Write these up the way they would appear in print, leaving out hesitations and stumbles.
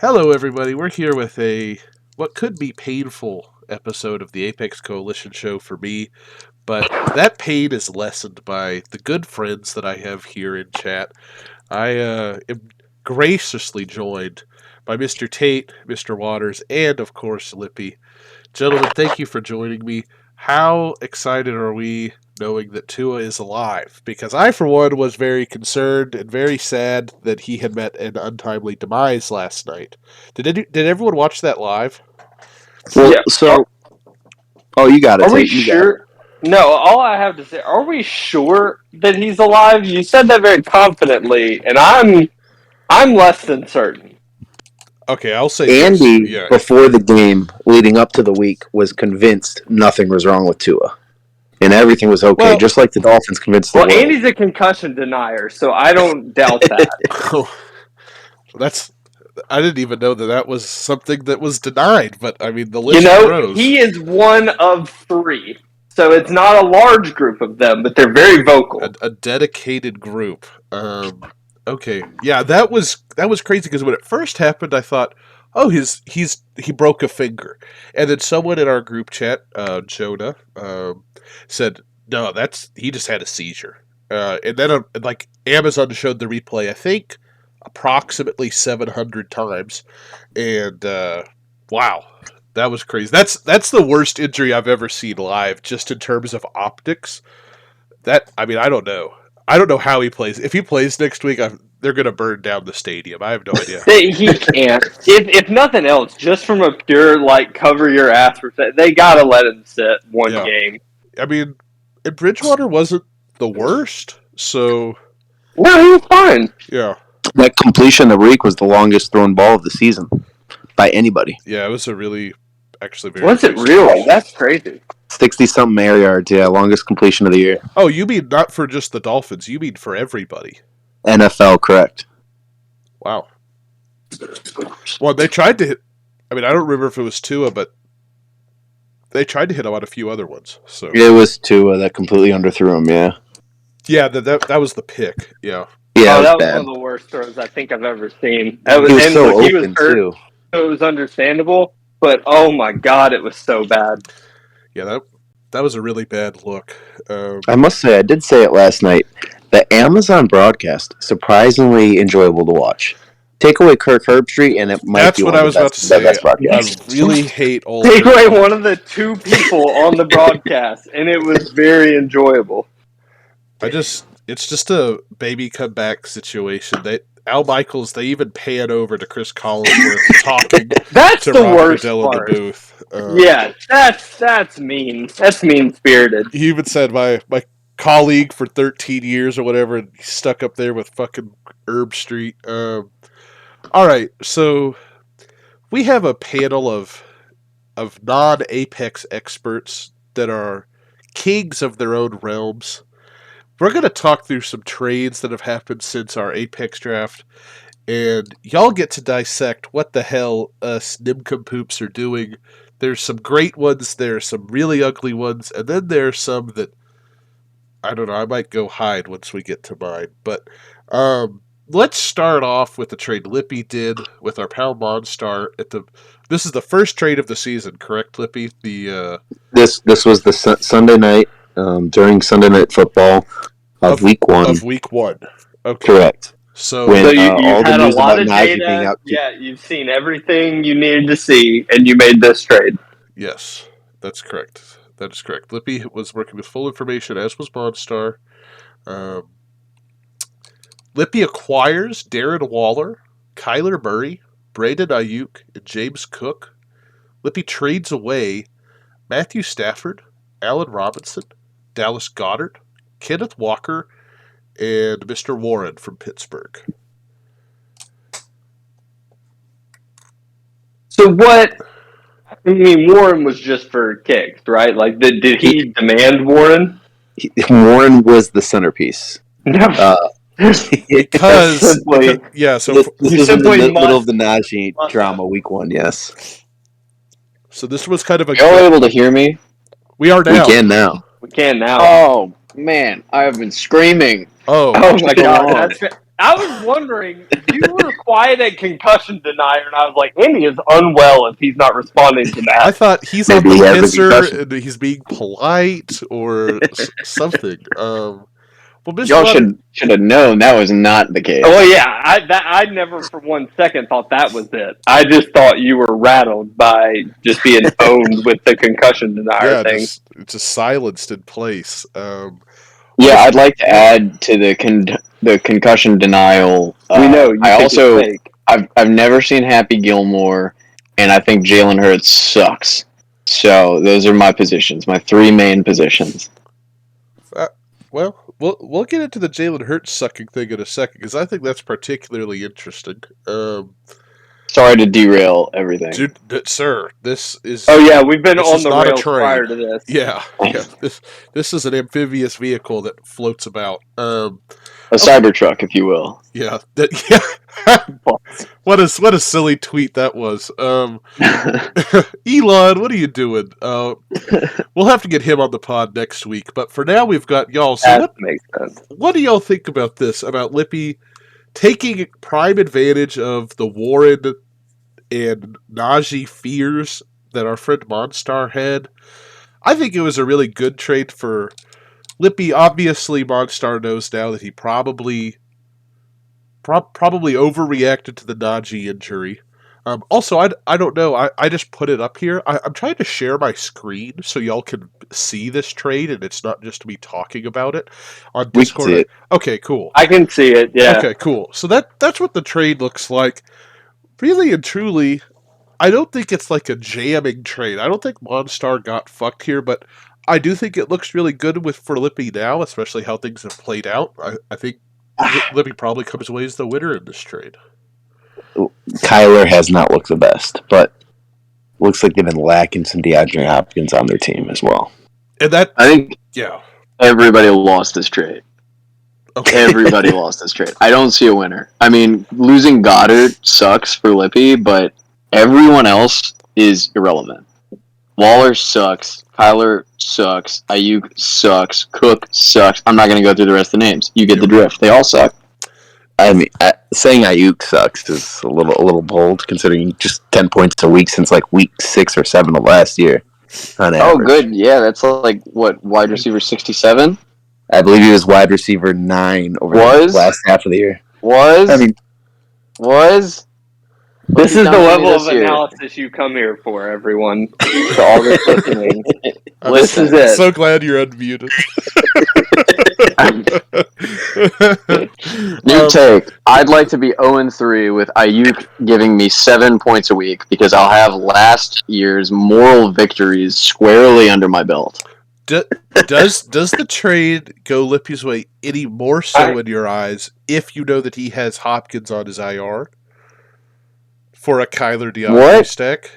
Hello, everybody. We're here with a what could be painful episode of the Apex Coalition show for me, but that pain is lessened by the good friends that I have here in chat. I am graciously joined by Mr. Tate, Mr. Waters, and of course Lippy. Gentlemen, thank you for joining me. How excited are we knowing that Tua is alive? Because I, for one, was very concerned and very sad that he had met an untimely demise last night. Did everyone watch that live? Well, Yeah. so you got it. Are we Tate, you got it. sure? No, all I have to say, are we sure that he's alive? You said that very confidently, and I'm less than certain. Okay, I'll say this. Andy, Yeah. before the game, leading up to the week, was convinced nothing was wrong with Tua, and everything was okay, Well- just like the Dolphins convinced the Well, world. Andy's a concussion denier, so I don't doubt that. I didn't even know that was something that was denied, but I mean, the list You know, grows. he is one of three, so it's not a large group of them, but they're very vocal. A dedicated group. Okay, yeah, that was crazy because when it first happened, I thought, oh, he broke a finger, and then someone in our group chat, Jonah, said, no, he just had a seizure, and then like Amazon showed the replay, I think approximately 700 times, and wow. That was crazy. That's the worst injury I've ever seen live, just in terms of optics. I don't know. I don't know how he plays. If he plays next week, they're going to burn down the stadium. I have no idea. He can't. If nothing else, just from a pure cover your ass perspective, they gotta let him sit one Yeah. game. I mean, and Bridgewater wasn't the worst, so No, he was fine. yeah, That completion of the week was the longest thrown ball of the season by anybody. yeah, it was a really, actually very. Was it close really? game. That's crazy. 60-something air yards, yeah, longest completion of the year. Oh, you mean not for just the Dolphins? You mean for everybody? NFL, correct. Wow. Well, they tried to hit. I mean, I don't remember if it was Tua, but they tried to hit him on a few other ones. So It was Tua that completely underthrew him, yeah. yeah, that was the pick. Yeah. Yeah, Oh, it that was was bad. one of the worst throws I think I've ever seen. He was and so look, he open, was hurt, too. so it was understandable. But oh my god, it was so bad. Yeah, that was a really bad look. I must say, I did say it last night. The Amazon broadcast, surprisingly enjoyable to watch. Take away Kirk Herbstreit, and it might That's be what one I of was the about best, to say. the best I broadcasts. really hate all. Take away one of the two people on the broadcast, and it was very enjoyable. It's just a baby comeback situation. Al Michaels, they even pan over to Chris Collinsworth talking That's to the Rob worst Goodell in the part. booth. Yeah, that's mean. That's mean spirited. He even said my colleague for 13 years or whatever, and he's stuck up there with fucking Herb Street. All right, so we have a panel of non-Apex experts that are kings of their own realms. We're going to talk through some trades that have happened since our Apex draft, and y'all get to dissect what the hell us nincompoops are doing. There's some great ones, there's some really ugly ones, and then there's some that, I don't know, I might go hide once we get to mine. But let's start off with the trade Lippy did with our pal Monstar this is the first trade of the season, correct, Lippy? This was the Sunday night, during Sunday Night Football of Week 1. Of Week 1. Okay. Correct. So When So you've all the had a news lot about of Najee being data. out. Yeah, you've seen everything you needed to see, and you made this trade. yes, that's correct. That is correct. Lippy was working with full information, as was Monstar. Lippy acquires Darren Waller, Kyler Murray, Brandon Ayuk, and James Cook. Lippy trades away Matthew Stafford, Allen Robinson, Dallas Goedert, Kenneth Walker, and Mr. Warren from Pittsburgh. So what? I mean, Warren was just for kicks, right? Like, did he demand Warren? Warren was the centerpiece. No. Because Simply- yeah, so This was in the simply middle of must- the Najee must drama, Week 1, yes. so this was kind of a. Y'all able to hear me? We are now. We can now. we can now. Oh man, I have been screaming. Oh, Oh my Go god, on. I was wondering, you were quiet at concussion denier, and I was like, Andy is unwell if he's not responding to I that. thought he's on Maybe the he has a pisser concussion. and he's being polite or something. Well, Mr. Y'all Roddick, should have known that was not the case. Oh yeah, I never for 1 second thought that was it. I just thought you were rattled by just being owned with the concussion denier yeah, thing. just silenced in place. Yeah, Mr. I'd like to add to the concussion denial. We know you I think also it's fake. I've never seen Happy Gilmore, and I think Jalen Hurts sucks. So those are my positions, my three main positions. Well, we'll get into the Jalen Hurts sucking thing in a second because I think that's particularly interesting. Sorry to derail everything. Dude, sir, this is Oh yeah, we've been this on is the not a rails train. prior to this. Yeah. This is an amphibious vehicle that floats about. A Cybertruck, if you will. Yeah. What a silly tweet that was. Elon, what are you doing? We'll have to get him on the pod next week. But for now, we've got y'all. So That makes sense. what do y'all think about this? About Lippy taking prime advantage of the Warren and Najee fears that our friend Monstar had? I think it was a really good trade for Lippy. Obviously, Monstar knows now that he probably overreacted to the Najee injury. Also, I don't know. I just put it up here. I'm trying to share my screen so y'all can see this trade and it's not just me talking about it on We can Discord. see it. Okay, cool. I can see it. Yeah. Okay, cool. So that's what the trade looks like. Really and truly, I don't think it's like a jamming trade. I don't think Monstar got fucked here, but I do think it looks really good for Lippy now, especially how things have played out. I think Lippy probably comes away as the winner in this trade. Kyler has not looked the best, but looks like they've been lacking some DeAndre Hopkins on their team as well. And that, I think yeah. everybody lost this trade. Okay. Everybody lost this trade. I don't see a winner. I mean, losing Goddard sucks for Lippy, but everyone else is irrelevant. Waller sucks. Kyler sucks. Ayuk sucks. Cook sucks. I'm not going to go through the rest of the names. You get the drift. They all suck. I mean, saying Ayuk sucks is a little bold, considering just 10 points a week since like week 6 or 7 of last year. On Oh, average. good. Yeah, that's like, what, wide receiver 67? I believe he was wide receiver 9 over Was? the last half of the year. Was? I mean, was? This is the done for me level this of year. analysis you come here for, everyone. To all this listening. I'm This is it. so glad you're unmuted. New take. I'd like to be 0-3 with Ayuk giving me 7 points a week because I'll have last year's moral victories squarely under my belt. Does the trade go Lippy's way any more so in your eyes if you know that he has Hopkins on his IR for a Kyler DeAndre What? stack?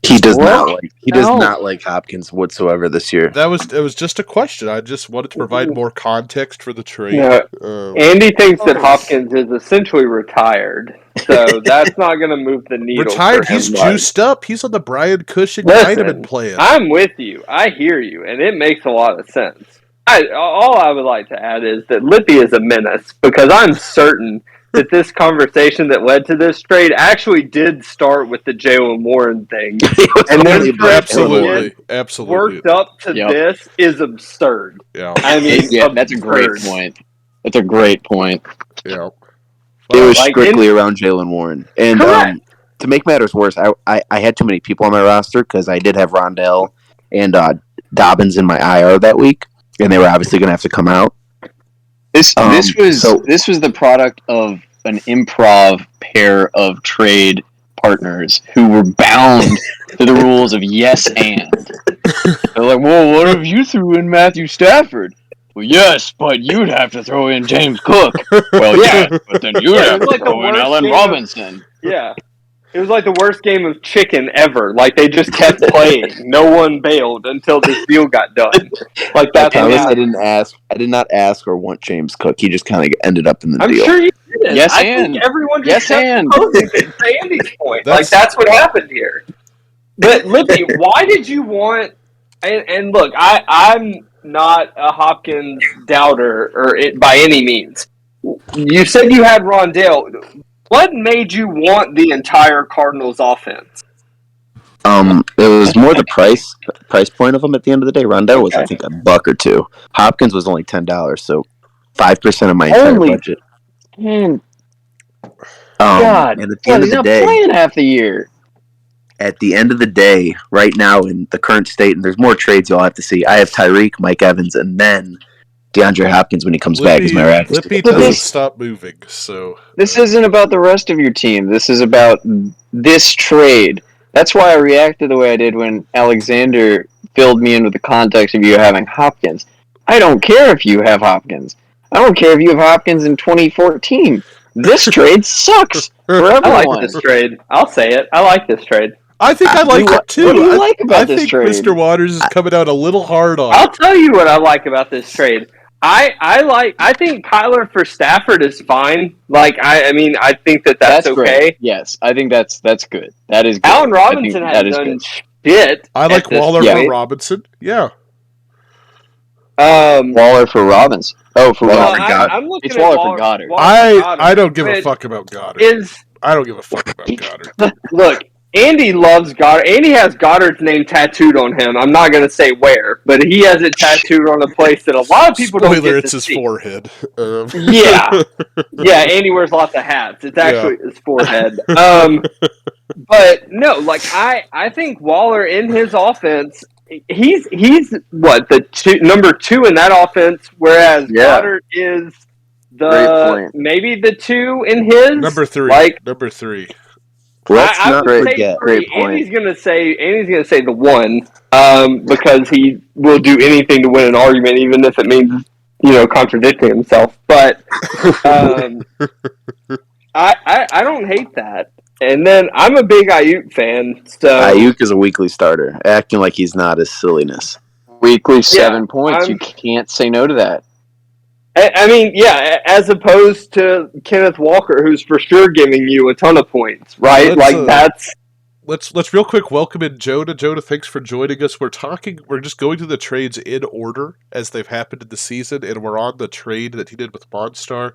he does What? not like Hopkins whatsoever this year. It was just a question. I just wanted to provide more context for the trade. Yeah. Andy thinks that Hopkins is essentially retired, so that's not going to move the needle. Retired, for him he's much. juiced up. He's on the Brian Cushing Listen, vitamin plan. I'm with you. I hear you, and it makes a lot of sense. All I would like to add is that Lippy is a menace because I'm certain that this conversation that led to this trade actually did start with the Jalen Warren thing. And then for it to absolutely get worked up to this is absurd. Yeah. I mean, Yeah, that's a great absurd. point. That's a great point. Yeah. It was Like, strictly around Jalen Warren. And to make matters worse, I had too many people on my roster because I did have Rondell and Dobbins in my IR that week, and they were obviously going to have to come out. This was the product of an improv pair of trade partners who were bound to the rules of yes and. They're like, well, what if you threw in Matthew Stafford? Well, yes, but you'd have to throw in James Cook. Well, yeah, but then you'd have to throw in Allen Robinson. Yeah. It was like the worst game of chicken ever. Like, they just kept playing. No one bailed until this deal got done. Like, that's I promise I did not ask or want James Cook. He just kind of ended up in the deal. I'm sure you didn't. Yes, I and. think everyone just Yes, and. to Andy's point. That's what happened here. But, Lippy, why did you want... And look, I'm not a Hopkins doubter by any means. you said you had Rondale. What made you want the entire Cardinals offense? It was more the price point of them at the end of the day. Rondell was, I think, $1 or $2. Hopkins was only $10, so 5% of my entire budget. God, and at the end of he's the not day, playing half the year. At the end of the day, right now in the current state, and there's more trades you'll have to see. I have Tyreek, Mike Evans, and then DeAndre Hopkins when he comes back is my rack. Lippy doesn't stop moving, so this isn't about the rest of your team. This is about this trade. That's why I reacted the way I did when Alexander filled me in with the context of you having Hopkins. I don't care if you have Hopkins. I don't care if you have Hopkins in 2014. This trade sucks for everyone. I like this trade. I'll say it. I like this trade. I think I like it too. What do you like about this trade? I think Mr. Waters is coming out a little hard on I'll it. tell you what I like about this trade. I think Kyler for Stafford is fine. Like I mean I think that's okay. Great. Yes, I think that's good. That is good. Allen Robinson hasn't done shit. I like Waller for Robinson. Yeah. Waller for Robbins. Oh, for Waller. It's Waller for Goddard. I don't give a fuck about Goddard. I don't give a fuck about Goddard. Look, Andy loves Goddard. Andy has Goddard's name tattooed on him. I'm not going to say where, but he has it tattooed on a place that a lot of people don't get it's to his see. Forehead. Yeah. Andy wears lots of hats. It's actually his forehead. But no, like I think Waller in his offense, he's what number 2 in that offense, whereas Goddard is maybe the 2 in his number 3. Number 3. Let's not forget. Great point. Andy's gonna say the 1 because he will do anything to win an argument, even if it means contradicting himself. But I don't hate that. And then I'm a big Ayuk fan. So Ayuk is a weekly starter, acting like he's not his silliness. Weekly 7 points. You can't say no to that. I mean, as opposed to Kenneth Walker, who's for sure giving you a ton of points, right? Let's real quick welcome in Jonah. Jonah, thanks for joining us. We're just going through the trades in order as they've happened in the season, and we're on the trade that he did with Monstar.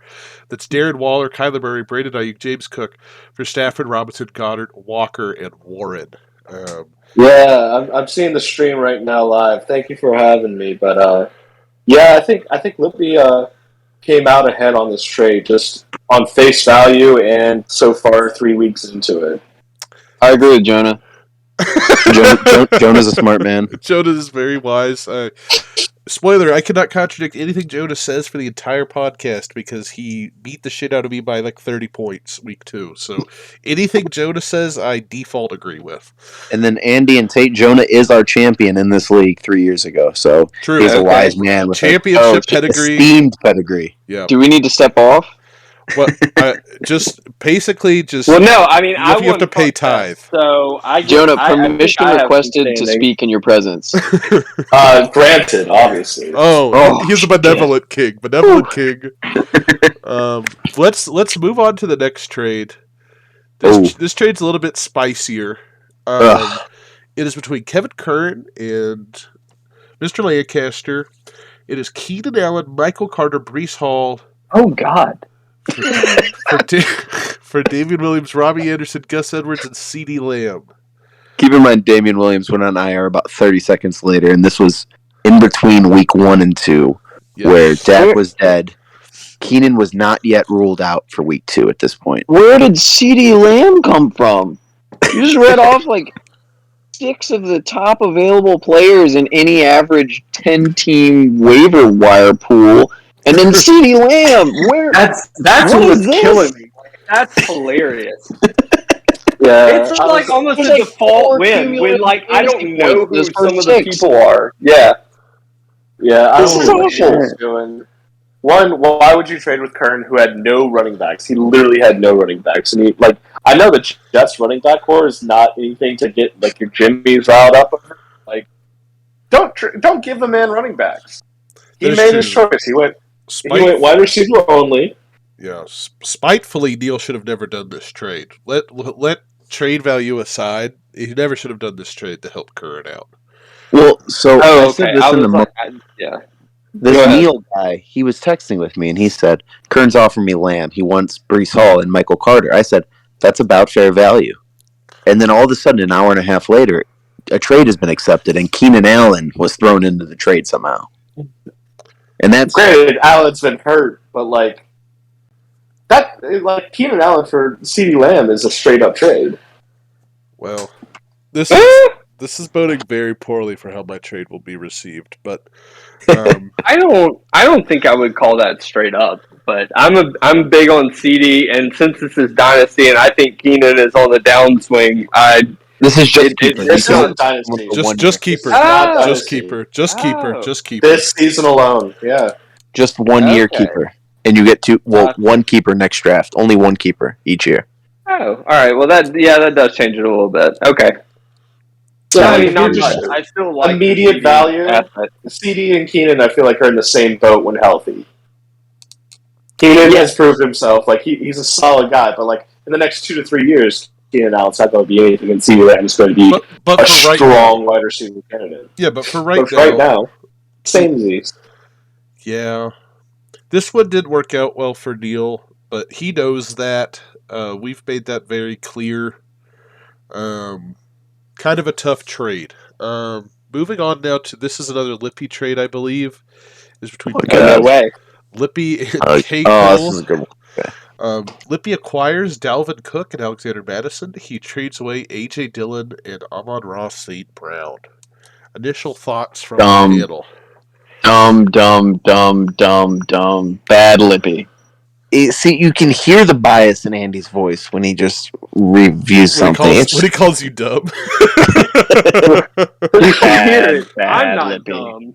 That's Darren Waller, Kyler Murray, Brandon Ayuk, James Cook for Stafford, Robinson, Goddard, Walker, and Warren. I'm seeing the stream right now live. Thank you for having me. But I think Lippy came out ahead on this trade just on face value, and so far 3 weeks into it. I agree with Jonah. Jonah's a smart man. Jonah is very wise. Spoiler, I cannot contradict anything Jonah says for the entire podcast because he beat the shit out of me by like 30 points week 2. So anything Jonah says, I default agree with. And then Andy and Tate, Jonah is our champion in this league 3 years ago. So true. He's a wise man with championship pedigree. Esteemed pedigree. Yeah. Do we need to step off? Well, basically. Well, no. I mean, you have to pay tithe. So Jonah, permission requested to speak in your presence. Granted, obviously. He's a benevolent king. Benevolent king. Let's move on to the next trade. This trade's a little bit spicier. It is between Kevin Curran and Mr. Lancaster. It is Keenan Allen, Michael Carter, Breece Hall. Oh God. For Damian Williams, Robbie Anderson, Gus Edwards, and CeeDee Lamb. Keep in mind, Damian Williams went on IR about 30 seconds later, and this was in between week 1 and 2, where Dak was dead. Keenan was not yet ruled out for week 2 at this point. Where did CeeDee Lamb come from? You just read off like 6 of the top available players in any average 10-team waiver wire pool. And then CeeDee Lamb, where? That's what's killing me. That's hilarious. It's like almost a default win when like I don't know who some of the people are. Yeah. I don't know what he's doing. One, why would you trade with Curran, who had no running backs? He literally had no running backs, and I know the Jets running back core is not anything to get like your Jimmys riled up over. Like, don't give the man running backs. He made his choice. He went wide receiver only. Yeah, spitefully, Neil should have never done this trade. Let trade value aside, he never should have done this trade to help Curran out. Well, so I said this in the This Neil guy, he was texting with me, and he said, Kern's offering me Lamb. He wants Brees Hall and Michael Carter. I said, that's about fair value. And then all of a sudden, an hour and a half later, a trade has been accepted, and Keenan Allen was thrown into the trade somehow. And that's... Granted, Allen's been hurt, but, Keenan Allen for CeeDee Lamb is a straight-up trade. Well, this is boding very poorly for how my trade will be received, but I don't think I would call that straight up, but I'm big on CD, and since this is Dynasty, and I think Keenan is on the downswing, this is just keeper. This isn't Dynasty. Just keeper. Oh. Just keeper. Just keeper. Oh. Just keeper. This season alone, yeah. Just 1 year keeper. And you get one keeper next draft. Only one keeper each year. Oh, all right. Well, that does change it a little bit. Okay. Yeah, I mean, not just much. I still like immediate value. CD and Keenan, I feel like, are in the same boat when healthy. Keenan has proved himself. He's a solid guy, but in the next 2 to 3 years, Keenan Allen's not going to be anything, and CD Lamb's going to be a strong wide receiver candidate. Yeah, but for right now, same disease. Yeah. This one did work out well for Neil, but he knows that. We've made that very clear. Kind of a tough trade. Moving on now to this is another Lippy trade, I believe. Is between no way. Lippy and Kate this is a good one. Okay. Lippy acquires Dalvin Cook and Alexander Madison. He trades away A.J. Dillon and Amon-Ra St. Brown. Initial thoughts from the panel. Dumb. Bad Lippy. See, you can hear the bias in Andy's voice when he just reviews something. When he calls you dumb. I'm not dumb.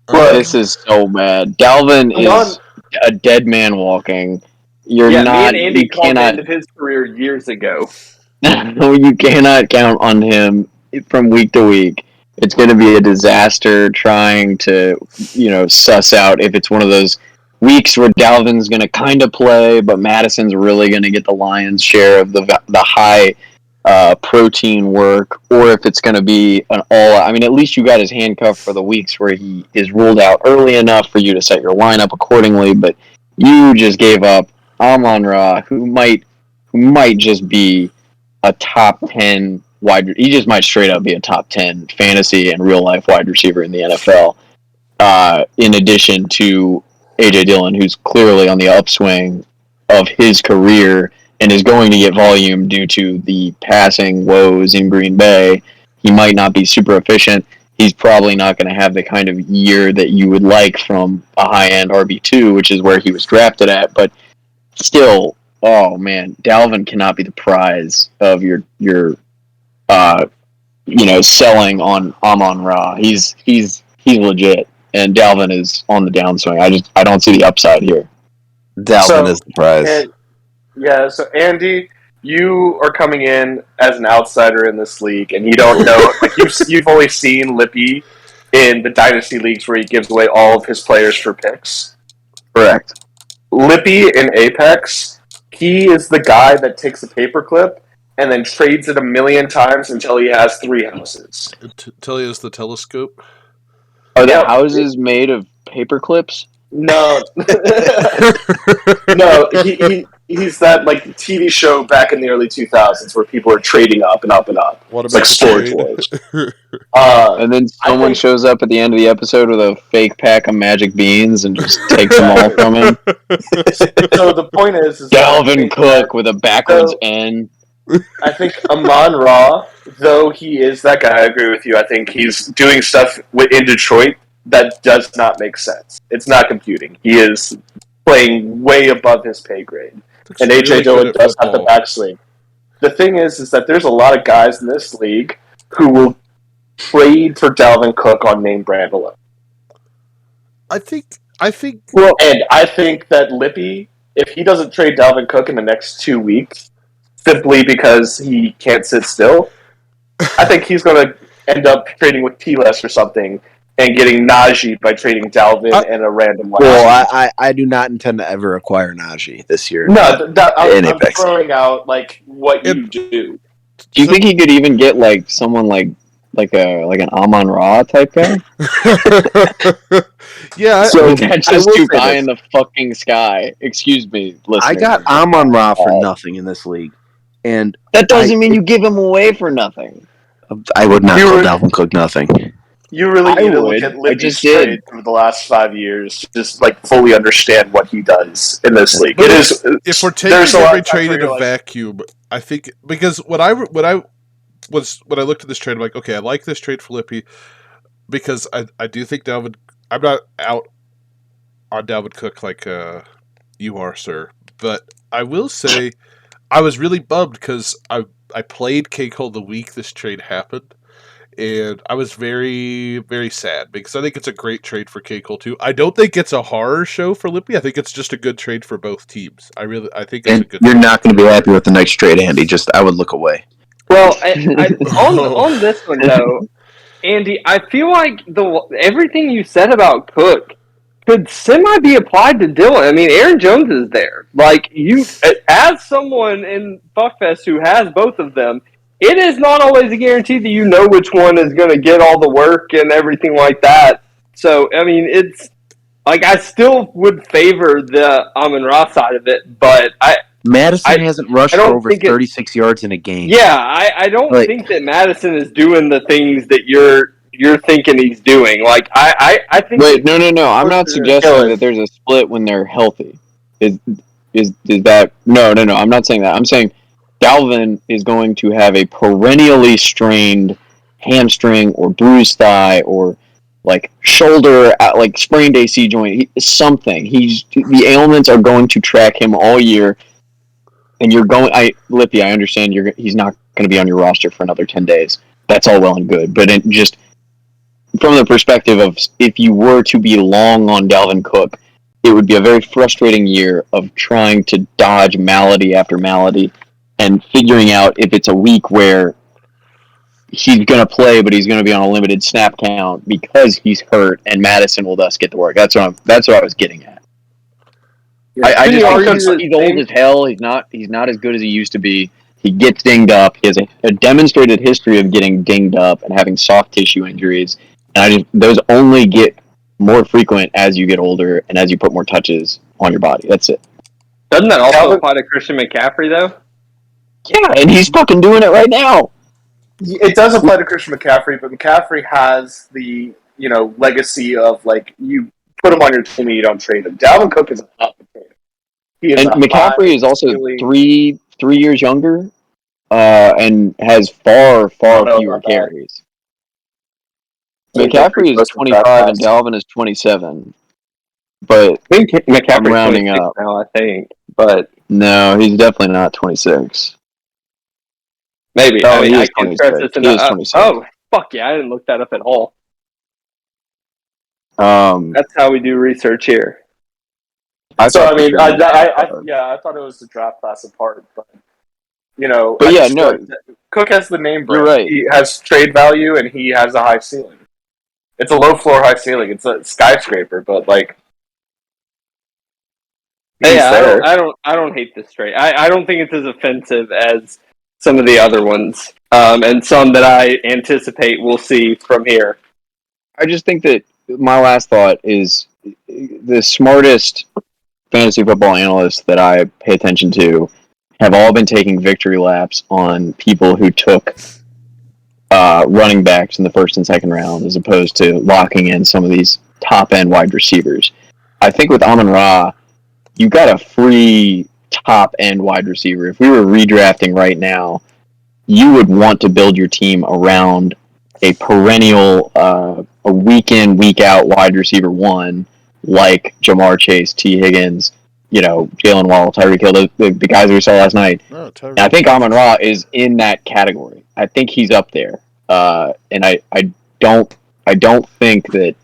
This is so bad. Dalvin is a dead man walking. Me and Andy called the end of his career years ago. No, you cannot count on him from week to week. It's going to be a disaster trying to, suss out if it's one of those weeks where Dalvin's going to kind of play, but Madison's really going to get the lion's share of the high protein work, or if it's going to be an all-out. I mean, at least you got his handcuff for the weeks where he is ruled out early enough for you to set your lineup accordingly, but you just gave up Amon-Ra, who might just be a top 10 he just might straight up be a top 10 fantasy and real life wide receiver in the NFL. In addition to A.J. Dillon, who's clearly on the upswing of his career and is going to get volume due to the passing woes in Green Bay. He might not be super efficient. He's probably not going to have the kind of year that you would like from a high-end RB2, which is where he was drafted at. But still, oh man, Dalvin cannot be the prize of your selling on Amon-Ra. He's legit, and Dalvin is on the downswing. I don't see the upside here. Dalvin is the prize. So Andy, you are coming in as an outsider in this league, and you don't know. You've only seen Lippy in the dynasty leagues where he gives away all of his players for picks. Correct. Lippy in Apex, he is the guy that takes a paperclip and then trades it 1,000,000 times until he has 3 houses. Until he has the telescope. Are the houses made of paper clips? No. No, he's that TV show back in the early 2000s where people are trading up and up and up. What it's like Storage Wars. And then someone shows up at the end of the episode with a fake pack of magic beans and just takes them all from him. So the point is Dalvin Cook with a backwards N. I think Amon-Ra, though he is that guy, I agree with you. I think he's doing stuff in Detroit that does not make sense. It's not computing. He is playing way above his pay grade. And A.J. Dillon does have the backswing. The thing is that there's a lot of guys in this league who will trade for Dalvin Cook on name brand alone. I think and I think that Lippy, if he doesn't trade Dalvin Cook in the next 2 weeks, simply because he can't sit still, I think he's going to end up trading with T-Less or something and getting Najee by trading Dalvin and a random wide. Well, I do not intend to ever acquire Najee this year. No, I'm throwing out what you do. Do you think he could even get someone like an Amon-Ra type guy? Yeah, So that's just too high in the fucking sky. Excuse me, listeners. I got Amon-Ra for nothing in this league, and that doesn't mean you give him away for nothing. I would not call Dalvin Cook nothing. You really need to look would. at Lippy's trade over the last 5 years to just like fully understand what he does in this league. But It is. If we're taking every trade in a vacuum, I think because when I looked at this trade, I'm like, okay, I like this trade for Lippy because I do think Dalvin. I'm not out on Dalvin Cook like you are, sir, but I will say I was really bummed because I played K. Cole the week this trade happened. And I was very, very sad because I think it's a great trade for K. Cole too. I don't think it's a horror show for Lippy. I think it's just a good trade for both teams. I think it's a good. You're not going to be happy with the next trade, Andy. I would look away. Well, on this one though, Andy, I feel like everything you said about Cook could semi be applied to Dylan. I mean, Aaron Jones is there. Like you, as someone in Fuckfest who has both of them. It is not always a guarantee that you know which one is going to get all the work and everything like that. So, I mean, it's like I still would favor the Amon-Ra side of it, but Madison hasn't rushed for over 36 yards in a game. Yeah, I don't think that Madison is doing the things that you're thinking he's doing. Like I think. Wait, no. I'm not suggesting that there's a split when they're healthy. Is that no? I'm not saying that. I'm saying. Dalvin is going to have a perennially strained hamstring or bruised thigh or like shoulder, like sprained AC joint, something. The ailments are going to track him all year. And Lippy, I understand he's not going to be on your roster for another 10 days. That's all well and good. But just from the perspective of if you were to be long on Dalvin Cook, it would be a very frustrating year of trying to dodge malady after malady. And figuring out if it's a week where he's going to play, but he's going to be on a limited snap count because he's hurt, and Madison will thus get the work. That's what I was getting at. Yeah, I just think he's old as hell. He's not as good as he used to be. He gets dinged up. He has a demonstrated history of getting dinged up and having soft tissue injuries. And those only get more frequent as you get older and as you put more touches on your body. That's it. Doesn't that also apply to Christian McCaffrey though? Yeah, and he's fucking doing it right now. It does apply to Christian McCaffrey, but McCaffrey has the legacy of like you put him on your team and you don't trade him. Dalvin Cook is a hot potato. And McCaffrey is also three years younger, and has far fewer carries. McCaffrey is 25 and Dalvin is 27. But I think McCaffrey's rounding up now. I think, but no, he's definitely not 26. Maybe. Oh, I mean, he I is can 26. He is 26. Oh, fuck yeah! I didn't look that up at all. That's how we do research here. I thought it was the draft class apart, but Cook has the name brand. You're right. He has trade value and he has a high ceiling. It's a low floor, high ceiling. It's a skyscraper, but like. Yeah, I don't hate this trade. I don't think it's as offensive as some of the other ones, and some that I anticipate we'll see from here. I just think that my last thought is the smartest fantasy football analysts that I pay attention to have all been taking victory laps on people who took running backs in the first and second round as opposed to locking in some of these top-end wide receivers. I think with Amon-Ra, you got a free top-end wide receiver. If we were redrafting right now, you would want to build your team around a perennial, a week-in, week-out wide receiver one, like Jamar Chase, T. Higgins, Jalen Wall, Tyreek Hill, the guys we saw last night. Oh, and I think Amon-Ra is in that category. I think he's up there. And I don't think that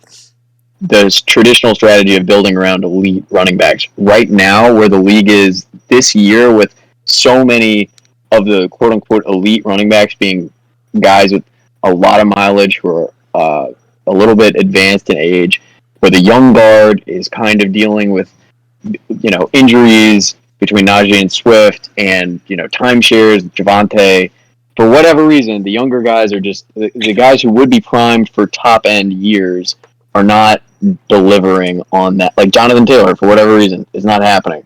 the traditional strategy of building around elite running backs right now, where the league is this year, with so many of the quote unquote elite running backs being guys with a lot of mileage who are a little bit advanced in age, where the young guard is kind of dealing with injuries between Najee and Swift, and timeshares, Javonte, for whatever reason, the younger guys are just the guys who would be primed for top end years are not delivering on that. Like Jonathan Taylor, for whatever reason, is not happening.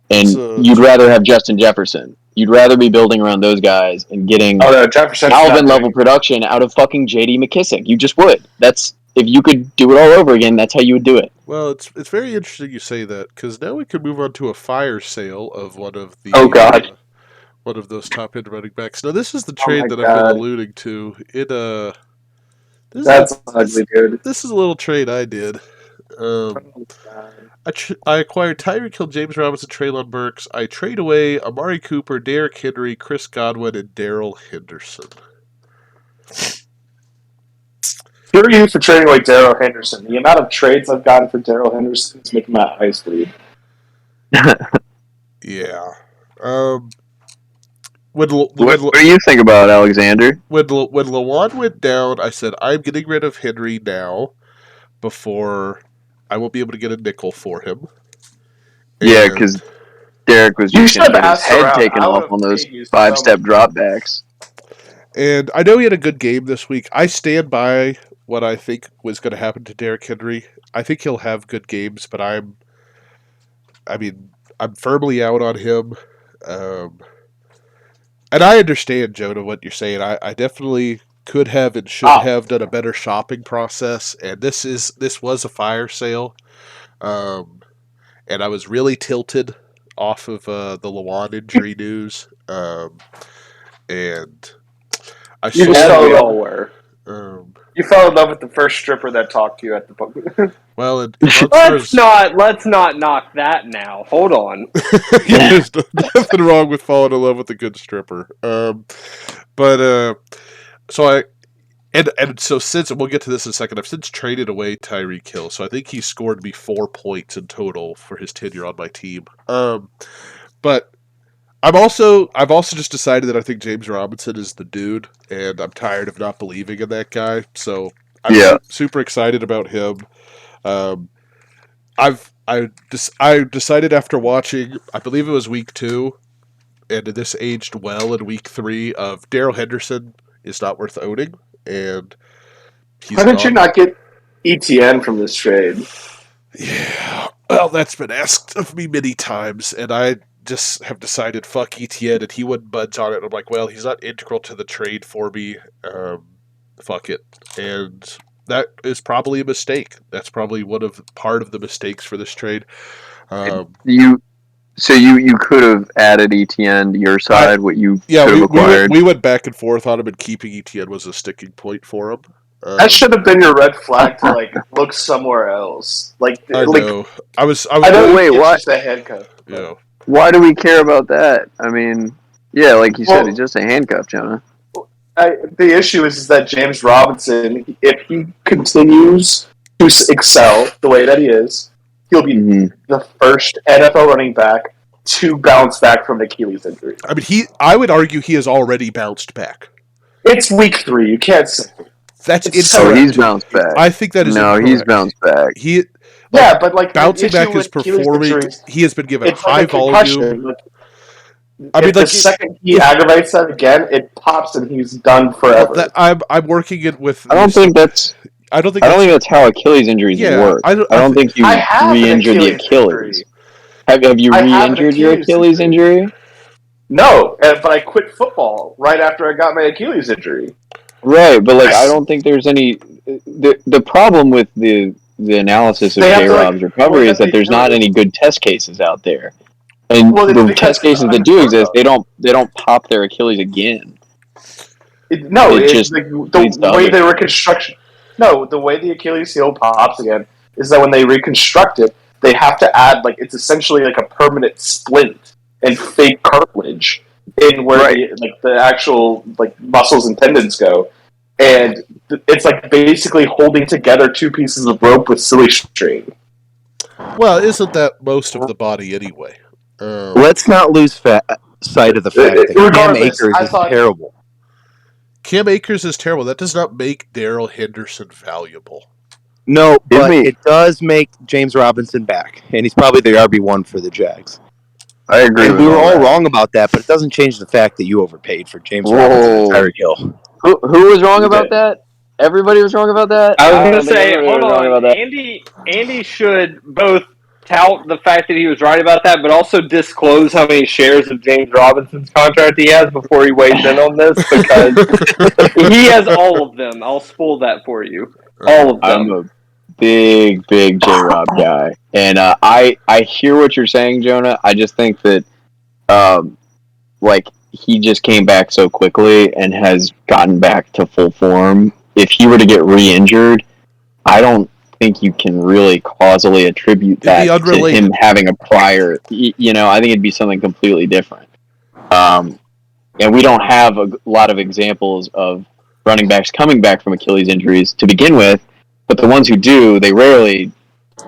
And you'd rather have Justin Jefferson. You'd rather be building around those guys and getting Alvin level production out of fucking J.D. McKissick. You just would. That's if you could do it all over again. That's how you would do it. Well, it's very interesting you say that because now we could move on to a fire sale of one of the one of those top end running backs. Now this is the trade that I've been alluding to. That's ugly, dude. This is a little trade I did. I acquired Tyreek Hill, James Robinson, Treylon Burks. I trade away Amari Cooper, Derrick Henry, Chris Godwin, and Darrell Henderson. Who are you for trading away Darrell Henderson? The amount of trades I've gotten for Darrell Henderson is making my eyes bleed. Yeah. What do you think about Alexander? When Lawan went down, I said, I'm getting rid of Henry now before I won't be able to get a nickel for him. Yeah, because Derek was just going to get his head taken off on those 5-step dropbacks. And I know he had a good game this week. I stand by what I think was going to happen to Derrick Henry. I think he'll have good games, but I'm firmly out on him. And I understand, Jonah, what you're saying. I definitely could have and should have done a better shopping process. And this was a fire sale. And I was really tilted off of the Lawan injury news. And I you all were. You fell in love with the first stripper that talked to you at the book. Well, let's not knock that now. Hold on. There's nothing wrong with falling in love with a good stripper. So since we'll get to this in a second, I've since traded away Tyreek Hill, so I think he scored me 4 points in total for his tenure on my team. But I've also just decided that I think James Robinson is the dude, and I'm tired of not believing in that guy. So I'm super excited about him. I decided after watching, I believe it was week 2, and this aged well in week 3, of Darrell Henderson is not worth owning, and how did you not get ETN from this trade? Yeah, well, that's been asked of me many times, and I just have decided fuck ETN, and he wouldn't budge on it. And I'm like, well, he's not integral to the trade for me. Fuck it, and that is probably a mistake. That's probably part of the mistakes for this trade. You could have added ETN to your side. Could have acquired. We went back and forth on him, and keeping ETN was a sticking point for him. That should have been your red flag to look somewhere else. I know. I was. Wait, what? Just a handcuff. Yeah. Why do we care about that? I mean, yeah, like you said, he's just a handcuff, Jonah. The issue is that James Robinson, if he continues to excel the way that he is, he'll be the first NFL running back to bounce back from Achilles injury. I mean, I would argue he has already bounced back. It's week 3. You can't say. That's incorrect. So he's bounced back. I think that is incorrect. He's bounced back. But bouncing back is performing. He has been given high volume. The second he aggravates that again, it pops and he's done forever. I'm working it with. I don't think that's how Achilles injuries work. I don't think you re-injured the Achilles. Have you re-injured your Achilles injury? No, but I quit football right after I got my Achilles injury. Right, but I don't think there's any. The problem with the analysis of J-Rob's recovery is that there's not any good test cases out there. And the test cases that do exist, they don't pop their Achilles again. The way they reconstruct. No, the way the Achilles heel pops again is that when they reconstruct it, they have to add it's essentially a permanent splint and fake cartilage in where the actual muscles and tendons go, and it's basically holding together 2 pieces of rope with silly string. Well, isn't that most of the body anyway? Let's not lose sight of the fact that Cam Akers is terrible. Cam Akers is terrible. That does not make Darrell Henderson valuable. No, but it does make James Robinson back, and he's probably the RB1 for the Jags. I agree. And we were all wrong about that, but it doesn't change the fact that you overpaid for James Robinson and Tyreek Hill. Who was wrong about that? Everybody was wrong about that. I was going to say, hold on. Andy should both tout the fact that he was right about that, but also disclose how many shares of James Robinson's contract he has before he weighs in on this, because he has all of them. I'll spoil that for you. All of them. I'm a big J-Rob guy, and I hear what you're saying, Jonah. I just think that like he just came back so quickly and has gotten back to full form. If he were to get re-injured, I don't think you can really causally attribute that to him having a prior. You know, I think it'd be something completely different. And we don't have a lot of examples of running backs coming back from Achilles injuries to begin with, but the ones who do, they rarely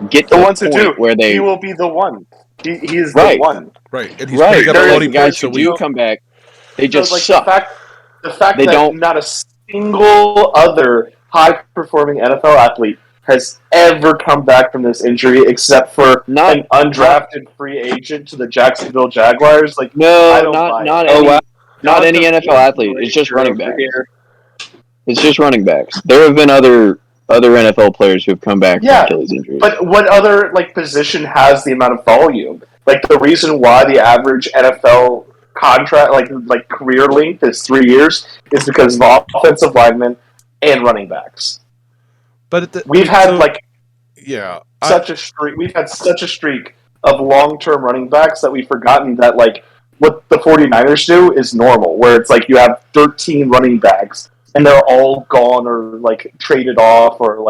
get to the ones who do where they. He will be the one. He is the one. Right, and he's putting up 20 guys points who a week. do come back, they just suck. The fact they that don't. Not a single other high-performing NFL athlete has ever come back from this injury, except for an undrafted free agent to the Jacksonville Jaguars. Like, not any NFL athlete. It's just running backs. It's just running backs. There have been other NFL players who have come back from Achilles injuries. But what other position has the amount of volume? Like, the reason why the average NFL contract, like career length, is 3 years is because of offensive linemen and running backs. But we've had such a streak. We've had such a streak of long-term running backs that we've forgotten that what the 49ers do is normal, where it's like you have 13 running backs and they're all gone or traded off or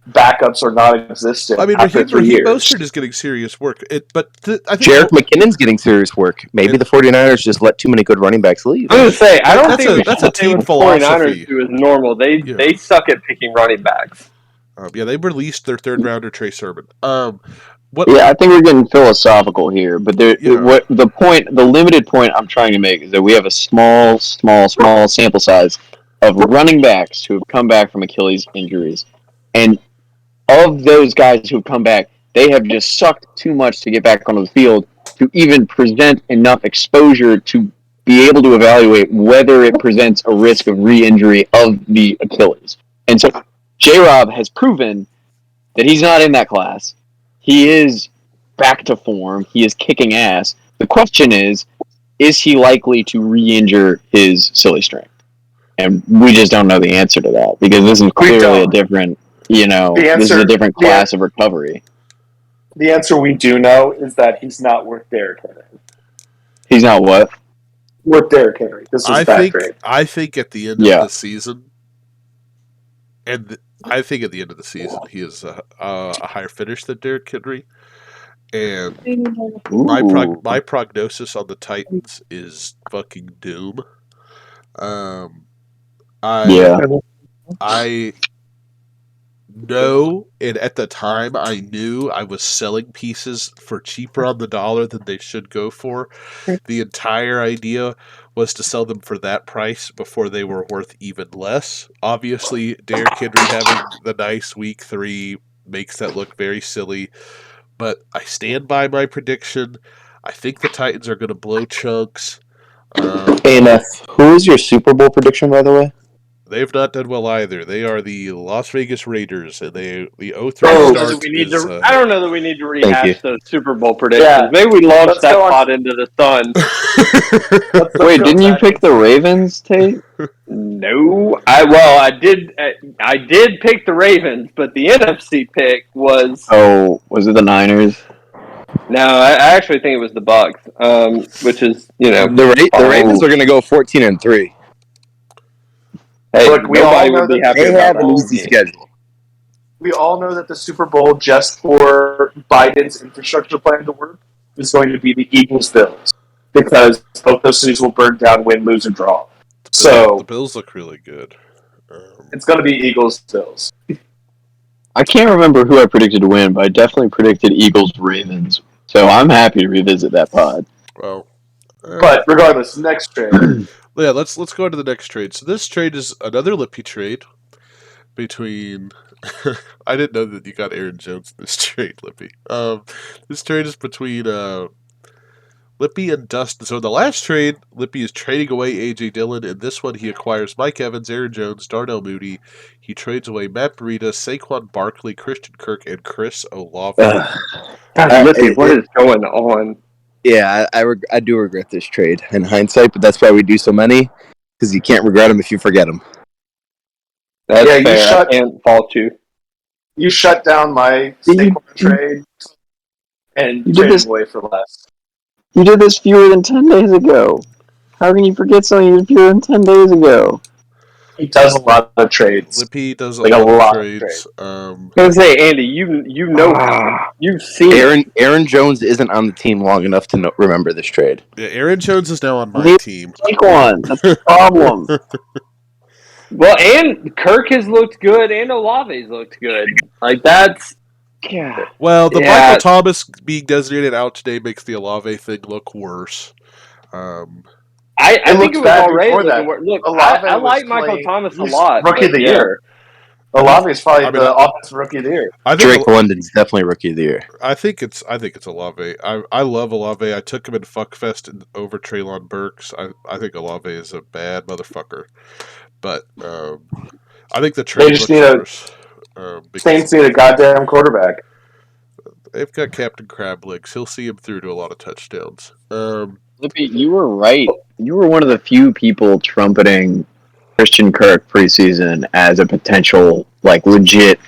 backups are non-existent. I mean, Raheem Mostert is getting serious work. I think Jerick McKinnon's getting serious work. Maybe the 49ers just let too many good running backs leave. I was going to say, I don't think that's a team philosophy. 49ers do is normal. They suck at picking running backs. They released their third rounder, Trey Sermon. I think we're getting philosophical here, but the limited point I'm trying to make is that we have a small sample size of running backs who have come back from Achilles injuries, and of those guys who have come back, they have just sucked too much to get back onto the field to even present enough exposure to be able to evaluate whether it presents a risk of re-injury of the Achilles. And so J-Rob has proven that he's not in that class. He is back to form. He is kicking ass. The question is he likely to re-injure his silly strength? And we just don't know the answer to that, because this is clearly a different, this is a different class of recovery. The answer we do know is that he's not worth Derrick Henry. He's not what? Worth Derrick Henry. This is bad grade. I think at the end of the season, he is a higher finish than Derrick Henry. And my prognosis on the Titans is fucking doom. I know, and at the time I knew I was selling pieces for cheaper on the dollar than they should go for. The entire idea was to sell them for that price before they were worth even less. Obviously, Derrick Henry having the nice week 3 makes that look very silly, but I stand by my prediction. I think the Titans are going to blow chunks. AMF, who is your Super Bowl prediction, by the way? They've not done well either. They are the Las Vegas Raiders, and the 0-3 start is... I don't know that we need to rehash those Super Bowl predictions. Yeah. Maybe we launch that pot into the sun. Wait, didn't you pick the Ravens, Tate? No. I did pick the Ravens, but the NFC pick was... Oh, was it the Niners? No, I actually think it was the Bucs, which is, The Ravens are going to go 14-3. Hey, look, we all know that they have an easy schedule. We all know that the Super Bowl, just for Biden's infrastructure plan to work, is going to be the Eagles-Bills, because both those cities will burn down, win, lose, or draw. So the Bills look really good. It's going to be Eagles-Bills. I can't remember who I predicted to win, but I definitely predicted Eagles-Ravens. So I'm happy to revisit that pod. Well, but regardless, next trade. Yeah, let's go into the next trade. So this trade is another Lippy trade between. I didn't know that you got Aaron Jones in this trade, Lippy. This trade is between Lippy and Dustin. So in the last trade, Lippy is trading away A.J. Dillon. In this one, he acquires Mike Evans, Aaron Jones, Darnell Mooney. He trades away Matt Breida, Saquon Barkley, Christian Kirk, and Chris Olave. God, Lippy, what is going on? Yeah, I do regret this trade in hindsight, but that's why we do so many, because you can't regret them if you forget them. That's fair. I can't fault you. You shut down my Saquon trade and traded away for less. You did this fewer than 10 days ago. How can you forget something you did fewer than 10 days ago? He does a lot of trades. Lippy does a lot of trades. I was gonna say, Andy, you know how. You've seen Aaron Jones isn't on the team long enough to remember this trade. Yeah, Aaron Jones is now on my team. Saquon, that's the problem. Well, and Kirk has looked good, and Olave's looked good. Like, that's... Yeah. Well, the Michael Thomas being designated out today makes the Olave thing look worse. I think it was already looking worse. Look, I like Michael Thomas a lot. Rookie of the year. Olave is probably the offensive rookie of the year. Drake London's definitely rookie of the year. I think it's Olave. I love Olave. I took him in Fuckfest over Treylon Burks. I think Olave is a bad motherfucker. But I think the trade looks worse. Saints need a goddamn quarterback. They've got Captain Crab legs. He'll see him through to a lot of touchdowns. Lippy, you were right. You were one of the few people trumpeting Christian Kirk preseason as a potential, legit,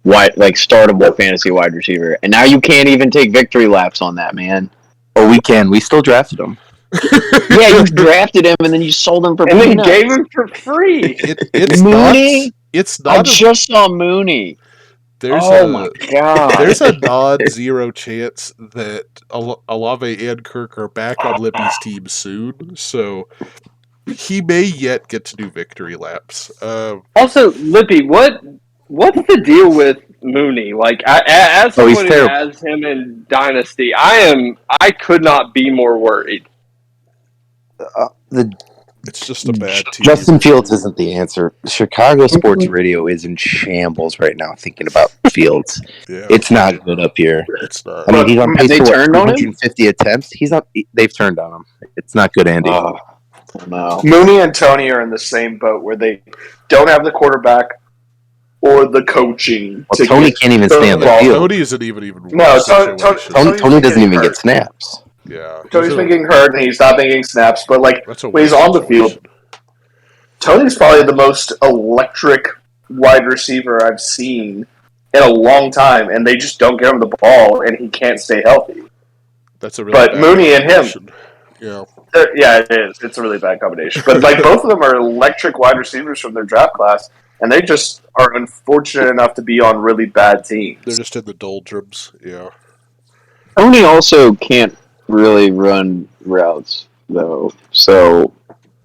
startable fantasy wide receiver, and now you can't even take victory laps on that, man. Oh, we can. We still drafted him. Yeah, you drafted him and then you sold him for and peanuts. then gave him for free. It's Mooney. It's not. I just saw Mooney. My god! There's a non-zero chance that Olave and Kirk are back on Lippy's team soon, so he may yet get to do victory laps. Also, Lippy, what's the deal with Mooney? As someone who has him in Dynasty, I could not be more worried. It's just a bad team. Justin Fields isn't the answer. Chicago sports radio is in shambles right now thinking about Fields. Yeah. It's not good up here. It's not. I mean, he's on pace for turned on him? 250 attempts. They've turned on him. It's not good, Andy. No. Mooney and Tony are in the same boat where they don't have the quarterback or the coaching. Well, Tony can't even stay on the field. Tony isn't even no, Tony doesn't even get snaps. Yeah, Tony's been getting hurt, and he's not been getting snaps. But when he's on the field, Tony's probably the most electric wide receiver I've seen in a long time, and they just don't get him the ball, and he can't stay healthy. That's a really bad Mooney and him, yeah, it is. It's a really bad combination. But both of them are electric wide receivers from their draft class, and they just are unfortunate enough to be on really bad teams. They're just in the doldrums. Yeah. Tony also can't really run routes though, so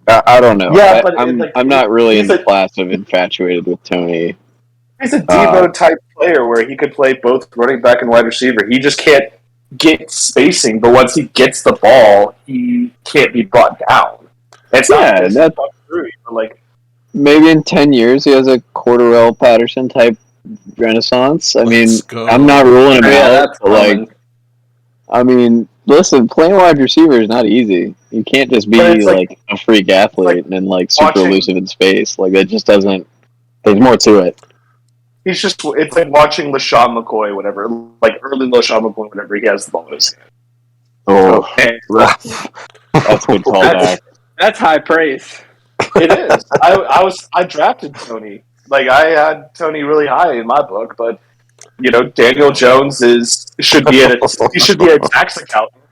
I don't know. Yeah, but I'm not really in the class of infatuated with Tony. He's a Devo type player where he could play both running back and wide receiver. He just can't get spacing, but once he gets the ball, he can't be brought down. It's not true, but maybe in 10 years he has a Cordarrelle Patterson type renaissance. I mean, I'm not ruling him out. I mean, listen, playing wide receiver is not easy. You can't just be a freak athlete and super elusive in space. That just doesn't. There's more to it. It's like watching LaShawn McCoy, whatever, early LaShawn McCoy, whenever he has the ball in his hand. Oh, that's good callback. That's high praise. It is. I drafted Tony. I had Tony really high in my book, but Daniel Jones should be a tax accountant.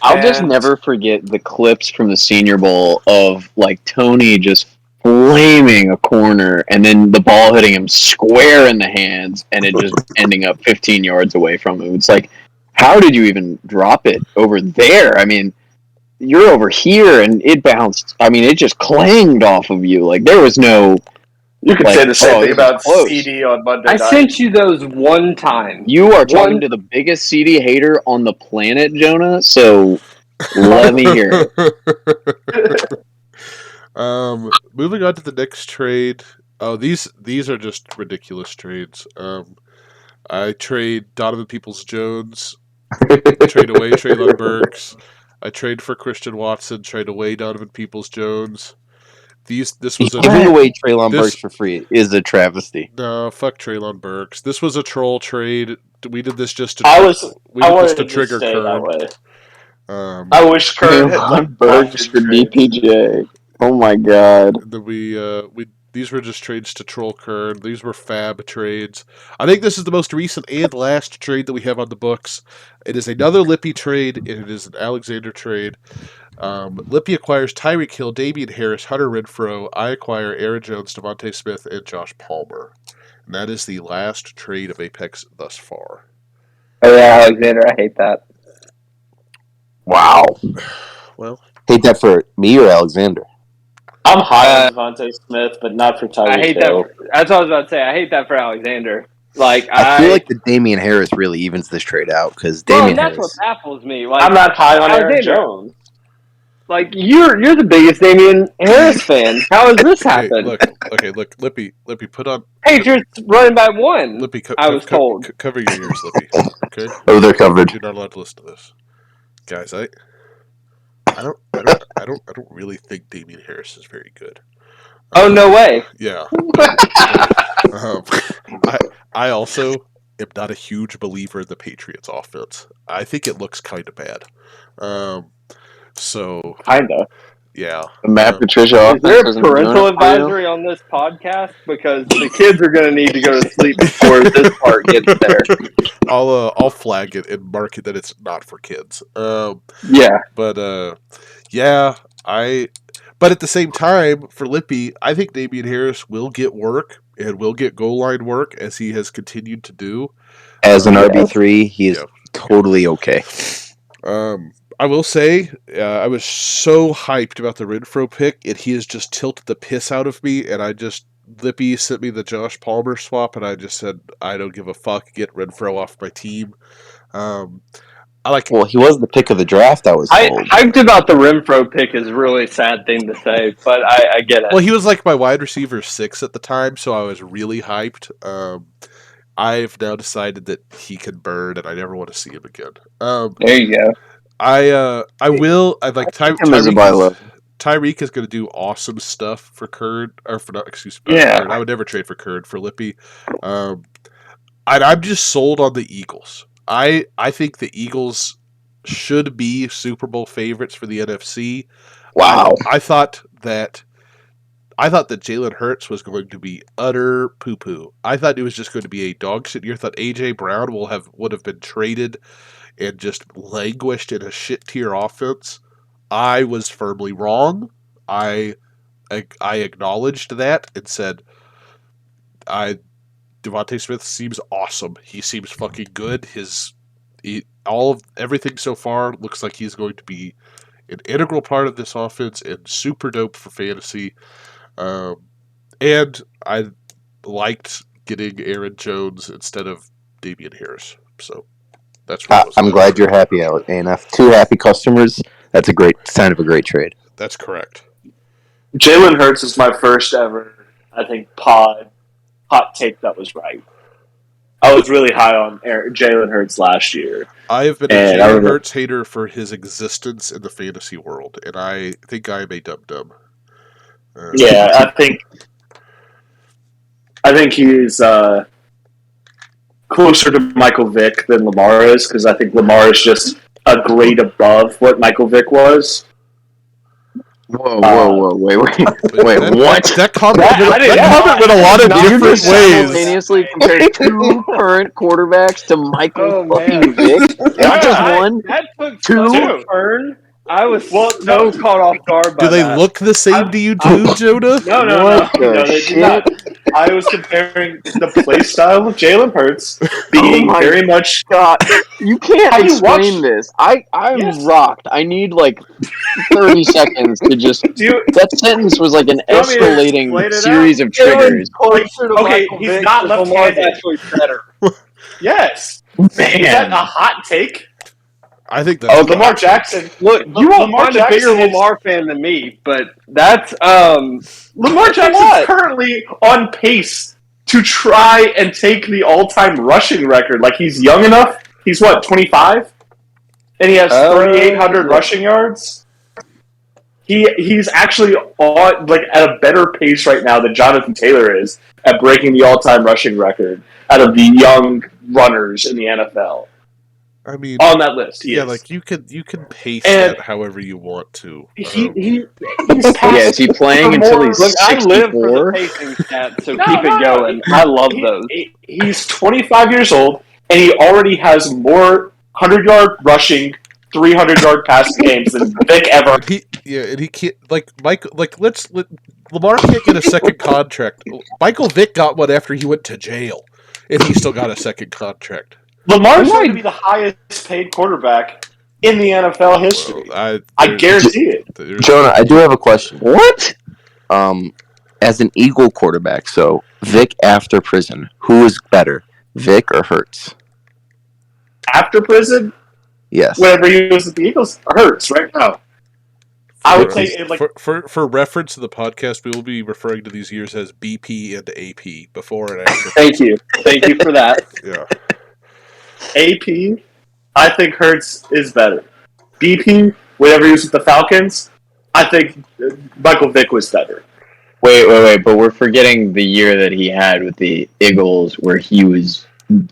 I'll just never forget the clips from the Senior Bowl of Tony just flaming a corner and then the ball hitting him square in the hands and it just ending up 15 yards away from him. It's how did you even drop it over there? I mean, you're over here and it bounced. I mean, it just clanged off of you. There was no... You could say the same thing about CD on Monday night. I sent you those one time. You are talking to the biggest CD hater on the planet, Jonah, so let me hear it. Moving on to the next trade. Oh, these are just ridiculous trades. I trade Donovan Peoples-Jones. Trade away Treylon Burks. I traded for Christian Watson, traded away Donovan Peoples-Jones. This was Giving away Treylon this- Burks for free is a travesty. No, fuck Treylon Burks. This was a troll trade. We did this just to. I to wanted to trigger stay that Kern. way. I I wish Kern had Treylon Burks for trade. DPJ. Oh my god. Then we these were just trades to troll Kern. These were fab trades. I think this is the most recent and last trade that we have on the books. It is another Lippy trade, and it is an Alexander trade. Lippy acquires Tyreek Hill, Damian Harris, Hunter Renfrow. I acquire Aaron Jones, Devontae Smith, and Josh Palmer. And that is the last trade of Apex thus far. Oh yeah, Alexander, I hate that. Wow. Well, hate that for me or Alexander? I'm high on Devontae Smith, but not for Tyreek I hate Hill. that. That's what I was about to say. I hate that for Alexander. Like I feel like the Damian Harris really evens this trade out because Damian that's Harris. what baffles me. Like I'm not high on Aaron Alexander, Jones. Like you're the biggest Damian Harris fan. How has this happened? Look, Lippy, put on. Patriots running by one. Lippy, I was told. Cover your ears, Lippy. Okay. Oh, they're covered. You're not allowed to listen to this, guys. I don't really think Damian Harris is very good. Oh no way! Yeah. I also am not a huge believer in the Patriots offense. I think it looks kind of bad. So Kinda. yeah. The Matt Patricia Is offense there a isn't doing parental it for you? advisory on this podcast? Because the kids are going to need to go to sleep before this part gets there. I'll flag it and mark it that it's not for kids. Yeah. But yeah, But at the same time, for Lippy, I think Damian Harris will get work and will get goal line work as he has continued to do. As an RB3, he is totally okay. I will say, I was so hyped about the Renfrow pick, and he has just tilted the piss out of me, and Lippy sent me the Josh Palmer swap, and I just said, I don't give a fuck, get Renfrow off my team. Well, he was the pick of the draft, I was told. Hyped about the Renfrow pick is a really sad thing to say, but I get it. Well, he was like my wide receiver 6 at the time, so I was really hyped. I've now decided that he can burn, and I never want to see him again. There you go. I like Tyreek is going to do awesome stuff for Curd, or for not, excuse me. Curd. I would never trade for Curd for Lippy. I'm just sold on the Eagles. I think the Eagles should be Super Bowl favorites for the NFC. Wow. I thought that Jalen Hurts was going to be utter poo-poo. I thought it was just going to be a dog shit year. I thought A.J. Brown would have been traded and just languished in a shit tier offense. I was firmly wrong. I acknowledged that and said, Devontae Smith seems awesome. He seems fucking good. Everything so far looks like he's going to be an integral part of this offense and super dope for fantasy. And I liked getting Aaron Jones instead of Damian Harris. So that's what I'm glad you're happy, ANF. 2 happy customers. That's a great sign of a great trade. That's correct. Jalen Hurts is my first ever, I think, hot take that was right. I was really high on Jalen Hurts last year. I have been a Jalen Hurts hater for his existence in the fantasy world, and I think I am a dum-dum. Yeah, I think he's closer to Michael Vick than Lamar is, because I think Lamar is just a grade above what Michael Vick was. Whoa, wait, what? That comment went a lot of different ways. Simultaneously compared 2 current quarterbacks to Michael fucking Vick? Not just one, that took 2. turn. I was so caught off guard by Do they that. look the same to you too, Jonah? No, they did not. I was comparing the play style of Jalen Hurts being very much. God, you can't explain this. I'm rocked. I need like 30 seconds to just. That sentence was like an escalating series of triggers. He's not left-handed. Actually better. Yes, man, is that a hot take? I think that's Lamar Jackson. Look, you won't find a bigger Lamar fan than me, but that's Lamar Jackson's currently on pace to try and take the all-time rushing record. Like, he's young enough. He's what, 25? and he has 3,800 rushing yards. He's actually on at a better pace right now than Jonathan Taylor is at breaking the all-time rushing record out of the young runners in the NFL. I mean, on that list, he is. like you can pace that however you want to. He's is he playing until he's 64? I live for the pacing stats, so keep it going. I love those. He's 25 years old, and he already has more 100-yard rushing, 300-yard passing games than Vic ever. And he can't Lamar can't get a second contract. Michael Vick got one after he went to jail, and he still got a second contract. Lamar's going to be the highest paid quarterback in the NFL history. Well, I guarantee it. Jonah, I do have a question. What? As an Eagle quarterback, so Vic after prison, who is better, Vic or Hurts? After prison? Yes. Whenever he was at the Eagles, Hurts right now. I would say for reference to the podcast, we will be referring to these years as BP and AP before and after. Thank you for that. Yeah. AP, I think Hurts is better. BP, whenever he was with the Falcons, I think Michael Vick was better. Wait, but we're forgetting the year that he had with the Eagles where he was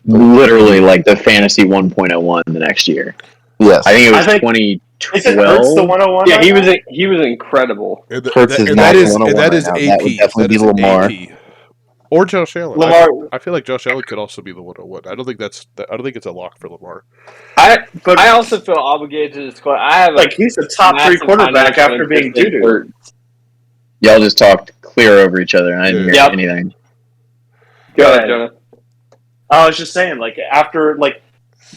literally like the fantasy 1.01 the next year. Yes. I think it was 2012. Is it Hurts the 101? Yeah, he was incredible. Hurts is not the 101 that is right AP. That would definitely be Lamar. AP. Or Josh Allen. Lamar. I feel like Josh Allen could also be the 101. I don't think it's a lock for Lamar. I also feel obligated to disclose. I have he's a top 3 quarterback after being doo-doo. Y'all just talked clear over each other, and I didn't hear anything. Go ahead, Jonah. I was just saying, after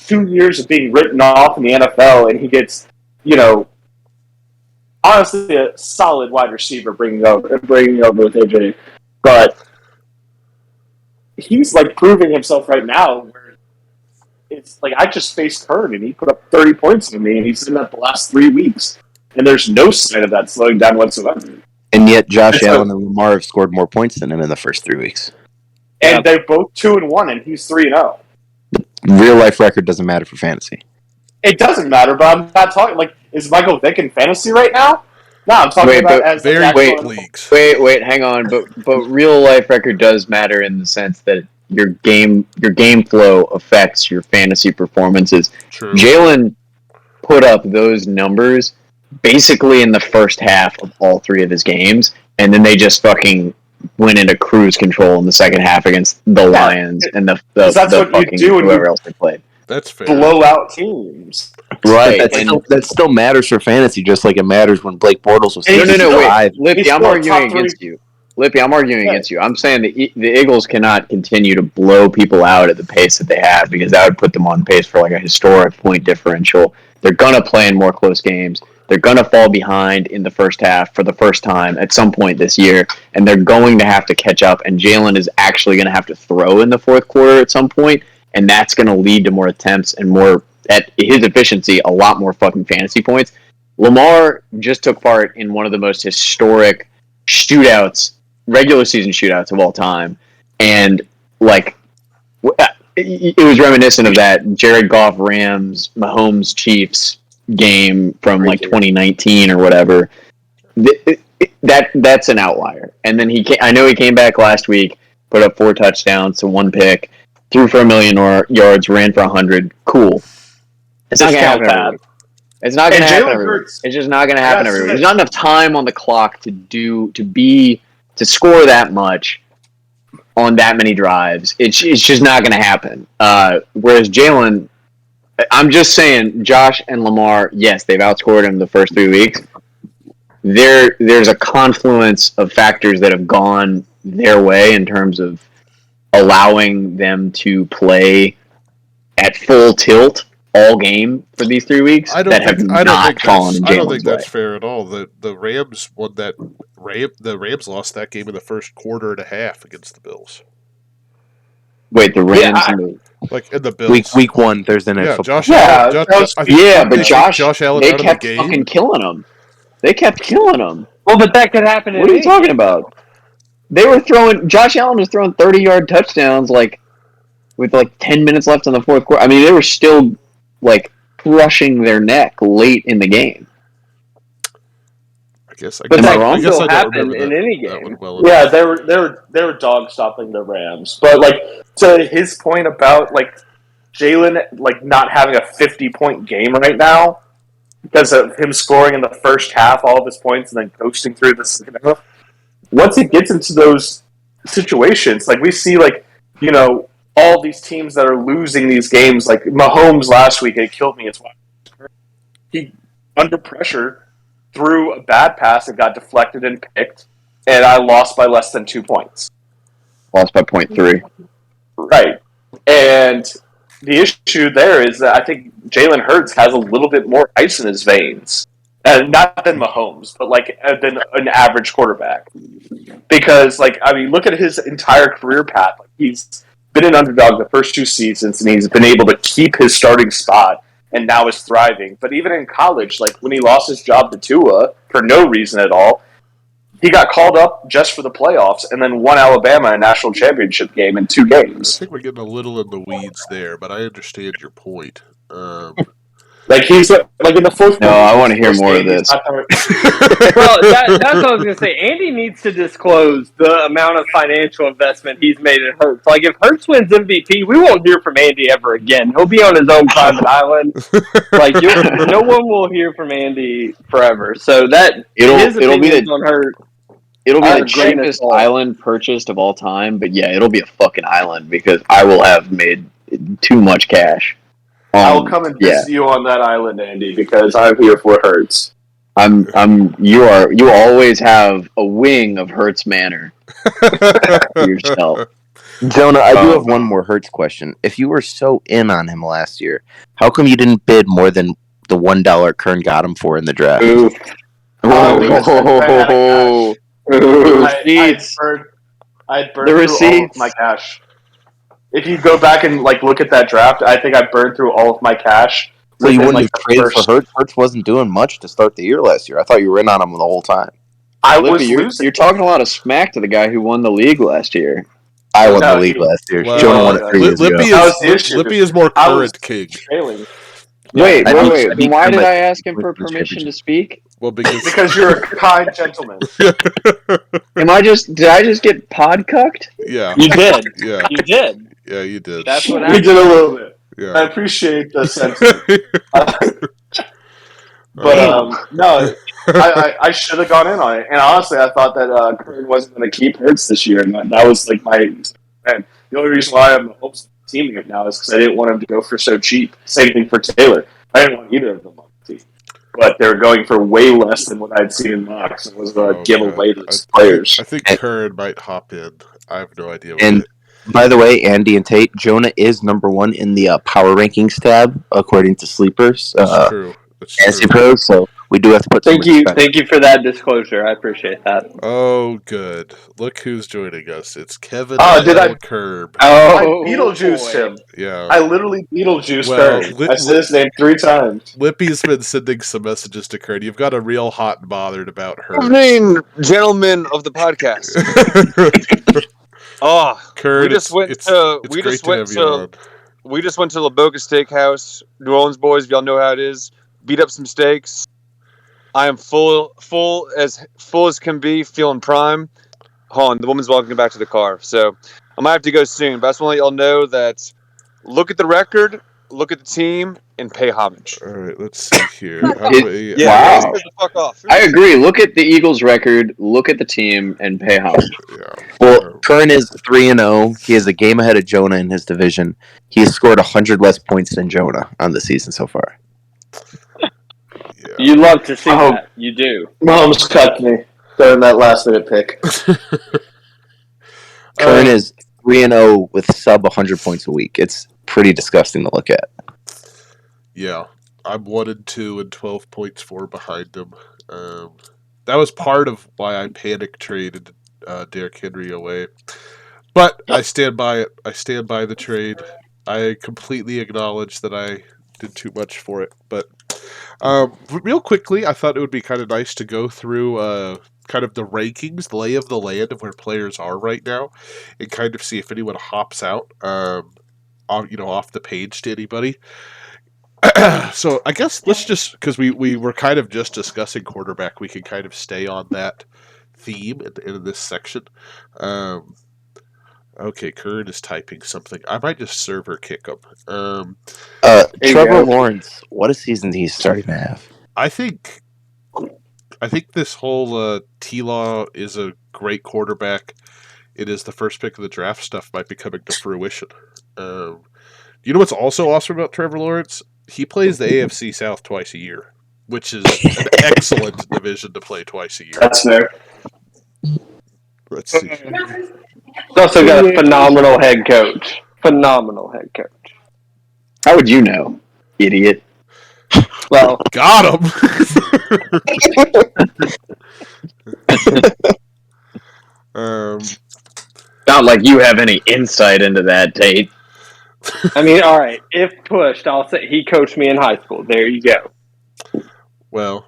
2 years of being written off in the NFL, and he gets, honestly a solid wide receiver bringing over with AJ, but he's proving himself right now. Where it's I just faced Kern and he put up 30 points on me, and he's done that the last 3 weeks, and there's no sign of that slowing down whatsoever. And yet, Josh Allen and Lamar have scored more points than him in the first 3 weeks. And they're both 2-1, and he's 3-0. Real life record doesn't matter for fantasy. It doesn't matter, but I'm not talking is Michael Vick in fantasy right now? No, I'm talking about as leagues. Wait, hang on. But real life record does matter in the sense that your game flow affects your fantasy performances. True. Jalen put up those numbers basically in the first half of all 3 of his games, and then they just fucking went into cruise control in the second half against the Lions and the that's what fucking you do whoever else they played. That's fair. Blowout teams. Right. That still matters for fantasy, just like it matters when Blake Bortles was. No, wait. Lippy, I'm arguing against you. I'm saying the Eagles cannot continue to blow people out at the pace that they have, because that would put them on pace for a historic point differential. They're going to play in more close games. They're going to fall behind in the first half for the first time at some point this year, and they're going to have to catch up, and Jalen is actually going to have to throw in the fourth quarter at some point, and that's going to lead to more attempts and more, at his efficiency, a lot more fucking fantasy points. Lamar just took part in one of the most historic shootouts, regular season shootouts of all time, and it was reminiscent of that Jared Goff Rams, Mahomes Chiefs game from 2019 or whatever. That's an outlier. And then I know he came back last week, put up 4 touchdowns to 1 pick, threw for 1 million yards, ran for 100. Cool. It's not going to happen every week. It's not going to happen every week. It's just not going to happen every week. There's not enough time on the clock to score that much on that many drives. It's just not going to happen. Whereas Jalen, I'm just saying, Josh and Lamar, yes, they've outscored him the first 3 weeks. There's a confluence of factors that have gone their way in terms of allowing them to play at full tilt all game for these 3 weeks I don't think that's fair at all. The Rams won that. The Rams lost that game in the first quarter and a half against the Bills. Wait, the Rams in the Bills. Week 1 Thursday night football. But Josh Allen, they kept fucking killing them. They kept killing them. Well, but that could happen. What are you talking about? They were throwing. Josh Allen was throwing 30-yard touchdowns with 10 minutes left in the fourth quarter. I mean, they were still crushing their neck late in the game. But that wrong? can still happen in any game. Yeah, they were dog stopping the Rams. But like to his point about like Jalen like not having a 50-point game right now because of him scoring in the first half all of his points and then coasting through the second half. Once it gets into those situations, like we see like, you know, all these teams that are losing these games, like Mahomes last week, it killed me. It's why he under pressure threw a bad pass that got deflected and picked, and I lost by less than 2 points. Lost by 0.3. Right. And the issue there is that I think Jalen Hurts has a little bit more ice in his veins. And not than Mahomes, but like than an average quarterback. Because, like, I mean, look at his entire career path. Like, he's been an underdog the first 2 seasons, and he's been able to keep his starting spot, and now is thriving. But even in college, like, when he lost his job to Tua for no reason at all, he got called up just for the playoffs and then won Alabama a national championship game in 2 games. I think we're getting a little in the weeds there, but I understand your point. Like he's like in the fourth. No, I want to hear more of this. Well, that's what I was going to say. Andy needs to disclose the amount of financial investment he's made in Hurts. Like, if Hurts wins MVP, we won't hear from Andy ever again. He'll be on his own private island. Like, no one will hear from Andy forever. So that it'll be on Hurts. It'll be the cheapest island purchased of all time, but yeah, it'll be a fucking island because I will have made too much cash. I will come and visit you on that island, Andy, because I'm here for Hurts. You always have a wing of Hurts Manor yourself. Jonah, I do have one more Hurts question. If you were so in on him last year, how come you didn't bid more than the $1 Kern got him for in the draft? Ooh. I had burned through all of my cash. If you go back and like look at that draft, I think I burned through all of my cash. So you wouldn't have traded for Hurts? Hurts wasn't doing much to start the year last year. I thought you were in on him the whole time. I was losing. You're talking a lot of smack to the guy who won the league last year. I won the league last year. Well, Jonah won it 3 years ago. Lippy is more current king. Wait. Why did I ask him for permission to speak? Well, because you're a kind gentleman. Did I just get pod cucked? Yeah. You did. Yeah. You did. Yeah, you did. That's what We did a little bit. Yeah. I appreciate the sentiment. But no, I should have gone in on it. And honestly, I thought that Kern wasn't going to keep Hurts this year, and that was like my man. The only reason why I'm hoping teaming it now is because I didn't want him to go for so cheap. Same thing for Taylor. I didn't want either of them on the team, but they were going for way less than what I'd seen in mocks. It was a giveaway to those players. I think Kern might hop in. I have no idea. By the way, Andy and Tate, Jonah is number 1 in the power rankings tab according to Sleepers. That's true. Fantasy Pros, so we do have to put. Thank you for that disclosure. I appreciate that. Oh, good. Look who's joining us. It's Kevin. Curb. I Beetlejuiced him. Yeah. I literally Beetlejuiced Kern. I said his name 3 times. Lippy's been sending some messages to Kern. You've got a real hot and bothered about her. Evening, gentlemen of the podcast. Kern, we just went to La Boca Steakhouse, New Orleans boys. If y'all know how it is. Beat up some steaks. I am full as can be, feeling prime. Hold on, the woman's walking back to the car, so I might have to go soon. But I just want to let y'all know that look at the record, look at the team, and pay homage. All right, let's see here. Wow. Fuck off. I agree. Look at the Eagles' record, look at the team, and pay homage. Yeah. Well, Kern is 3-0. He is a game ahead of Jonah in his division. He has scored 100 less points than Jonah on the season so far. Yeah. You love to see that. You do. Mahomes cut me during that last-minute pick. Kern is 3-0 with sub 100 points a week. It's pretty disgusting to look at. Yeah. I'm 1-2 and 12 points 4 behind him. That was part of why I panic traded Derrick Henry away. But I stand by it. I stand by the trade. I completely acknowledge that I did too much for it. But real quickly, I thought it would be kind of nice to go through kind of the rankings, the lay of the land of where players are right now, and kind of see if anyone hops out, off the page to anybody. So I guess let's just, because we were kind of just discussing quarterback, we can kind of stay on that theme in this section. Um, okay, Curran is typing something. I might just server kick him. Trevor Lawrence, what a season he's starting to have. I think this whole T-Law is a great quarterback. It is the first pick of the draft stuff might be coming to fruition. You know what's also awesome about Trevor Lawrence? He plays the AFC South twice a year, which is an excellent division to play twice a year. That's fair. Let's see. He's also got a phenomenal head coach. Phenomenal head coach. How would you know, idiot? Well, Got him. Not like you have any insight into that, Tate. I mean, all right. If pushed, I'll say he coached me in high school. There you go. Well,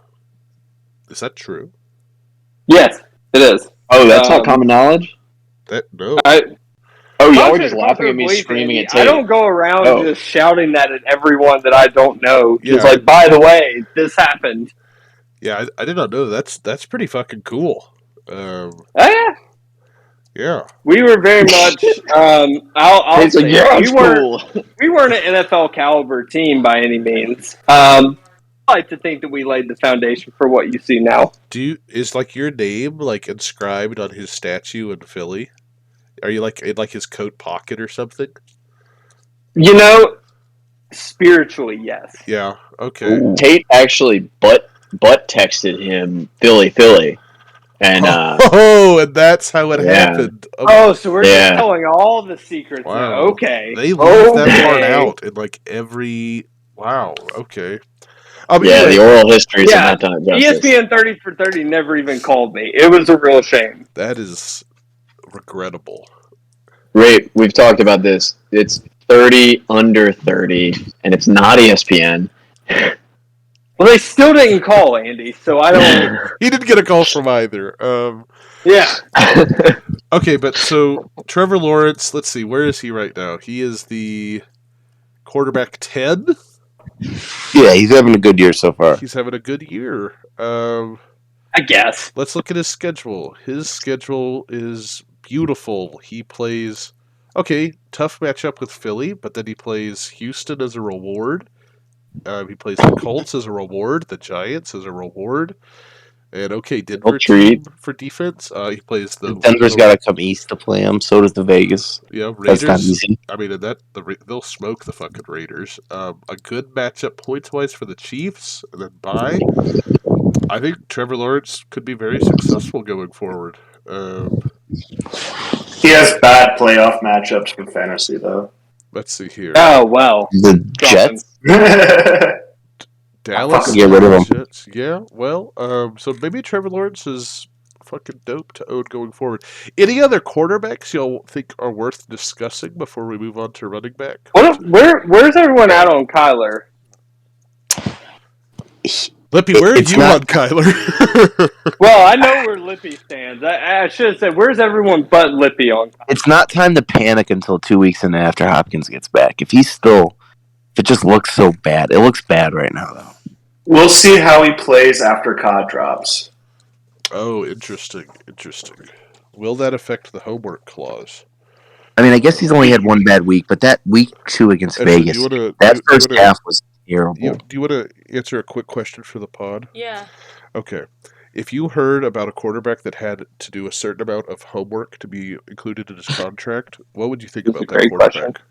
is that true? Yes, it is. Oh, that's not common knowledge? No. Y'all were just laughing at me screaming at Tate. I don't go around just shouting that at everyone that I don't know. Just Yeah. like, by the way, this happened. Yeah, I did not know. That's pretty fucking cool. Yeah. Yeah. We were very much. I'll say we weren't an NFL caliber team by any means. I like to think that we laid the foundation for what you see now. Is like your name like inscribed on his statue in Philly? Are you like in like his coat pocket or something? You know, spiritually, yes. Yeah. Okay. Ooh. Tate actually butt texted him Philly. And and that's how it happened. So we're just telling all the secrets now. Okay. They leave that part out in like every. Wow. Okay. Anyway, the oral history is not done justice. ESPN 30 for 30 never even called me. It was a real shame. That is regrettable. Right. We've talked about this. It's 30 under 30, and it's not ESPN. Well, they still didn't call, Andy, so I don't... He didn't get a call from either. Yeah. Okay, but so Trevor Lawrence, let's see, where is he right now? He is the quarterback 10? Yeah, he's having a good year so far. He's having a good year. I guess. Let's look at his schedule. His schedule is beautiful. He plays... Okay, tough matchup with Philly, but then he plays Houston as a reward. He plays the Colts as a reward, the Giants as a reward, and Denver team for defense. He plays the Denver's got to come east to play him. So does the Vegas. Yeah, Raiders. That's not easy. I mean, they'll smoke the fucking Raiders. A good matchup points wise for the Chiefs, and then bye. I think Trevor Lawrence could be very successful going forward. He has bad playoff matchups for fantasy, though. Let's see here. Oh, well. The Jets? Dallas? Get rid of them. Jets. Yeah, well, so maybe Trevor Lawrence is fucking dope to own going forward. Any other quarterbacks y'all think are worth discussing before we move on to running back? Where's everyone at on Kyler? Lippy, where are you on Kyler? Well, I know where Lippy stands. I should have said, where's everyone but Lippy on Kyler? It's not time to panic until 2 weeks and after Hopkins gets back. If it just looks so bad. It looks bad right now, though. We'll see how he plays after COD drops. Oh, interesting. Will that affect the homework clause? I mean, I guess he's only had one bad week, but that week 2 against Vegas, first half was terrible. Do you want to answer a quick question for the pod? Yeah. Okay. If you heard about a quarterback that had to do a certain amount of homework to be included in his contract, what would you think about that quarterback?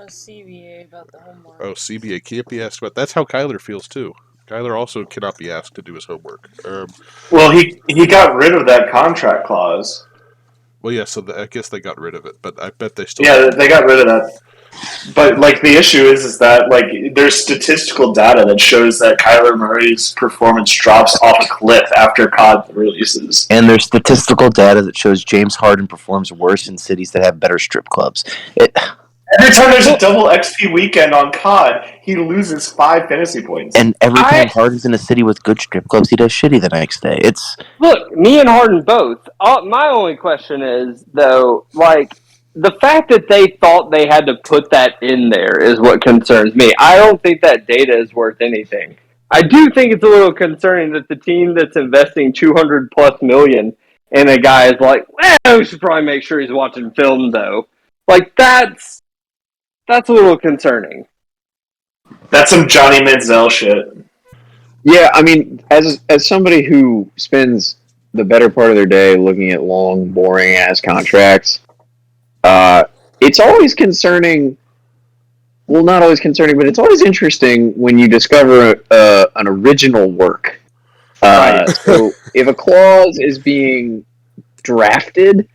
CBA about the homework. Oh, CBA can't be asked about. That's how Kyler feels too. Kyler also cannot be asked to do his homework. Well, he got rid of that contract clause. Well, yeah, so I guess they got rid of it, but I bet they still... Yeah, they got rid of that. But, like, the issue is that, like, there's statistical data that shows that Kyler Murray's performance drops off a cliff after COD releases. And there's statistical data that shows James Harden performs worse in cities that have better strip clubs. Every time there's a double XP weekend on COD, he loses 5 fantasy points. And every time Harden's in a city with good strip clubs, he does shitty the next day. Look, me and Harden both. My only question is, though, like, the fact that they thought they had to put that in there is what concerns me. I don't think that data is worth anything. I do think it's a little concerning that the team that's investing 200 plus million in a guy is like, well, we should probably make sure he's watching film though. Like that's a little concerning. That's some Johnny Manziel shit. Yeah, I mean, as somebody who spends the better part of their day looking at long, boring ass contracts, it's always concerning. Well, not always concerning, but it's always interesting when you discover an original work. Right. So if a clause is being drafted,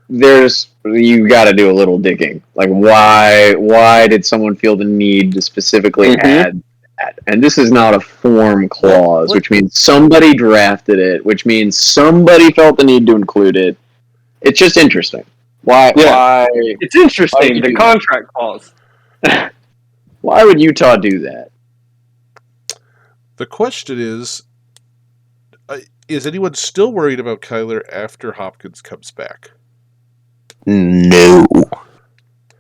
you got to do a little digging. Like, why did someone feel the need to specifically add that? And this is not a form clause, which means somebody drafted it, which means somebody felt the need to include it. It's just interesting. Why? It's interesting. The contract clause. Why would Utah do that? The question is anyone still worried about Kyler after Hopkins comes back? No.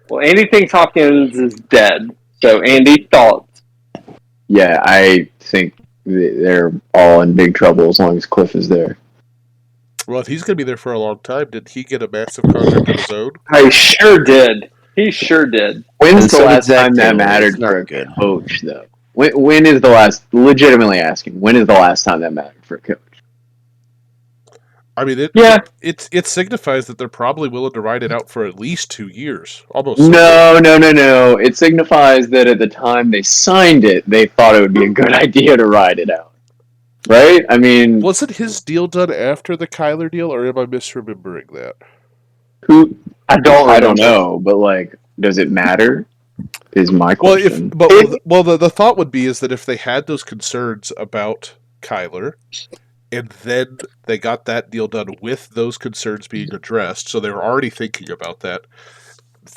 Well, Andy thinks Hopkins is dead. So, Andy, thoughts? Yeah, I think they're all in big trouble as long as Cliff is there. Well, if he's going to be there for a long time, did he get a massive contract of his own? I sure did. He sure did. When's the last time that mattered for a coach, though? When is the last? Legitimately asking, when is the last time that mattered for a coach? I mean, it signifies that they're probably willing to ride it out for at least 2 years, almost. No. It signifies that at the time they signed it, they thought it would be a good idea to ride it out. Right? I mean, wasn't his deal done after the Kyler deal, or am I misremembering that? I don't know, but like, does it matter? Is my question. The thought would be is that if they had those concerns about Kyler, and then they got that deal done with those concerns being addressed, so they were already thinking about that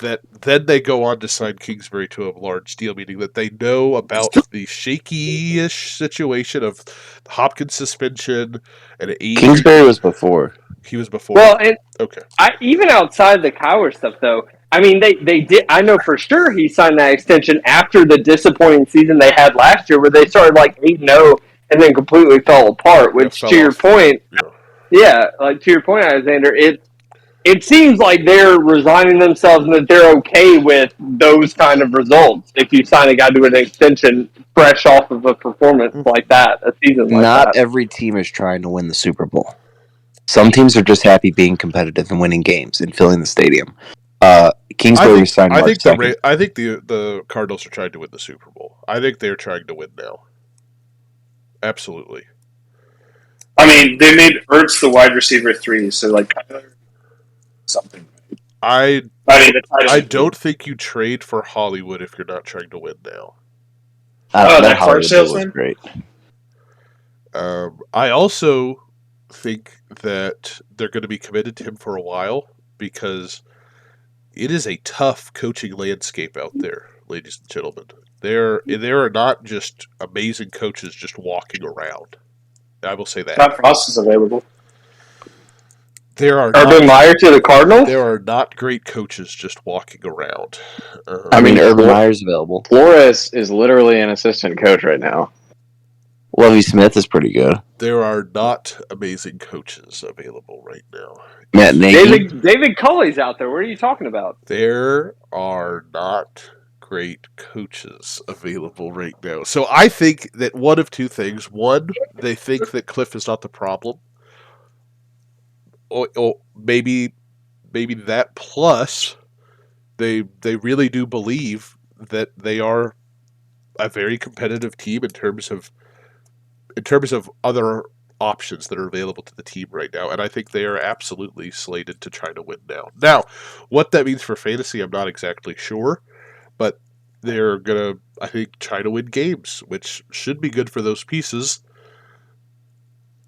then they go on to sign Kingsbury to a large deal, meaning that they know about the shaky-ish situation of the Hopkins suspension and Kingsbury was before. He was before. Well, and okay. Even outside the Kyler stuff, though, I mean, they did. I know for sure he signed that extension after the disappointing season they had last year, where they started like 8-0 and then completely fell apart. Which, to your point, like to your point, Alexander, it seems like they're resigning themselves and that they're okay with those kind of results. If you sign a guy to an extension fresh off of a performance like that, a season like that. Not every team is trying to win the Super Bowl. Some teams are just happy being competitive and winning games and filling the stadium. Kingsbury signed March 2nd. I think the Cardinals are trying to win the Super Bowl. I think they're trying to win now. Absolutely. I mean, they made Ertz the wide receiver 3, so like something. I don't think you trade for Hollywood if you're not trying to win now. That car salesman was great. I also think that they're going to be committed to him for a while because it is a tough coaching landscape out there, ladies and gentlemen. There are not just amazing coaches just walking around. I will say that. Scott Frost is available. There are Urban Meyer to the Cardinals? There are not great coaches just walking around. I mean, Urban Meyer's available. Flores is literally an assistant coach right now. Lovie Smith is pretty good. There are not amazing coaches available right now. Matt Nagy. David Culley's out there. What are you talking about? There are not great coaches available right now. So I think that one of two things. One, they think that Cliff is not the problem. Or maybe that plus they really do believe that they are a very competitive team in terms of other options that are available to the team right now, and I think they are absolutely slated to try to win now. Now, what that means for fantasy, I'm not exactly sure, but they're gonna, I think, try to win games, which should be good for those pieces.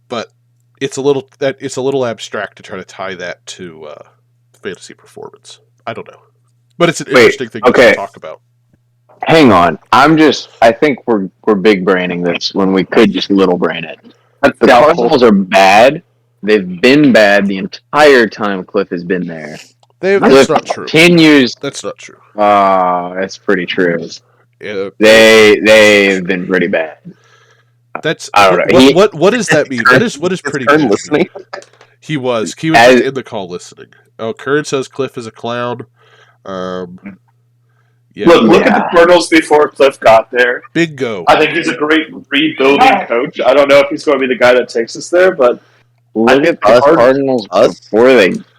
But it's a little abstract to try to tie that to fantasy performance. I don't know, but it's an interesting thing to talk about. Hang on, I think we're big braining this when we could just little brain it. The Cardinals are bad. They've been bad the entire time Cliff has been there. That's not true. Continues. That's not true. That's pretty true. Yeah, They've been pretty bad. that's I don't know. what does that mean? What is pretty Kern bad? listening? He was just in the call listening. Oh, Kern says Cliff is a clown. Yeah. Look at the Cardinals before Cliff got there. Bingo. I think he's a great rebuilding coach. I don't know if he's going to be the guy that takes us there, but look at the Cardinals before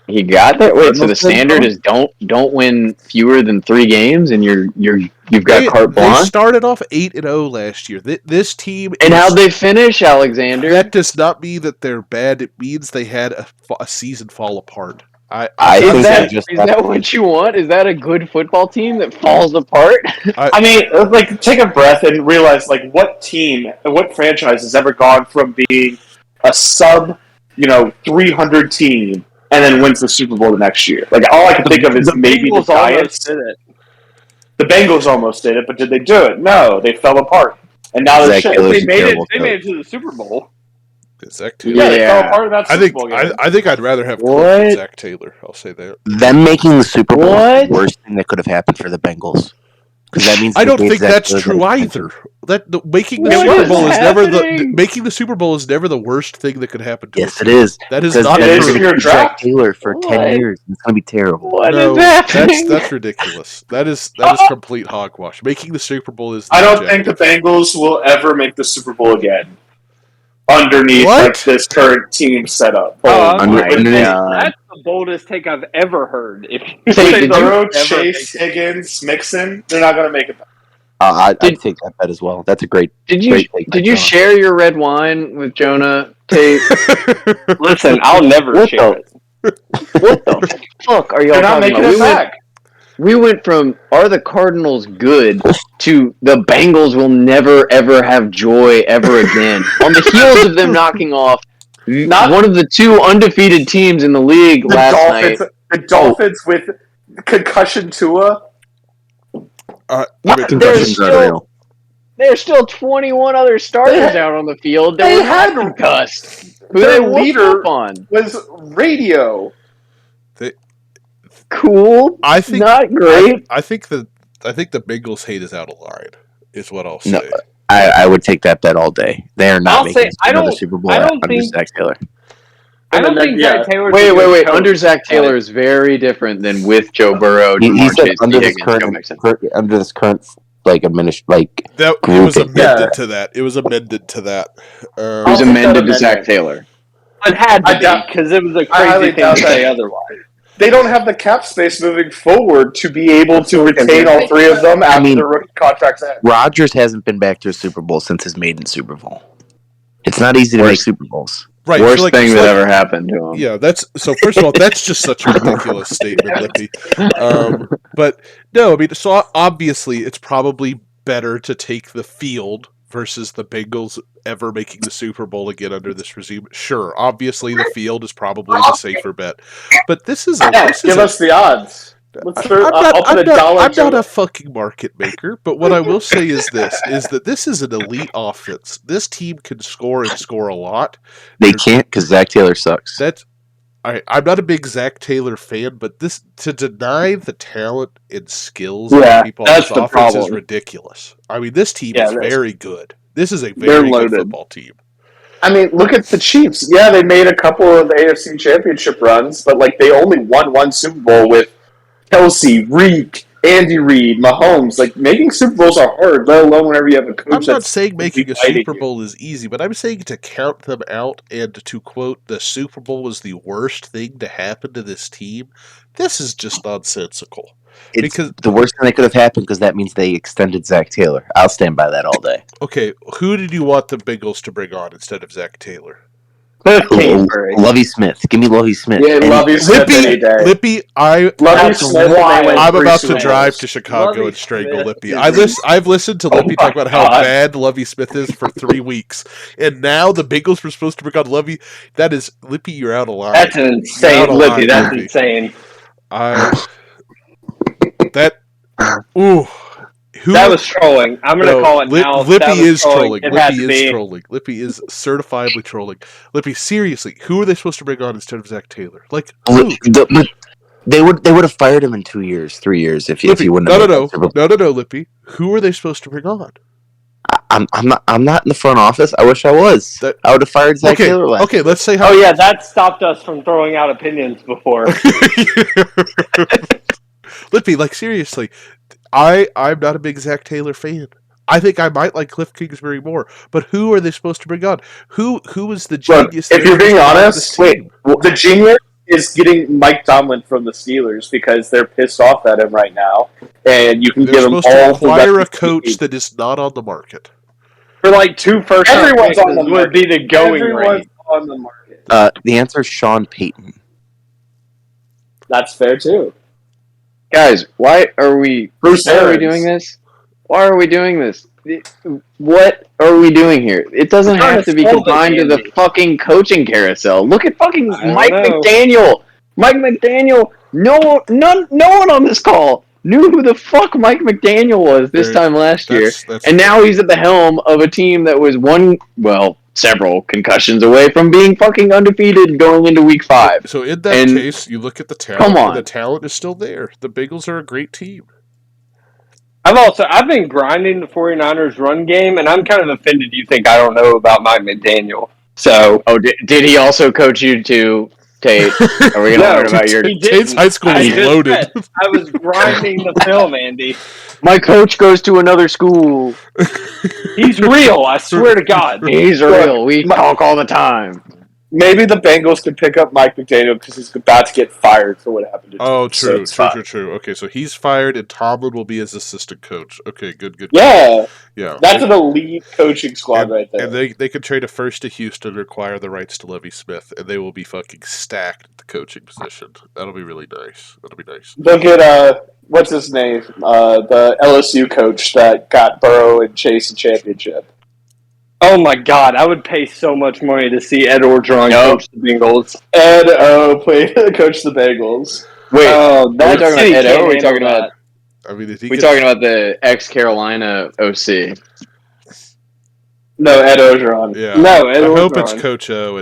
he got there. Wait, so the standard is don't win fewer than 3 games, and you've got carte blanche. They started off 8-0 last year. This team, and how'd they finish, Alexander? That does not mean that they're bad. It means they had a season fall apart. Is that what you want? Is that a good football team that falls apart? I mean, like, take a breath and realize, like, what team, what franchise has ever gone from being a sub, 300 team and then wins the Super Bowl the next year? Like, all I can think of is maybe the Giants. Did it. The Bengals almost did it, but did they do it? No, they fell apart, and now they're shit. They made it to the Super Bowl. Zach Taylor. Yeah, they fell apart in that Super Bowl game. I think I'd rather have Cliff than Zach Taylor. I'll say that. Them making the Super Bowl is the worst thing that could have happened for the Bengals. Because that means I don't think that's true either. Making the Super Bowl is never the worst thing that could happen to us. Yes, it is. That is not true. Zach Taylor for 10 years. It's going to be terrible. What is happening? That's ridiculous. That is complete hogwash. Making the Super Bowl is. I don't think the Bengals will ever make the Super Bowl again. Underneath this current team setup. That's the boldest take I've ever heard. If you say Chase, Higgins, Mixon, they're not going to make it. I'd take that bet as well. That's a great. Did you share your red wine with Jonah Tate? Listen, I'll never share it. What the fuck are y'all They're not talking making about? it back. We went from are the Cardinals good to the Bengals will never ever have joy ever again. On the heels of them knocking off one of the 2 undefeated teams in the league last night. The Dolphins with concussion Tua. There's still 21 other starters out on the field that were not concussed. Who their they leader on was radio. Cool. I think not great. I think the Bengals hate is out of line. Is what I'll say. No, I would take that bet all day. They are not making another Super Bowl under Zach Taylor. I don't think Zach Taylor. Wait. Under Zach Taylor is very different than with Joe Burrow. He said under this current it was amended to that. It was amended to that. It was amended to Zach Taylor. It had to be because it was a crazy thing to say otherwise. They don't have the cap space moving forward to be able to retain all 3 of them after the rookie contracts end. Rodgers hasn't been back to a Super Bowl since his maiden Super Bowl. It's not easy to make Super Bowls. Right, worst thing that ever happened to him. Yeah, first of all, that's just such a ridiculous statement, Lippy. But no, I mean, so obviously it's probably better to take the field versus the Bengals ever making the Super Bowl again under this regime. Sure, obviously the field is probably the safer bet. But this is give us the odds. I'm not a fucking market maker, but what I will say is that this is an elite offense. This team can score and score a lot. They can't because Zach Taylor sucks. I'm not a big Zach Taylor fan, but to deny the talent and skills of people on this offense is ridiculous. I mean, this team is very good. This is a very good football team. I mean, look at the Chiefs. Yeah, they made a couple of AFC Championship runs, but they only won 1 Super Bowl with Kelsey, Reek, Andy Reid, Mahomes. Making Super Bowls are hard, let alone whenever you have a coach. I'm not saying making a Super Bowl is easy, but I'm saying to count them out and to quote the Super Bowl was the worst thing to happen to this team. This is just nonsensical. Because the worst thing that could have happened because that means they extended Zach Taylor. I'll stand by that all day. Okay, who did you want the Bengals to bring on instead of Zach Taylor? Lovie Smith. Give me Lovie Smith. Yeah, Lovie Smith any day. Lippy, I'm about to drive to Chicago and strangle Lippy. I've listened to Lippy talk about how bad Lovie Smith is for 3 weeks, and now the Bengals were supposed to bring on Lovie. That is, Lippy, you're out of line. That's insane, Lippy. That's insane. That was trolling. I'm going to call it now. Lippy is trolling. Lippy is certifiably trolling. Lippy, seriously, who are they supposed to bring on instead of Zach Taylor? They would have fired him in 2 years, 3 years if Lippy, he wouldn't have. No, Lippy. Who are they supposed to bring on? I'm not in the front office. I wish I was. I would have fired Zach Taylor last. Okay, let's say how. Oh yeah, that stopped us from throwing out opinions before. Lippy, like seriously, I'm not a big Zach Taylor fan. I think I might like Cliff Kingsbury more. But who are they supposed to bring on? Who is the genius? Look, if you're being honest, the genius is getting Mike Tomlin from the Steelers because they're pissed off at him right now, and you can give him all to acquire a coach that is not on the market. For like 2 first everyone's on the market. Would be the going rate. On the market. The answer is Sean Payton. That's fair too. Guys, why are we doing this? Why are we doing this? What are we doing here? It doesn't have to be confined to the fucking coaching carousel. Look at fucking Mike McDaniel. Mike McDaniel. No one on this call knew who the fuck Mike McDaniel was this time last year. And now he's at the helm of a team that was several concussions away from being fucking undefeated going into week 5. So in that case, you look at the talent. Come on. The talent is still there. The Bengals are a great team. I've been grinding the 49ers run game, and I'm kind of offended you think I don't know about Mike McDaniel. So, did he also coach you to Tate? Are we going to learn about your Tate's high school is loaded? I was grinding the film, Andy. My coach goes to another school. He's real, I swear to God. He's real. We talk all the time. Maybe the Bengals could pick up Mike McDaniel because he's about to get fired for what happened to him. Oh, true. Okay, so he's fired and Tomlin will be his assistant coach. Okay, good. Yeah. That's an elite coaching squad right there. And they could trade a first to Houston and acquire the rights to Lovie Smith, and they will be fucking stacked at the coaching position. That'll be really nice. They'll get, what's his name? The LSU coach that got Burrow and Chase a championship. Oh my God! I would pay so much money to see Ed Orgeron coach the Bengals. Ed O coach the Bengals. Wait, are we talking about Ed O? Or are we talking about? Talking about the ex-Carolina OC? No, Ed Orgeron. Yeah. No, Ed Orgeron. I hope it's Coach O,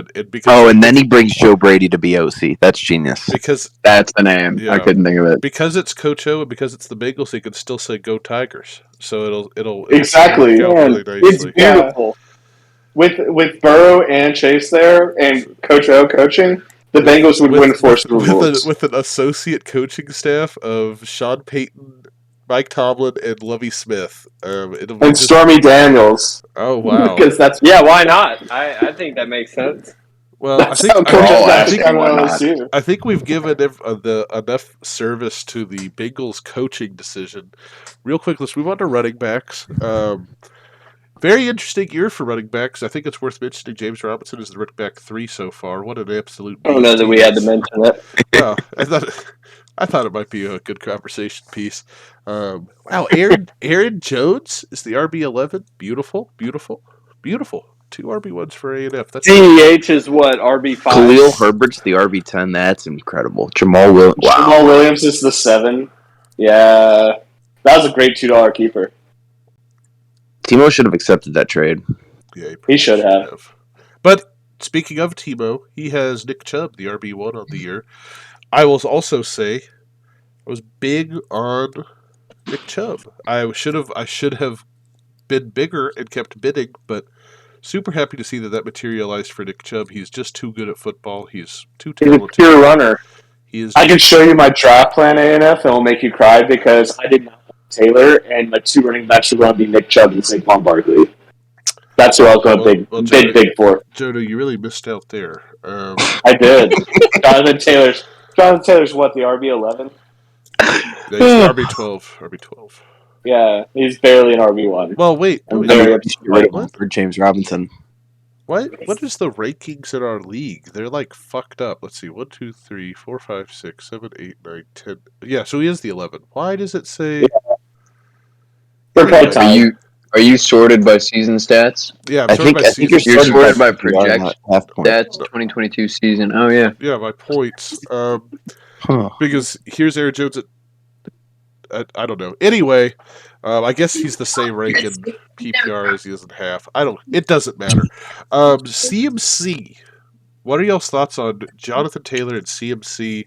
and then he brings Joe Brady to be OC. That's genius. Because that's the name. Yeah. I couldn't think of it. Because it's Coach O and because it's the Bengals, he can still say "Go Tigers." So it'll exactly. Really it's beautiful. With Burrow and Chase there, and Coach O coaching, the Bengals would win 4 Super Bowls. With an associate coaching staff of Sean Payton, Mike Tomlin, and Lovie Smith. And Stormy Daniels. Oh, wow. Because why not? I think that makes sense. Well, I think we've given enough service to the Bengals coaching decision. Real quick, let's move on to running backs. Very interesting year for running backs. I think it's worth mentioning James Robinson is the running back 3 so far. What an absolute beast. I don't know that we had to mention it. Well, I thought it might be a good conversation piece. Wow, Aaron Jones is the RB11. Beautiful. 2 RB1s for A&F. CEH is what, RB5? Khalil Herbert's the RB10. That's incredible. Jamal Williams is the 7. Yeah. That was a great $2 keeper. Timo should have accepted that trade. Yeah, he should have. But speaking of Timo, he has Nick Chubb, the RB1 on the year. I will also say I was big on Nick Chubb. I should have been bigger and kept bidding, but super happy to see that materialized for Nick Chubb. He's just too good at football. He's too talented. He's a pure runner. I can show you my draft plan, ANF, and it'll make you cry because I did not want Taylor, and my 2 running backs were going to be Nick Chubb and Saquon Barkley. That's who I was going big for. Jono, you really missed out there. I did. Jonathan Taylor's what, the RB11? Yeah, he's RB12. Yeah, he's barely an RB1. Well, wait. For James Robinson. What is the rankings in our league? They're like fucked up. Let's see. 1, 2, 3, 4, 5, 6, 7, 8, 9, 10. Yeah, so he is the 11. Why does it say? Yeah. Are you sorted by season stats? Yeah, I think you're sorted by projection stats. 2022 season. Oh yeah. Yeah, by points. Because here's Aaron Jones I don't know. Anyway, I guess he's the same rank in PPR as he is in half. It doesn't matter. CMC. What are y'all's thoughts on Jonathan Taylor and CMC?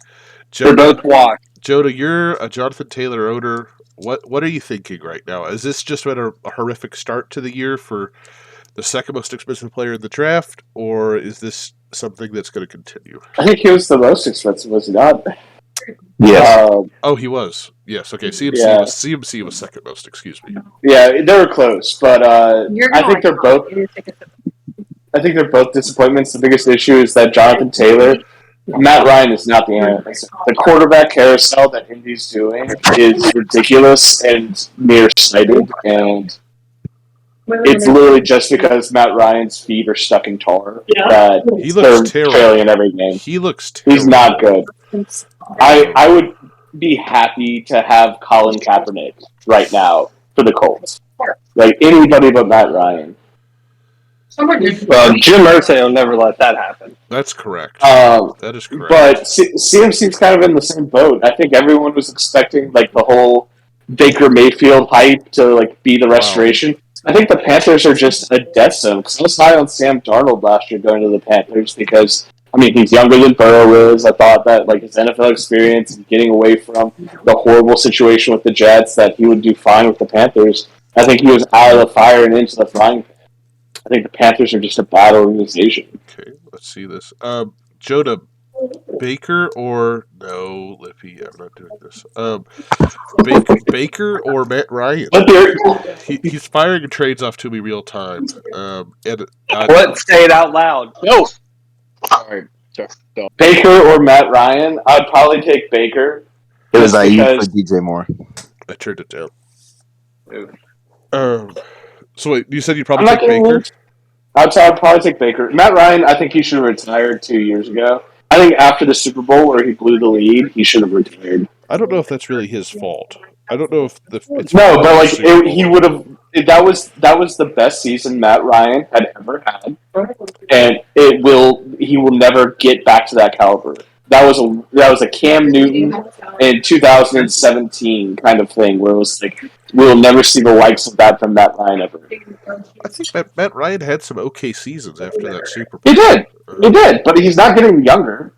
They're both washed. Joda, you're a Jonathan Taylor owner. What are you thinking right now? Is this just been a horrific start to the year for the second most expensive player in the draft, or is this something that's going to continue? I think he was the most expensive, was he not? Yes. Oh, he was. Yes. Okay. CMC was second most. Excuse me. Yeah, they were close, but I think they're both. I think they're both disappointments. The biggest issue is that Jonathan Taylor, Matt Ryan is not the answer. The quarterback carousel that Indy's doing is ridiculous and nearsighted, and it's literally just because Matt Ryan's feet are stuck in tar that he looks terrible. Trailing in every game. He looks terrible. He's not good. I would be happy to have Colin Kaepernick right now for the Colts. Like anybody but Matt Ryan. Well, Jim Irsay will never let that happen. That's correct. That is correct. But CMC's kind of in the same boat. I think everyone was expecting like the whole Baker Mayfield hype to like be the restoration. Wow. I think the Panthers are just a death zone. Because I was high on Sam Darnold last year going to the Panthers because, I mean, he's younger than Burrow is. I thought that like his NFL experience and getting away from the horrible situation with the Jets, that he would do fine with the Panthers. I think he was out of the fire and into the frying pan. I think the Panthers are just a bad organization. Okay, let's see this. Joda, Baker or no, Lippy? I'm not doing this. Baker or Matt Ryan? He's firing trades off to me real time. What? Say it out loud. No. Sorry. Baker or Matt Ryan? I'd probably take Baker. It was Ayuk for DJ Moore. I turned it down. So wait, you said you'd probably take Baker? I'd probably take Baker. Matt Ryan, I think he should have retired 2 years ago. I think after the Super Bowl where he blew the lead, he should have retired. I don't know if that's really his fault. I don't know if it's no, but like he would have. That was the best season Matt Ryan had ever had, and he will never get back to that caliber. That was a Cam Newton in 2017 kind of thing where it was like we'll never see the likes of that from Matt Ryan ever. I think Matt Ryan had some okay seasons after that Super Bowl. He did, but he's not getting younger.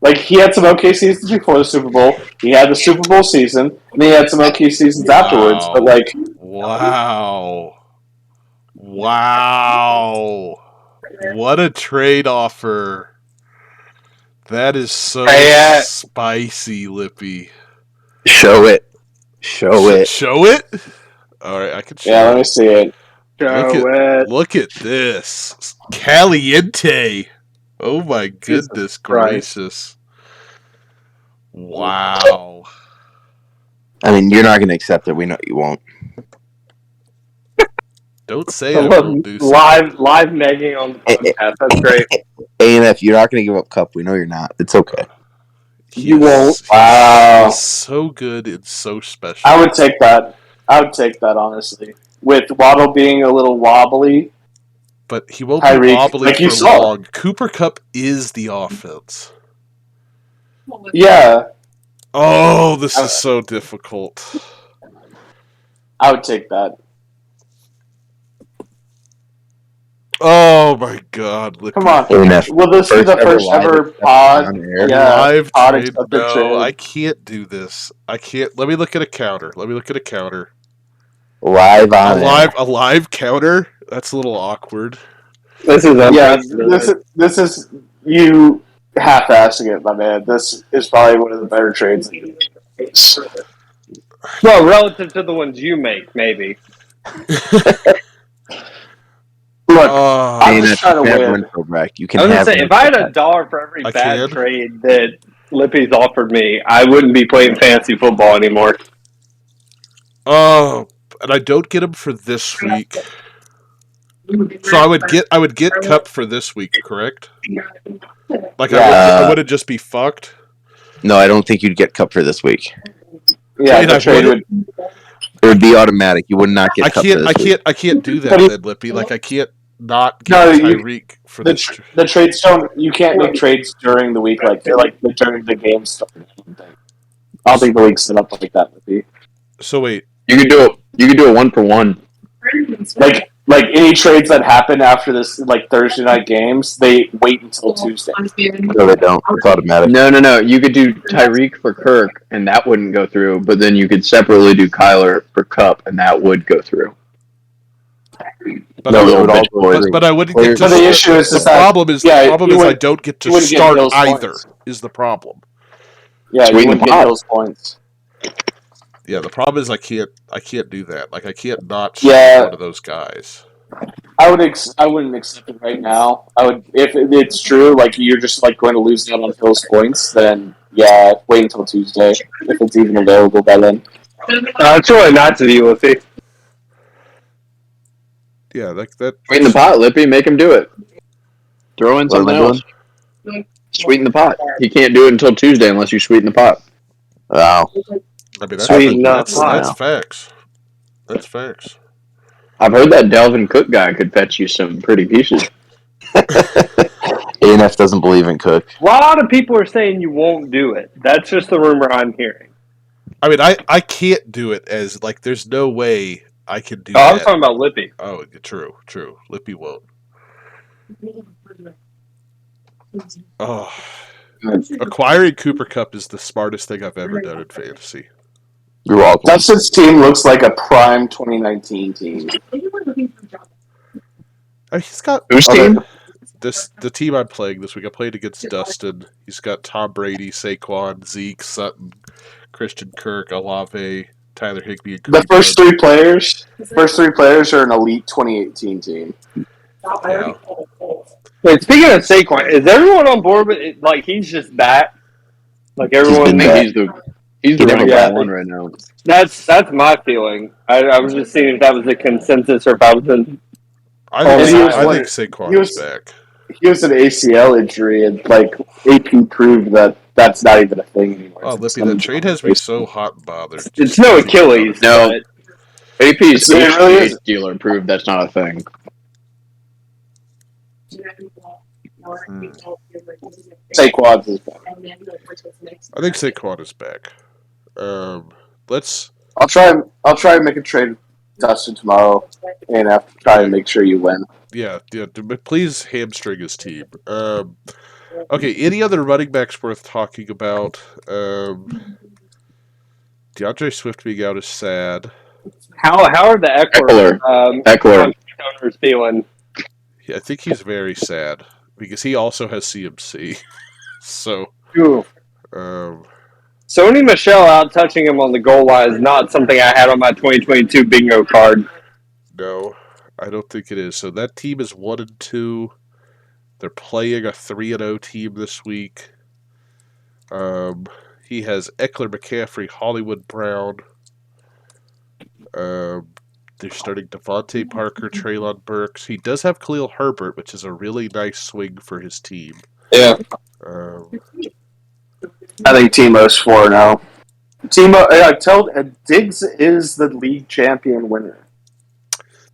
Like, he had some okay seasons before the Super Bowl. He had the Super Bowl season, and he had some okay seasons afterwards. But like, wow, what a trade offer! That is so spicy, Lippy. Show it. Show it. All right, I can show it. Yeah, let me see it. Look at this. Caliente. Oh my goodness gracious. Wow. I mean, you're not going to accept it. We know you won't. Don't say I won't do live negging on the podcast. That's great. ANF, you're not going to give up Cup. We know you're not. It's okay. You won't. Wow. He's so good and so special. I would take that, honestly. With Waddle being a little wobbly. But he won't be wobbly for long. Cooper Kupp is the offense. Yeah. Oh, this is so difficult. I would take that. Oh my God! Come on. Will this be the first ever pod? Yeah, live trade. No, I can't do this. I can't. Let me look at a counter. Live on a live counter. That's a little awkward. This is you half-assing it, my man. This is probably one of the better trades. Well, relative to the ones you make, maybe. Look, I'm just trying to win. You can I was going to say, if I had $1 for every bad trade that Lippy's offered me, I wouldn't be playing fantasy football anymore. Oh, and I don't get him for this week. So I would get Cup for this week, correct? Like I wouldn't just be fucked. No, I don't think you'd get Cup for this week. Yeah, the trade it would be automatic. You would not get. I can't do that, then, Lippy. Like I can't not get Tyreek for this. The trades don't. You can't make trades during the week, like during the game stuff. I don't think the league's set up like that, Lippy. So wait, you could do it 1-for-1. Like like any trades that happen after this, like Thursday night games, they wait until Tuesday. No, they don't. It's automatic. No. You could do Tyreek for Kirk, and that wouldn't go through. But then you could separately do Kyler for Cup, and that would go through. But, No, I, it would all would, go but I wouldn't get to. So the issue is the that problem is yeah, the problem you is I wouldn't- don't get to you wouldn't get start Hill's either. points. Is the problem? Yeah, Sweeten you wouldn't the get pot. those points. Yeah, the problem is I can't do that. Like I can't not start Yeah. one of those guys. I wouldn't accept it right now. I would if it's true. Like you're just like going to lose out on Hill's points. Then yeah, wait until Tuesday if it's even available by then. It's really not to you, Lippy. Yeah, like that. Sweeten the pot, Lippy. Make him do it. Throw in What am something I else. Sweeten the pot. He can't do it until Tuesday unless you sweeten the pot. Wow. I mean, Sweeten up that's now. facts. That's facts. I've heard that Delvin Cook guy could fetch you some pretty pieces. A&F doesn't believe in Cook. A lot of people are saying you won't do it. That's just the rumor I'm hearing. I mean, I can't do it as like. There's no way I can do Oh, I that. was talking about Lippy. Oh, true. Lippy won't. Oh, acquiring Cooper Cup is the smartest thing I've ever done in fantasy. You're welcome. Dustin's team looks like a prime 2019 team. He's got Whose team? the team I'm playing this week. I played against Dustin. He's got Tom Brady, Saquon, Zeke, Sutton, Christian Kirk, Olave, Tyler Higbee, and The first three players are an elite 2018 team. Yeah. Wait, speaking of Saquon, is everyone on board with it? Like he's just that? Like everyone? been I think he's the running Yeah. back one right now. That's my feeling. I was just seeing if that was a consensus or if I was in. I Oh, think, he was I like- think Saquon he was- is back. He was an ACL injury, and like AP proved that that's not even a thing anymore. Oh, It's Lippy, that trade has me so hot and bothered. It's no Achilles. No. but- AP's It really HGH is. dealer proved that's not a thing. Saquon's is back. I think Saquon is back. Let's. I'll try and make a trade with Dustin tomorrow, and have to try and make sure you win. Yeah. But please hamstring his team. Okay. Any other running backs worth talking about? DeAndre Swift being out is sad. How are the Eckler. owners feeling? Yeah, I think he's very sad because he also has CMC. So, Ooh. Sony Michel out touching him on the goal line is not something I had on my 2022 bingo card. no, I don't think it is. So that team is 1-2. They're playing a 3-0 team this week. He has Eckler, McCaffrey, Hollywood Brown. They're starting Devontae Parker, Treylon Burks. He does have Khalil Herbert, which is a really nice swing for his team. Yeah, I think Timo's 4-0. Diggs is the league champion winner.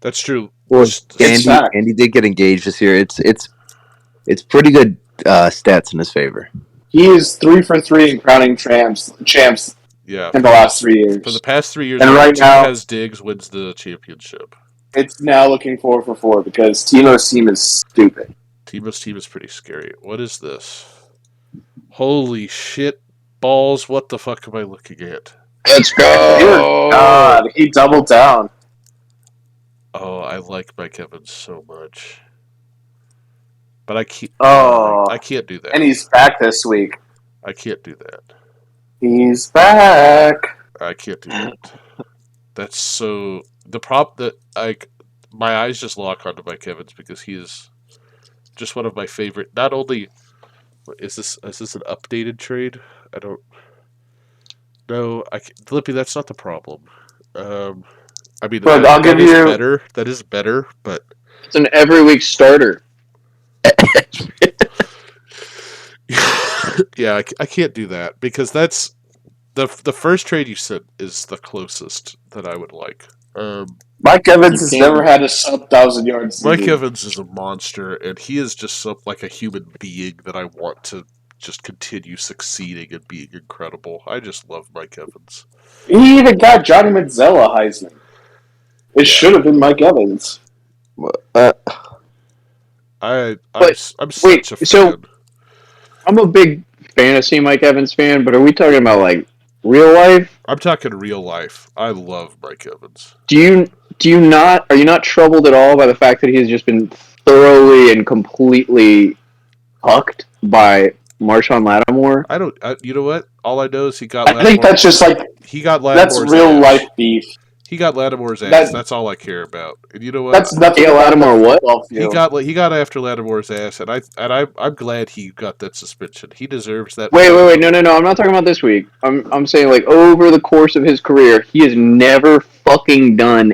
That's true. Well, It's fact. Andy did get engaged this year. It's pretty good stats in his favor. He is 3 for 3 in crowning champs Yeah. in the last 3 years. For the past 3 years, And right team now- has Diggs wins the championship. It's now looking 4 for 4 because Timo's team is stupid. Timo's team is pretty scary. What is this? Holy shit balls! What the fuck am I looking at? Let's Dear go. God, he doubled down. Oh, I like Mike Evans so much, but I can't. Oh, I can't do that. and he's back this week. I can't do that. He's back. I can't do that. That's so the prop that my eyes just lock onto Mike Evans because he is just one of my favorite. Not only is this an updated trade? I don't. No, Lippy, that's not the problem. I mean, But I'll give you- better. That is better, but It's an every week starter. yeah, I can't do that because that's the first trade you sent is the closest that I would like. Mike Evans has can't- never had a sub-1,000 yards. Mike season. Evans is a monster, and he is just like a human being that I want to just continue succeeding and being incredible. I just love Mike Evans. He even got Johnny Manziel a Heisman. It should have been Mike Evans. I'm But, such a fan. so I'm a big fantasy Mike Evans fan, but are we talking about like real life? I'm talking real life. I love Mike Evans. Are you not troubled at all by the fact that he has just been thoroughly and completely hucked by Marshawn Lattimore? You know what? All I know is he got. I think that's just like he got that's Lattimore's real ass. life beef. He got Lattimore's ass. That's all I care about. And you know what? That's nothing. Yeah, Lattimore what? He got after Lattimore's ass, and I'm glad he got that suspension. He deserves that. Wait, no. I'm not talking about this week. I'm saying like over the course of his career, he has never fucking done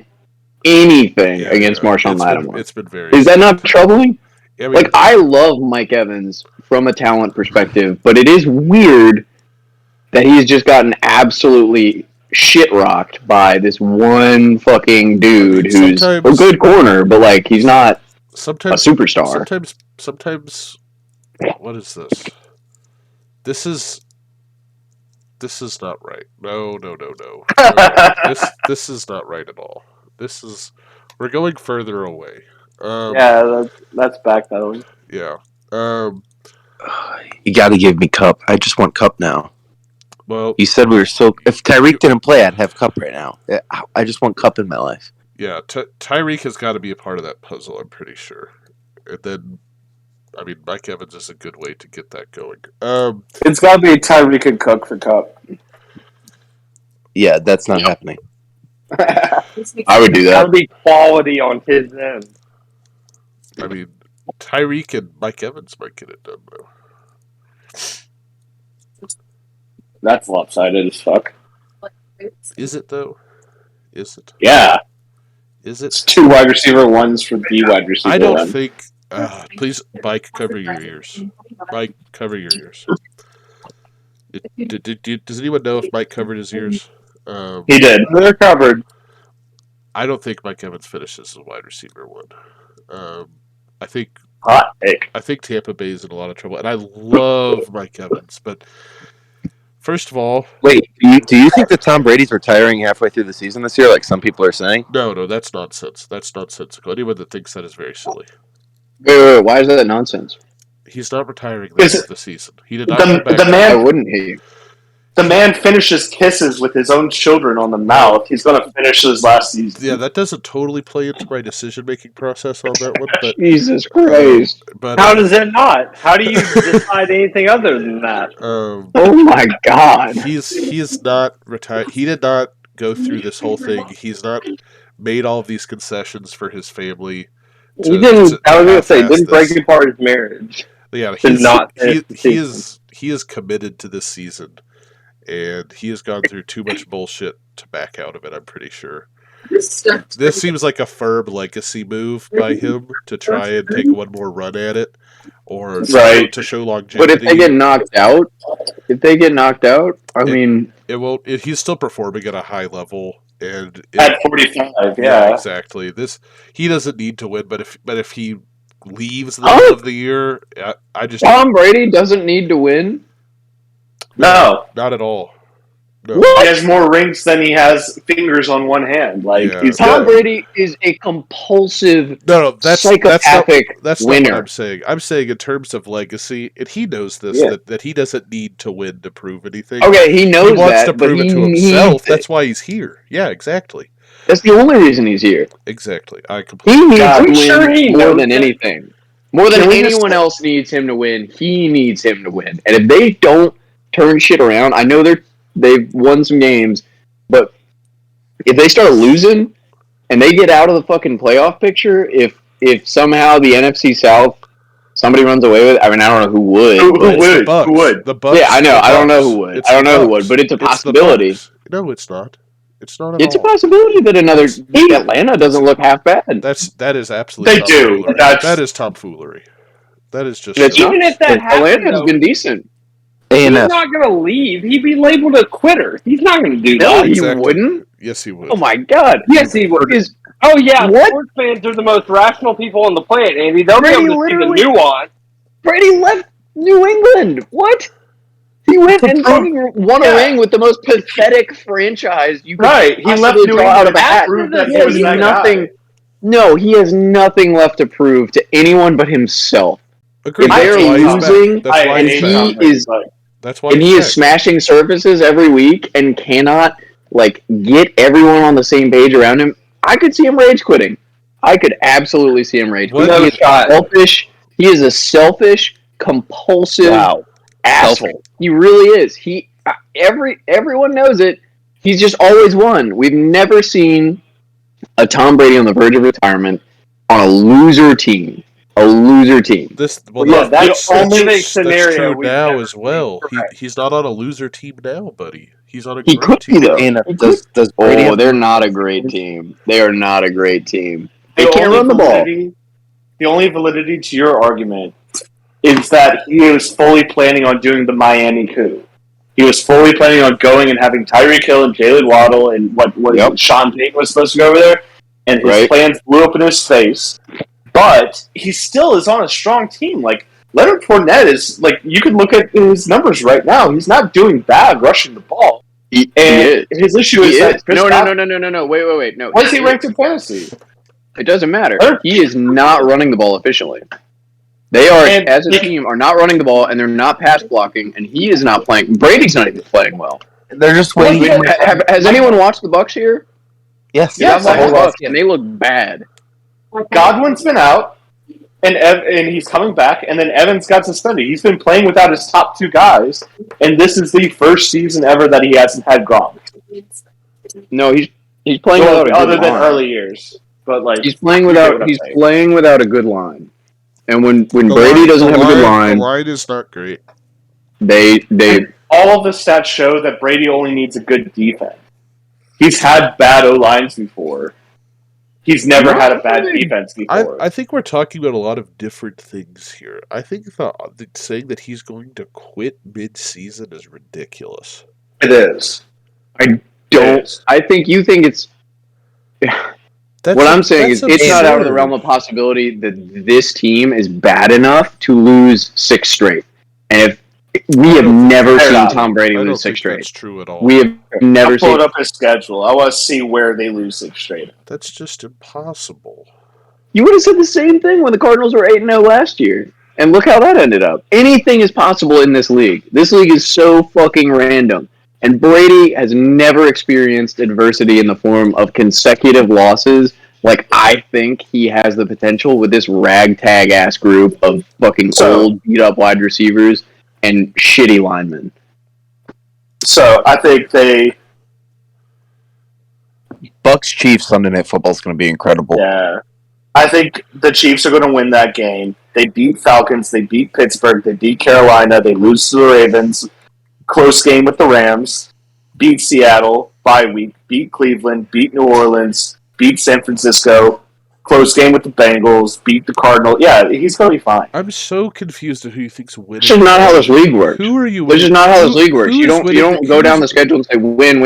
anything against Marshawn Lattimore. It's been very. Is that not troubling? I mean, like I love Mike Evans from a talent perspective, but it is weird that he's just gotten absolutely shit rocked by this one fucking dude who's a good corner, but like he's not a superstar. Sometimes, what is this? This is not right. No. This is not right at all. We're going further away. That's backpedaling. Yeah. You got to give me Cup. I just want Cup now. Well, you said we were so. If Tyreek didn't play, I'd have Cup right now. I just want Cup in my life. Yeah, Tyreek has got to be a part of that puzzle. I'm pretty sure. And then, I mean, Mike Evans is a good way to get that going. It's got to be Tyreek and Cook for Cup. Yeah, that's not happening. I would do that. That would be quality on his end. I mean, Tyreek and Mike Evans might get it done, though. That's lopsided as fuck. Is it, though? Is it? Yeah. Is it? It's 2 wide receiver ones for the wide receiver. I don't think... please, Mike, cover your ears. Mike, cover your ears. Does anyone know if Mike covered his ears? He did. They're covered. I don't think Mike Evans finishes as wide receiver 1. I think hot take. I think Tampa Bay is in a lot of trouble, and I love Mike Evans, but first of all, wait, do you think that Tom Brady's retiring halfway through the season this year, like some people are saying? No, that's nonsense. That's nonsensical. Anyone that thinks that is very silly. Wait, why is that nonsense? He's not retiring the season. He did not come back. Why wouldn't he? The man finishes kisses with his own children on the mouth. He's going to finish his last season. Yeah, that doesn't totally play into my decision-making process on that one. But Jesus Christ. But how does it not? How do you decide anything other than that? Oh my God. He is not retired. He did not go through this whole thing. He's not made all of these concessions for his family. He didn't. I was going to say, didn't break apart his marriage. Yeah, he is committed to this season. And he has gone through too much bullshit to back out of it, I'm pretty sure. This seems like a firm legacy move by him to try and take one more run at it, or to show longevity. But if they get knocked out, I mean, it won't. He's still performing at a high level, and at 45, yeah, exactly. He doesn't need to win, but if he leaves the end of the year, Tom Brady doesn't need to win. No, not at all. No. He has more rings than he has fingers on one hand. Tom Brady is a compulsive, that's psychopathic that's winner. Not what I'm saying. I'm saying in terms of legacy, and he knows this that he doesn't need to win to prove anything. Okay, he knows he wants that, to prove it to himself. That's why he's here. Yeah, exactly. That's the only reason he's here. Exactly. He needs to win more than anything. More than anyone else needs him to win. He needs him to win. And if they don't turn shit around, I know they've won some games, but if they start losing and they get out of the fucking playoff picture, if somehow the NFC South somebody runs away with it, I mean, I don't know who would. Who would? The Bucks. Yeah, I know. I don't know who would. But it's a possibility. No, it's not. It's not at It's all. a possibility that Atlanta doesn't look half bad. That is absolutely. They do. That is tomfoolery. That is just. Even if that happens, Atlanta's been decent. He's not going to leave. He'd be labeled a quitter. He's not going to do that. No, he wouldn't. Yes, he would. Oh my God. Yes, he would. Oh yeah, sports fans are the most rational people on the planet, Andy. They'll be able to see the nuance. Brady left New England. What? He went and won a ring with the most pathetic franchise you could He left New England out of a hat. He No, he has nothing left to prove to anyone but himself. Agreed. If they are losing, That's why and he's he back. is, That's why and he he's is back. smashing surfaces every week and cannot get everyone on the same page around him, I could see him rage quitting. I could absolutely see him rage quitting. He is selfish. He is a selfish, compulsive asshole. He really is. Everyone knows it. He's just always won. We've never seen a Tom Brady on the verge of retirement on a loser team. A loser team. That's scenario true now as well. He's not on a loser team now, buddy. He's on a He great could team. be though. Does Brady have they're not a great team. They are not a great team. They can't only run the ball. The only validity to your argument is that he was fully planning on doing the Miami coup. He was fully planning on going and having Tyreek Hill and Jalen Waddle and what Sean Payton was supposed to go over there, and his plans blew up in his face. But he still is on a strong team. Like Leonard Fournette is you can look at his numbers right now. He's not doing bad rushing the ball. He is. His issue is that no. Wait. No. Why is he ranked in fantasy? It doesn't matter. He is not running the ball efficiently. They are, as a team, are not running the ball, and they're not pass blocking, and he is not playing. Brady's not even playing well. They're just waiting. Has anyone watched the Bucs here? Yes. And they look bad. Godwin's been out, and he's coming back, and then Evans got suspended. He's been playing without his top two guys, and this is the first season ever that he hasn't had Gronk. No, he's playing without a good other than line. early years, but he's playing without a good line. And when Brady doesn't have a good line, the line is not great. They all of the stats show that Brady only needs a good defense. He's had bad O lines before. He's never had a bad defense before. I think we're talking about a lot of different things here. I think saying that he's going to quit mid-season is ridiculous. It is. I don't. I think you think it's. What I'm saying is, it's not out of the realm of possibility that this team is bad enough to lose 6 straight. And if we have never seen Tom Brady lose 6 straight, that's true at all. We have never seen. I pulled up his schedule. I want to see where they lose 6 straight. That's just impossible. You would have said the same thing when the Cardinals were 8-0 last year, and look how that ended up. Anything is possible in this league. This league is so fucking random. And Brady has never experienced adversity in the form of consecutive losses like I think he has the potential with this ragtag-ass group of fucking old, beat-up wide receivers and shitty linemen. So, I think Bucs-Chiefs Sunday Night Football is going to be incredible. Yeah. I think the Chiefs are going to win that game. They beat Falcons. They beat Pittsburgh. They beat Carolina. They lose to the Ravens. Close game with the Rams, beat Seattle, bye week, beat Cleveland, beat New Orleans, beat San Francisco, close game with the Bengals, beat the Cardinals. Yeah, he's going to be fine. I'm so confused at who you think's winning. This is not how this league works. Who are you? This is not how this league works. You don't go down the schedule and say win.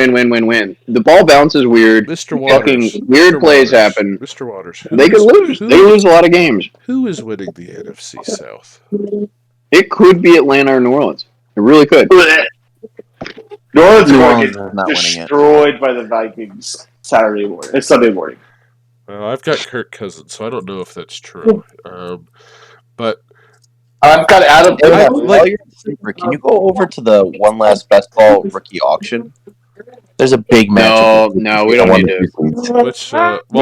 The ball bounces weird. Mr. Waters. Fucking weird plays happen. Mr. Waters. They could lose. They lose a lot of games. Who is winning the NFC South? It could be Atlanta or New Orleans. It really could. New Orleans is not destroyed by the Vikings Sunday morning. Well, I've got Kirk Cousins, so I don't know if that's true. But I've got Adam. Can you go over to the one last best ball rookie auction? There's a big match. No, we don't need to. We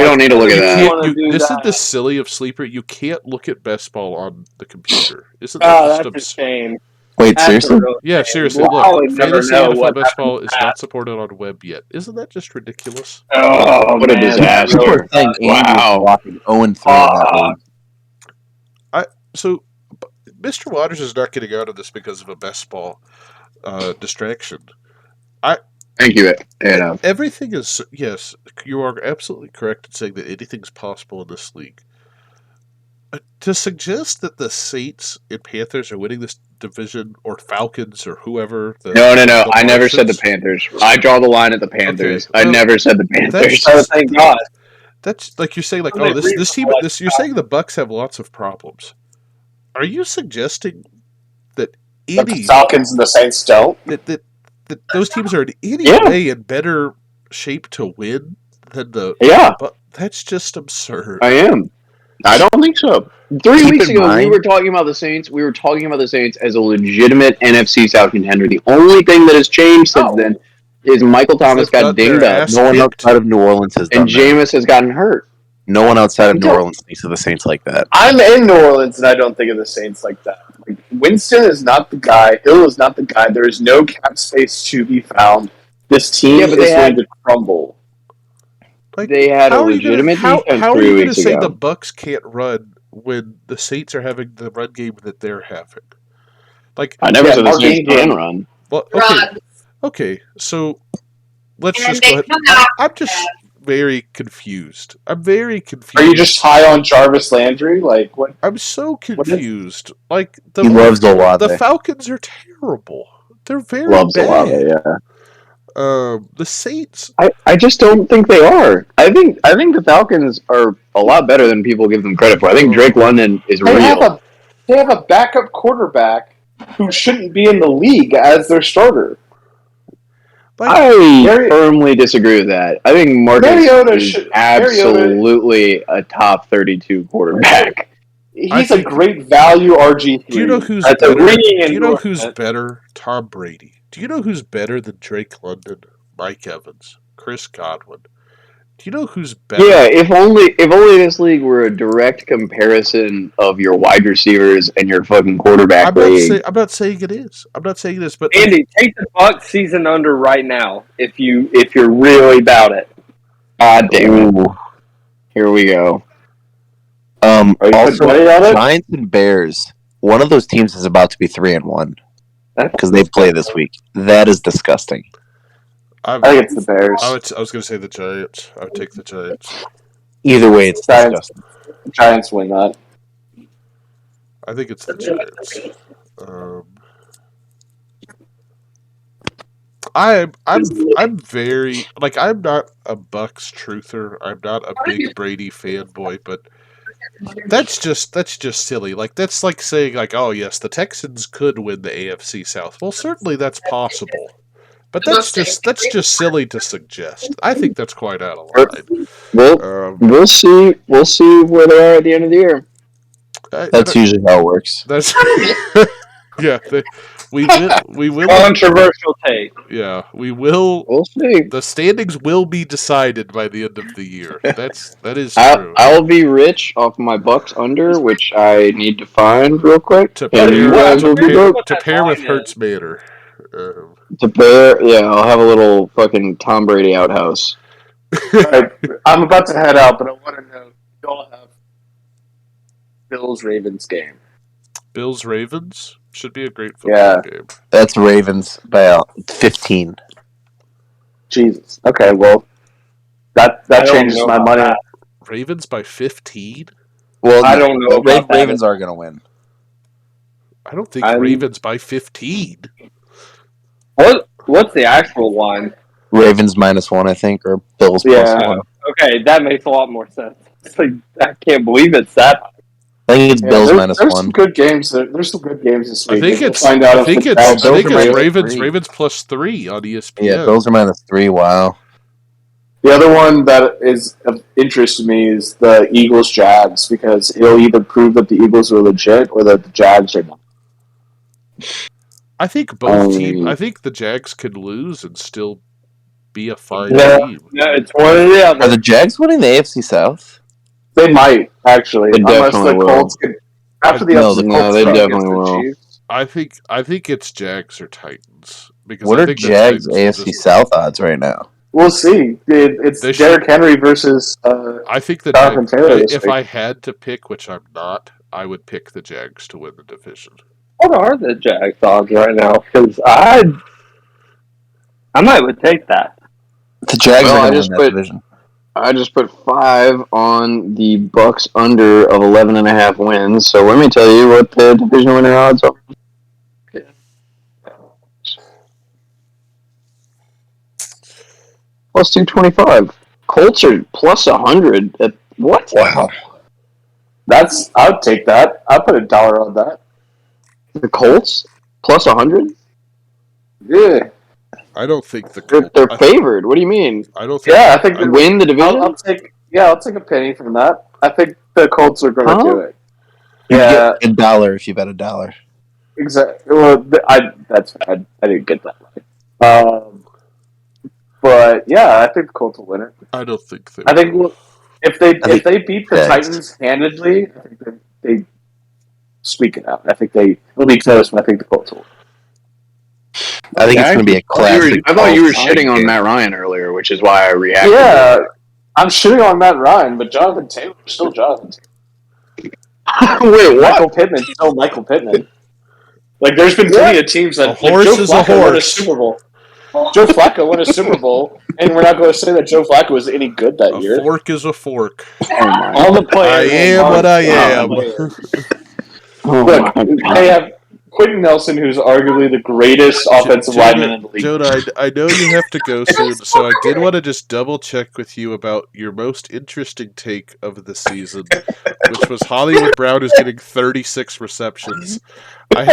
don't need to look at that. Isn't this silly of Sleeper? You can't look at best ball on the computer. Isn't that that's a shame. Wait, seriously? Yeah, seriously. Look, Fantasy NFL Best Ball is not supported on web yet. Isn't that just ridiculous? Oh, what a disaster! Wow. 0-3 So, Mr. Waters is not getting out of this because of a best ball distraction. Thank you, Anna. Everything is, yes, you are absolutely correct in saying that anything's possible in this league. To suggest that the Saints and Panthers are winning this division, or Falcons, or whoever... No. I never said the Panthers. I draw the line at the Panthers. Okay, I never said the Panthers. Thank God. That's like you're saying, like, this team... You're saying the Bucs have lots of problems. Are you suggesting that the Falcons and the Saints don't? That those teams are in any way in better shape to win than the. Yeah, But that's just absurd. I am. I don't think so. 3 Keep weeks in ago, we mind- were talking about the Saints. We were talking about the Saints as a legitimate NFC South contender. The only thing that has changed since then is Michael Thomas They've got got their dinged up, ass No one kicked. outside of New Orleans has and done that. Jameis has gotten hurt. No one outside of New Don't- Orleans thinks of the Saints like that. I'm in New Orleans, and I don't think of the Saints like that. Like, Winston is not the guy. Hill is not the guy. There is no cap space to be found. This team Yeah, but is they going had- to crumble. Like, They had a how are you gonna- legitimate defense How are 3 you going to weeks say ago. the Bucks can't run when the Saints are having the run game that they're having? Like, I never Yeah, said the Mark Saints Ingram. can run. well, okay, so let's just go ahead. I'm just very confused. I'm very confused. Are you just high on Jarvis Landry? Like, what? I'm so confused. Like He loves Olave. the Falcons are terrible. They're very Loves bad. Olave, yeah. The Saints. I just don't think they are. I think the Falcons are a lot better than people give them credit for. I think Drake London is They have real. a backup quarterback who shouldn't be in the league as their starter. Like, I firmly disagree with that. I think Marcus Mariota is should- absolutely a top 32 quarterback. He's think- a great value RG3. do you know who's That's a better? ringing Do you know who's endorsement. better? Tom Brady. Do you know who's better than Drake London, Mike Evans, Chris Godwin? Do you know who's better? Yeah, if only this league were a direct comparison of your wide receivers and your fucking quarterback league. I'm not saying it is. I'm not saying it is. But Andy, take the Bucks season under right now if you're really about it. God damn it. Ooh. Here we go. Are you Also, putting money on it? Giants and Bears. One of those teams is about to be 3-1 because they play this week. That is disgusting. I think it's the Bears. I was going to say the Giants. I would take the Giants. Either way, it's Giants. disgusting. Giants win that. I think it's the Giants. I'm very like I'm not a Bucks truther. I'm not a big Brady fanboy, but that's just silly. Like that's like saying like, oh yes, the Texans could win the AFC South. Well, certainly that's possible, but that's just silly to suggest. I think that's quite out of line. We'll see. We'll see where they are at the end of the year. That's usually how it works. That's yeah. We will. Controversial take. Yeah, we will. We'll see. The standings will be decided by the end of the year. That is true. I'll be rich off my Bucks under, which I need to find real quick. To And you guys will be broke. pair with Hertz Manor. To pair, yeah, I'll have a little fucking Tom Brady outhouse. Alright, I'm about to head out, but I want to know: do y'all have Bills Ravens game? Bills Ravens should be a great football game. That's Ravens by 15. Jesus. Okay, well, that changes my money. Ravens by 15? Well, I don't know about that. Ravens are going to win. I don't think Ravens by 15. What's the actual line? Ravens -1, I think, or Bills +1. Okay, that makes a lot more sense. It's like, I can't believe it's that. I think it's Bills There's some -1. good games. There's some good games this I week. think We'll it's find out I if think the it's Jags- I think Bills are it's Ravens Ravens +3 on ESPN. Yeah, Bills are -3. Wow. The other one that is of interest to me is the Eagles Jags because it'll either prove that the Eagles are legit or that the Jags are not. I think both teams. I think the Jags could lose and still be a fine Yeah. team. No, it's one or the Are other. the Jags winning the AFC South? They might actually, They unless the definitely will. Colts get after the No, upset. no, Colts they suck definitely against the will. Chiefs. I think it's Jags or Titans because What I are think the Jags Titans will AFC just- South odds right now? We'll see. It's They Derrick Henry versus. I think the Jonathan Jags, Taylor this if week. I had to pick, which I'm not, I would pick the Jags to win the division. What are the Jags odds right now? Because I might would take that. The Jags Well, are I going to just win that put- division. I just put 5 on the Bucks under of 11.5 wins. So let me tell you what the division winner odds are. Plus 225. Colts are plus 100. What? Wow. I would take that. I'd put $1 on that. The Colts plus 100. Yeah. I don't think the They're, Colts. they're favored. What do you mean? I don't think. Yeah, I think Win the division? I'll take a penny from that. I think the Colts are going to do it. You Yeah, get $1 if you bet $1. exactly. Well, I didn't get that right. But yeah, I think the Colts will win it. I don't think they. I think if they beat the Jags. Titans handedly, I think they squeak it out. I think it'll be close, but I think the Colts will. I think it's going to be a classic. I thought you were Colts shitting on game. Matt Ryan earlier, which is why I reacted. Yeah, I'm shitting on Matt Ryan, but Jonathan Taylor is still Jonathan Taylor. Wait, what? Michael Pittman's still Michael Pittman. Like, there's been plenty of teams that A horse Joe is a Flacco won a horse. Super Bowl. Joe Flacco won a Super Bowl, and we're not going to say that Joe Flacco was any good that A year. fork is a fork. All the I players. am what I am. Look, they have Quentin Nelson, who's arguably the greatest offensive lineman in the league. Jonah, I know you have to go soon, so I did want to just double check with you about your most interesting take of the season, which was Hollywood Brown is getting 36 receptions. I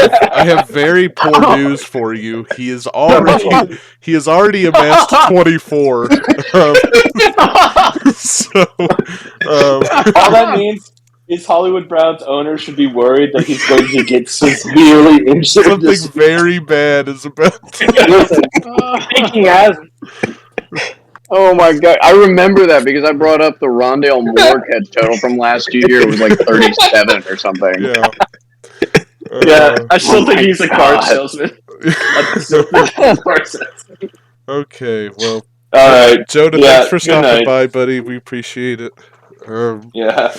have very poor news for you. He has already amassed 24. All that means is Hollywood Brown's owner should be worried that he's going to get severely injured. Something very bad is about to Listen, speaking as Oh my god, I remember that because I brought up the Rondale Moore catch total from last year. It was like 37 or something. Yeah. I still think he's a car God. salesman. Okay, well, All right, Jonah, Yeah, thanks for good stopping night. by, buddy. We appreciate it. yeah.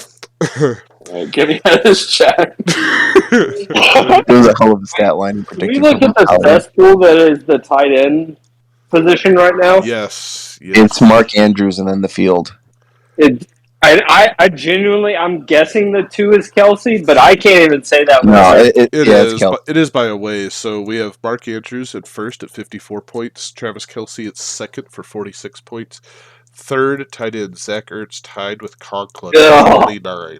All right, get me out of this chat. It was a hell of a stat line you Can we predicted. look at the cesspool that is the tight end position right now? Yes. It's Mark Andrews and then the field. I genuinely, I'm guessing the 2 is Kelsey, but I can't even say that. No, It is. it's Kelsey. It is by a ways. So we have Mark Andrews at first at 54 points. Travis Kelsey at second for 46 points. Third, tight end Zach Ertz tied with Conklin at 49.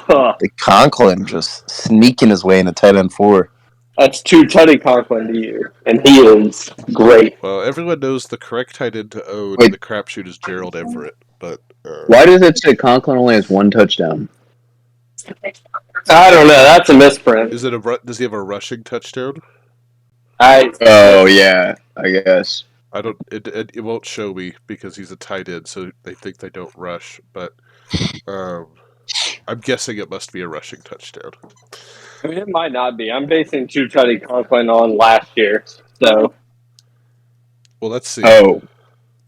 The Conklin just sneaking his way into tight end 4. That's 2 Tutty Conklin to you, and he is great. Well, everyone knows the correct tight end to own Wait. in the crapshoot is Gerald Everett, but Why does it say Conklin only has 1 touchdown? I don't know. That's a misprint. does he have a rushing touchdown? Oh yeah, I guess. I don't. It won't show me because he's a tight end, so they think they don't rush. But I'm guessing it must be a rushing touchdown. I mean, it might not be. I'm basing 2 Tutty Conklin on last year, so. Well, let's see. Oh,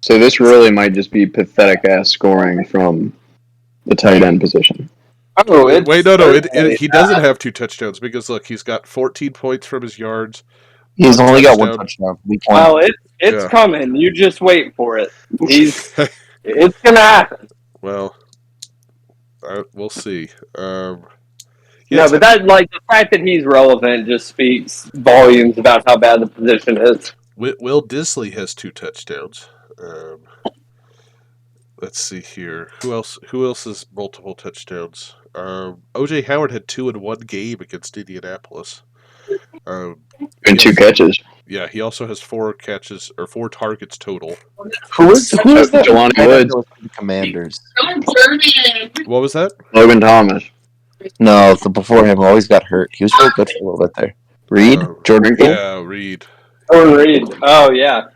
so this really might just be pathetic ass scoring from the tight end position. Oh, Wait, no. He doesn't have 2 touchdowns because look, he's got 14 points from his yards. He's only got 1 touchdown. Well, it's coming. You just wait for it. It's gonna happen. Well, we'll see. No, but that the fact that he's relevant just speaks volumes about how bad the position is. Will Disley has 2 touchdowns. Let's see here. Who else has multiple touchdowns? OJ Howard had 2 in 1 game against Indianapolis. And 2 catches. Yeah, he also has 4 catches or 4 targets total. Who is that? Jelani Woods. The Commanders. What was that? Logan Thomas. No, before him always got hurt. He was really good for a little bit there. Reed? Jordan Reed? Yeah, Reed. Oh, Reed. Oh, yeah.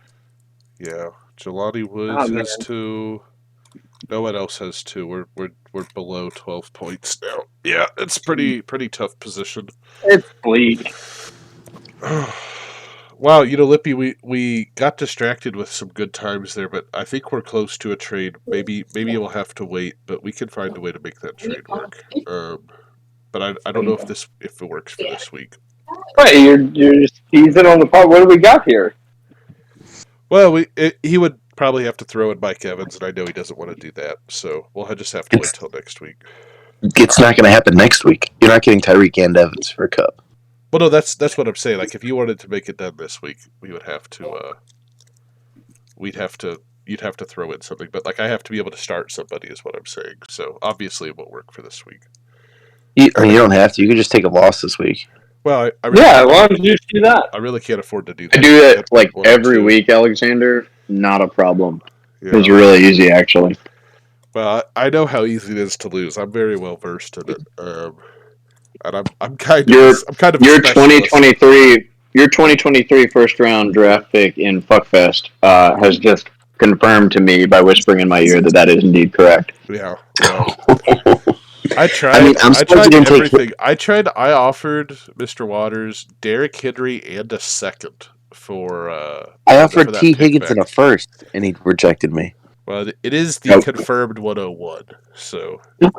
Yeah. Jelani Woods has 2. No one else has 2. We're below 12 points now. Yeah, it's pretty tough position. It's bleak. Wow, Lippy, we got distracted with some good times there, but I think we're close to a trade. Maybe we'll have to wait, but we can find a way to make that trade work. But I don't know if it works for this week. Wait, you're just teasing on the part. What do we got here? Well, he would probably have to throw in Mike Evans, and I know he doesn't want to do that, so we'll just have to wait till next week. It's not going to happen next week. You're not getting Tyreek and Evans for a cup. Well, no, that's what I'm saying. Like, if you wanted to make it done this week, we would have to. You'd have to throw in something, but like I have to be able to start somebody, is what I'm saying. So obviously, it won't work for this week. You don't have to. You could just take a loss this week. Well, I really Yeah, can't, why don't you just do that? I really can't afford to do that. I do that at like every 102. week, Alexander. Not a problem. Yeah. It's really easy, actually. Well, I know how easy it is to lose. I'm very well versed in it, and I'm kind of Your a your specialist. 2023 first round draft pick in Fuckfest has just confirmed to me by whispering in my ear that is indeed correct. Yeah. Well, I tried. I mean, I'm I surprised you tried didn't take. everything. I offered Mr. Waters, Derrick Henry, and a second for I for offered that T. pick Higgins in a back. first, and he rejected me. Well, it is the Nope. confirmed 101. So, Well,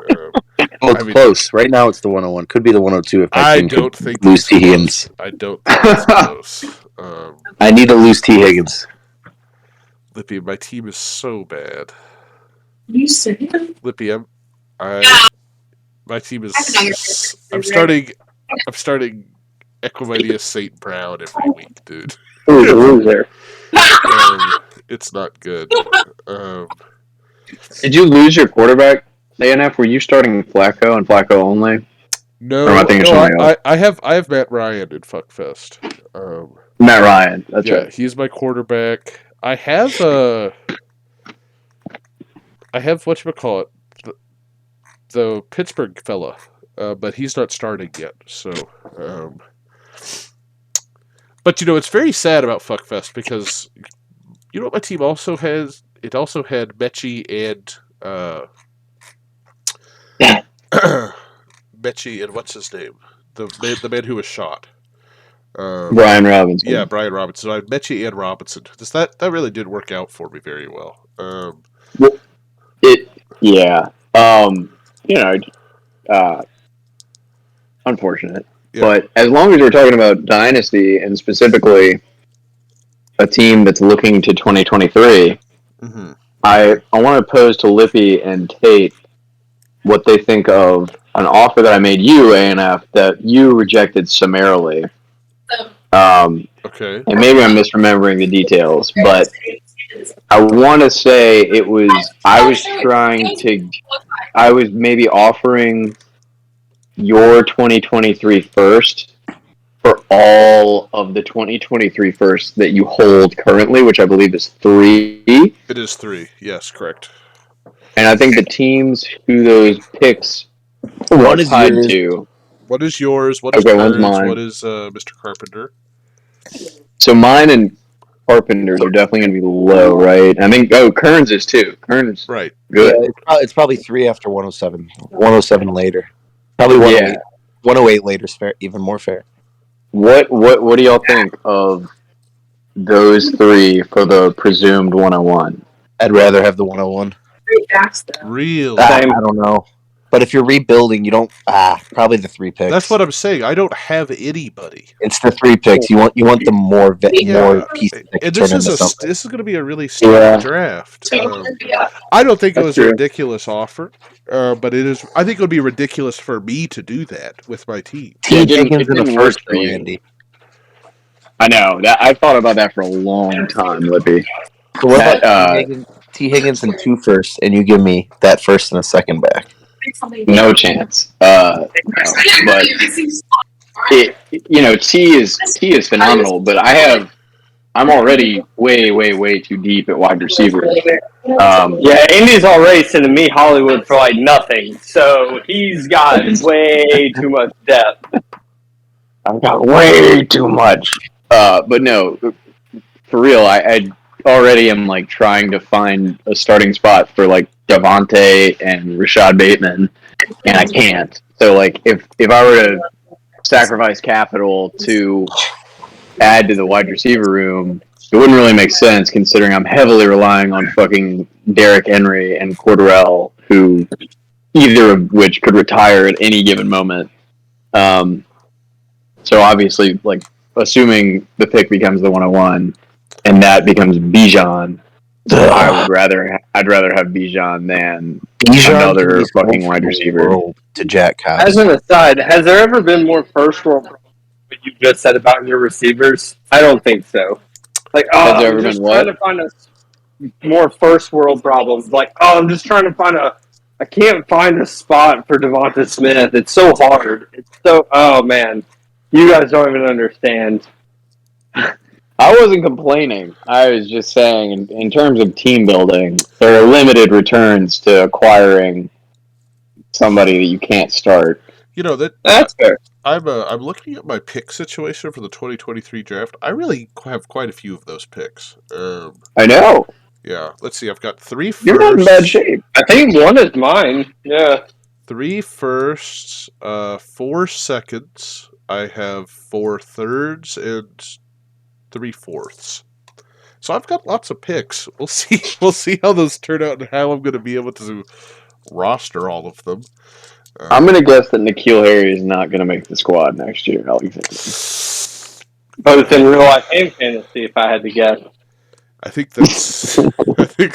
it's I mean, close. Right now, it's the 101. Could be the 102 if my I team don't could think lose it's T. close. Higgins. I don't think it's close. I need to lose T. Higgins. Lippy, my team is so bad. You said him? Lippy, my team is. I'm starting Equimania St. Brown every week, dude. Who's a loser? It's not good. Did you lose your quarterback, ANF? Were you starting Flacco and Flacco only? No, Or am I thinking somebody else? I have Matt Ryan in Fuckfest. Matt Ryan. That's Yeah, right. he's my quarterback. I have whatchamacallit, the Pittsburgh fella, but he's not starting yet. So, but it's very sad about Fuckfest because you know what my team also has. It also had Mechie and Mechie and what's his name, the man who was shot. Brian Robinson. Yeah, Brian Robinson. I had Mechie and Robinson. That really did work out for me very well. Yeah. Unfortunate. Yeah. But as long as we're talking about Dynasty and specifically a team that's looking to 2023, Mm-hmm. I want to pose to Lippy and Tate what they think of an offer that I made you, ANF, that you rejected summarily. Okay. And maybe I'm misremembering the details, but I want to say I was maybe offering your 2023 first for all of the 2023 first that you hold currently, which I believe is 3. It is 3. Yes, correct. And I think the teams who those picks One are is tied yours. to. What is yours? What is Okay, one's Kern's? mine. What is Mr. Carpenter? So mine and Carpenter's are definitely going to be low, right? I think, Kern's is too. Kern's Right. good. Yeah, it's probably 3 after 107. 107 later. Probably 108. Yeah. 108 later is fair, even more fair. What do y'all think of those 3 for the presumed 101? I'd rather have the 101. Real. I don't know. But if you're rebuilding, you don't. Probably the 3 picks. That's what I'm saying. I don't have anybody. It's the 3 picks. You want the more pieces. And this is going to be a really strong draft. I don't think it was a ridiculous offer, but it is. I think it would be ridiculous for me to do that with my team. T. Higgins in the first for you, Andy. I know that. I thought about that for a long time, Lippy. So what about T. Higgins in 2 firsts, and you give me that first and a second back? No chance. But T is phenomenal. But I'm already way too deep at wide receiver. Yeah, Indy's already sending me Hollywood for like nothing, so he's got way too much depth. I've got way too much. But no, for real, I already am like trying to find a starting spot for like Devontae and Rashad Bateman, and I can't. So like if I were to sacrifice capital to add to the wide receiver room, it wouldn't really make sense considering I'm heavily relying on fucking Derrick Henry and Cordarrelle, who either of which could retire at any given moment. So obviously, like, assuming the pick becomes the 101 and that becomes Bijan, I'd rather have Bijan than another fucking wide receiver. To Jack Cobb. As an aside, has there ever been more first world problems what you just said about your receivers? I don't think so. Like, Has there I'm ever just been trying what? to find more first world problems. Like, I'm just trying to find I can't find a spot for Devonta Smith. It's so hard. Oh man. You guys don't even understand. I wasn't complaining. I was just saying, in terms of team building, there are limited returns to acquiring somebody that you can't start. You know That's fair. I'm looking at my pick situation for the 2023 draft. I really have quite a few of those picks. I know. Yeah, let's see. I've got 3 firsts. You're not in bad shape. I think one is mine. Yeah. 3 firsts, 4 seconds. I have 4 thirds and 3 fourths. So I've got lots of picks. We'll see. We'll see how those turn out and how I'm going to be able to roster all of them. I'm going to guess that N'Keal Harry is not going to make the squad next year, Alexander. Both in real life and fantasy, if I had to guess. I think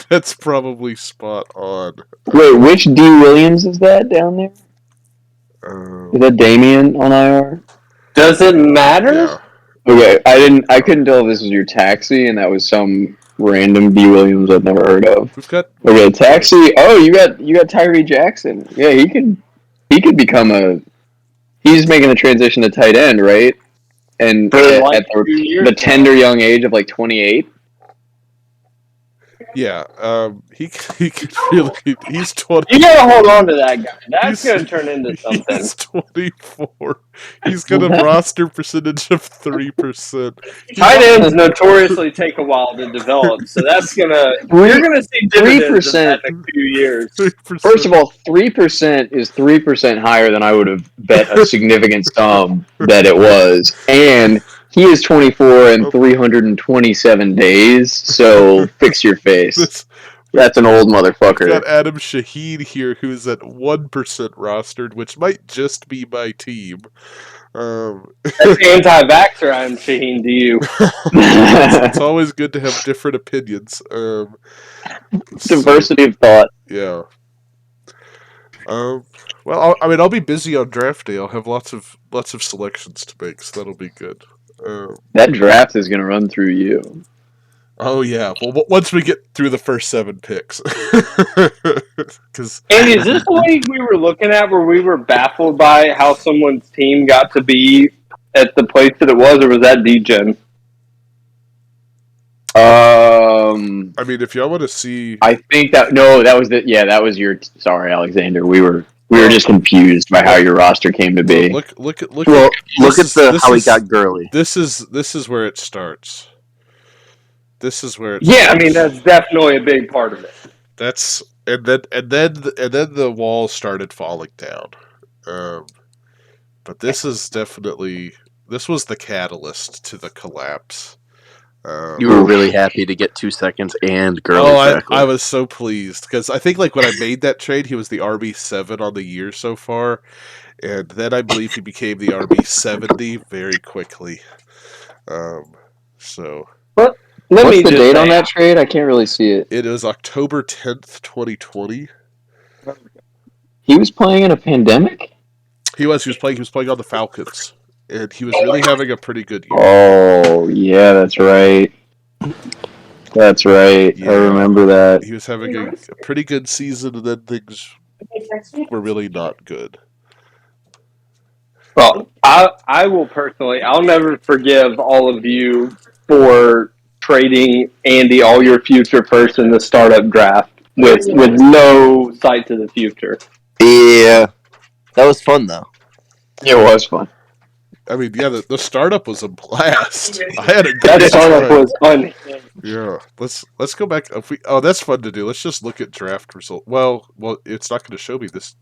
that's probably spot on. Wait, which D. Williams is that down there? Is that Damian on IR? Does it matter? Yeah. Okay, I couldn't tell if this was your taxi and that was some random D. Williams I've never heard of. We've got taxi. Oh, you got Tyree Jackson. Yeah, he could become he's making the transition to tight end, right? And at the tender young age of like 28. Yeah, he could really. He's 20. You gotta hold on to that guy. That's gonna turn into something. He's 24. He's got a roster percentage of 3%. Tight ends notoriously take a while to develop, so that's you're gonna see 3% in a few years. 3%. First of all, 3% is 3% higher than I would have bet a significant sum that it was, and he is 24 and 327 days, so fix your face. That's an old motherfucker. We've got Adam Shaheen here, who is at 1% rostered, which might just be my team. That's anti-vaxxer, Adam Shaheen, to you. It's always good to have different opinions. Diversity of thought. Yeah. Well, I'll be busy on draft day. I'll have lots of selections to make, so that'll be good. That draft is going to run through you. Oh yeah. Well, once we get through the first 7 picks. Andy, is this the league we were looking at where we were baffled by how someone's team got to be at the place that it was, or was that D-Gen? I mean, if y'all want to see, I think that was your. Sorry, Alexander. We were just confused by how your roster came to be. Look at how he got girly. This is where it starts. This is where it Yeah, starts. I mean that's definitely a big part of it. That's and then the walls started falling down. But this was the catalyst to the collapse. You were really happy to get 2 seconds and girly. I was so pleased because I think like when I made that trade, he was the RB7 on the year so far, and then I believe he became the RB70 very quickly. So. What's the date on that trade? I can't really see it. It was October 10th, 2020. He was playing in a pandemic? He was playing on the Falcons. And he was really having a pretty good year. Oh, yeah, that's right. That's right. Yeah. I remember that. He was having a pretty good season, and then things were really not good. Well, I will personally, I'll never forgive all of you for trading Andy all your future first in the startup draft with no sight to the future. Yeah, that was fun though. It was fun. I mean, yeah, the startup was a blast. I had a good that startup was fun. Yeah, let's go back. That's fun to do. Let's just look at draft result. Well, it's not going to show me this.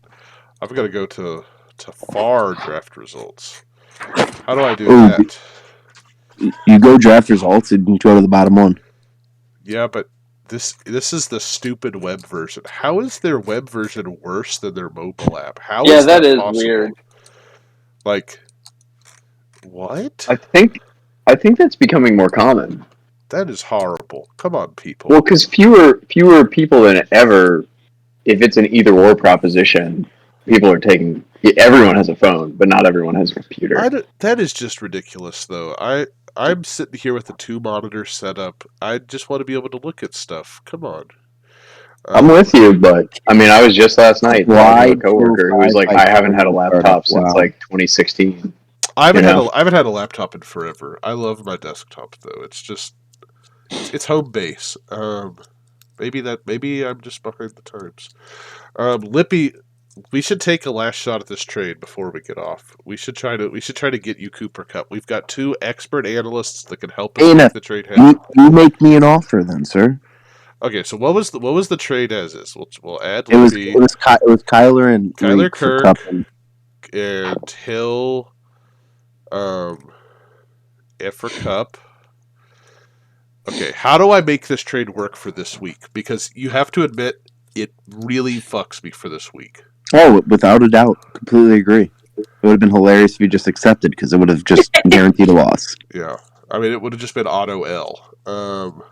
I've got to go to FAR draft results. How do I do that? You go draft results and you go to the bottom one. Yeah, but this is the stupid web version. How is their web version worse than their mobile app? How is that possible? Weird. Like, what? I think that's becoming more common. That is horrible. Come on, people. Well, because fewer people than ever, if it's an either-or proposition, people are taking... Everyone has a phone, but not everyone has a computer. That is just ridiculous, though. I'm sitting here with a 2-monitor setup. I just want to be able to look at stuff. Come on. I'm with you, but I mean, I was just last night with a coworker who was like, I haven't had a laptop since like 2016. I haven't had a laptop in forever. I love my desktop though. It's home base. Maybe I'm just behind the times. Lippy, we should take a last shot at this trade before we get off. We should try to get you Cooper Cup. We've got 2 expert analysts that can help us make the trade happen. You make me an offer then, sir. Okay, so what was the trade as is? We'll add It was Lippy, Kyler and Kyler Reek for Kirk, Cup and Hill, for Cup. Okay, how do I make this trade work for this week? Because you have to admit, it really fucks me for this week. Oh, without a doubt. Completely agree. It would have been hilarious if you just accepted, because it would have just guaranteed a loss. Yeah. I mean, it would have just been auto L.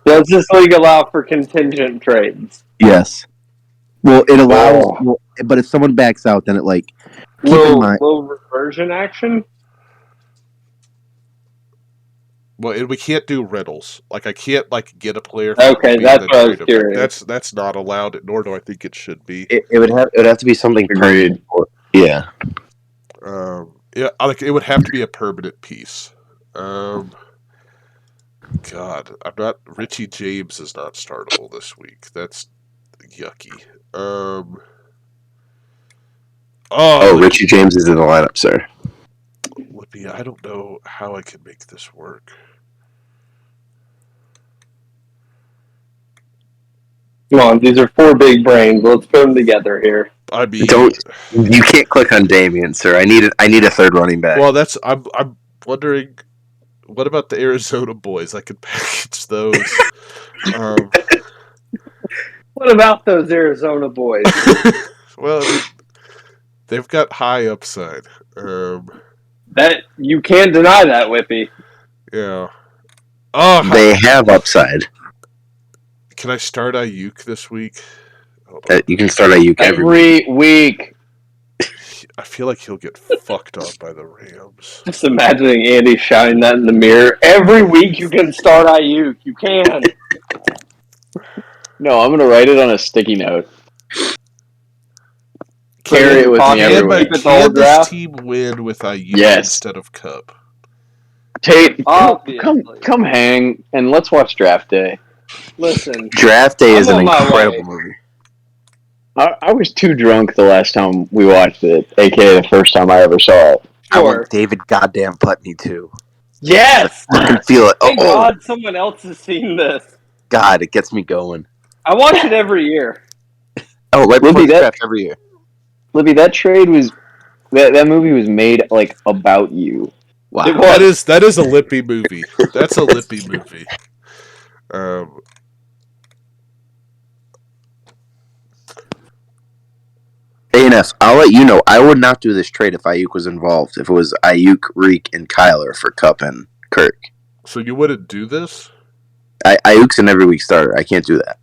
Does this league allow for contingent trades? Yes. Well, it allows... Well, but if someone backs out, then it, like... Will reversion action? Well, we can't do riddles. Like, I can't, like, get a player... Okay, that's what I was curious. That's not allowed, nor do I think it should be. It would have to be something permanent. Yeah. Yeah, like, it would have to be a permanent piece. God, I'm not... Richie James is not startable this week. That's yucky. Richie James is in the lineup, sir. Lippy, I don't know how I can make this work. Come on, these are 4 big brains. Let's put them together here. I mean, you can't click on Damian, sir. I need a third running back. Well, I'm wondering, what about the Arizona boys? I could package those. What about those Arizona boys? Well, I mean, they've got high upside. That you can't deny that, Whippy. Yeah. Oh, they have upside. Can I start Ayuk this week? You can start Ayuk every week. I feel like he'll get fucked up by the Rams. Just imagining Andy shouting that in the mirror. Every week you can start Ayuk. You can. No, I'm going to write it on a sticky note. Carry it with me everywhere. Can this team win with Ayuk instead of Cup? Tate, come hang, and let's watch Draft Day. Listen. Draft Day is an incredible movie. I was too drunk the last time we watched it, a.k.a. the first time I ever saw it. I want David goddamn Putney, too. Yes! I can feel it. Thank God someone else has seen this. God, it gets me going. I watch it every year. Oh, right before the draft every year. Libby, that trade was... That movie was made, like, about you. Wow. That is a Lippy movie. That's a Lippy movie. ANF, I'll let you know, I would not do this trade if Ayuk was involved. If it was Ayuk, Reek, and Kyler for Cup and Kirk. So you wouldn't do this? Ayuk's an every week starter. I can't do that.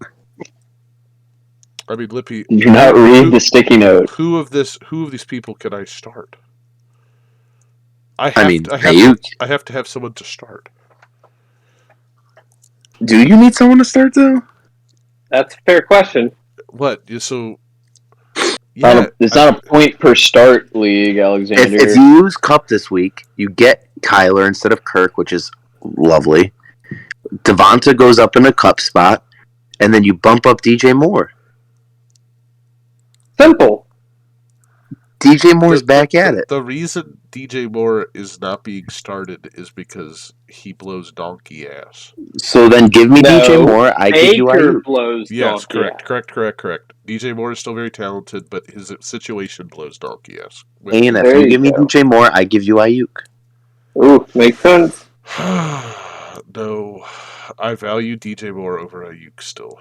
I mean, Lippy... Do not read the sticky note. Who of these people can I start? Ayuk. I have to have someone to start. Do you need someone to start, though? That's a fair question. What? So... Yeah, it's not a point per start league, Alexander. If you lose Cup this week, you get Kyler instead of Kirk, which is lovely. Devonta goes up in a Cup spot, and then you bump up DJ Moore. Simple. DJ Moore's back at it. The reason DJ Moore is not being started is because he blows donkey ass. So then give me DJ Moore, I give you Ayuk. Blows yes, correct. DJ Moore is still very talented, but his situation blows donkey ass. And if you give me DJ Moore, I give you Ayuk. Ooh, makes sense. No, I value DJ Moore over Ayuk still.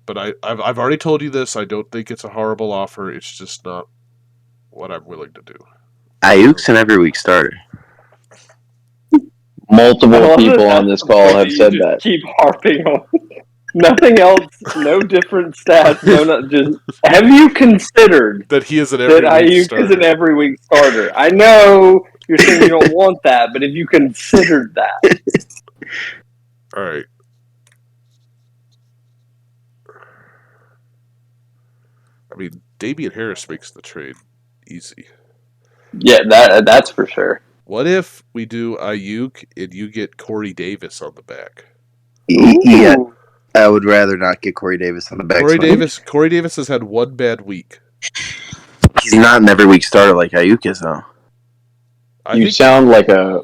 But I've already told you this. I don't think it's a horrible offer. It's just not what I'm willing to do. Ayuk's an every week starter. Multiple people on this call have said that. Keep harping on nothing else, no different stats. Just have you considered that he is an every that week Ayuk starter? is an every week starter? I know you're saying you don't want that, but have you considered that? All right. I mean, Damian Harris makes the trade easy. Yeah, that's for sure. What if we do Ayuk and you get Corey Davis on the back? Yeah, I would rather not get Corey Davis on the back. Corey Davis has had one bad week. He's not an every week starter like Ayuk is, though. You sound like a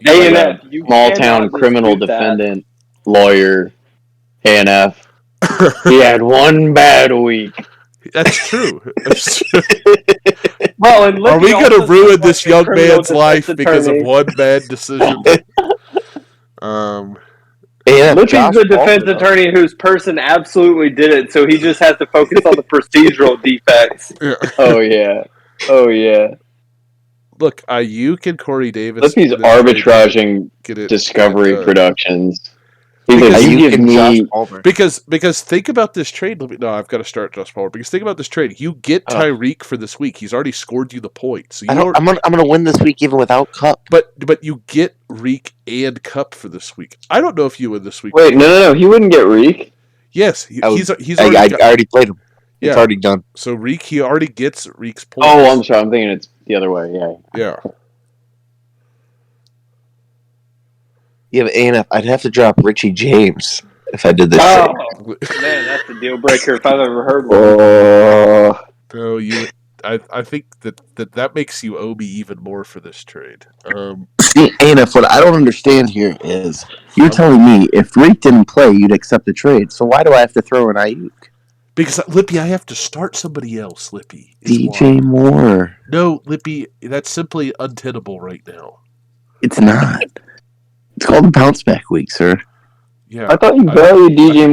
small town criminal defendant lawyer. A&F. He had one bad week. That's true. Well, and are we going to ruin this young man's life because of one bad decision? Lippy's the defense attorney whose person absolutely did it, so he just has to focus on the procedural defects. Oh yeah. Look, Ayuk and Corey Davis. Lippy's arbitraging Discovery Productions. Because think about this trade. No, I've got to start Josh Palmer. Because think about this trade. You get Tyreek for this week. He's already scored you the points. So I'm going to win this week even without Cup. But you get Reek and Cup for this week. I don't know if you win this week. Wait, no. He wouldn't get Reek. Yes, he's I already played him. Yeah. It's already done. So Reek, he already gets Reek's points. Oh, I'm sorry. I'm thinking it's the other way. Yeah. Yeah, but A&F, I'd have to drop Richie James if I did this. Oh, man, that's a deal breaker if I've ever heard one. No, I think that makes you owe me even more for this trade. See, A&F, what I don't understand here is you're telling me if Reek didn't play, you'd accept the trade. So why do I have to throw in Ayuk? Because, Lippy, I have to start somebody else, Lippy. DJ Moore. No, Lippy, that's simply untenable right now. It's not. It's called a bounce back week, sir. Yeah, I thought you valued DJ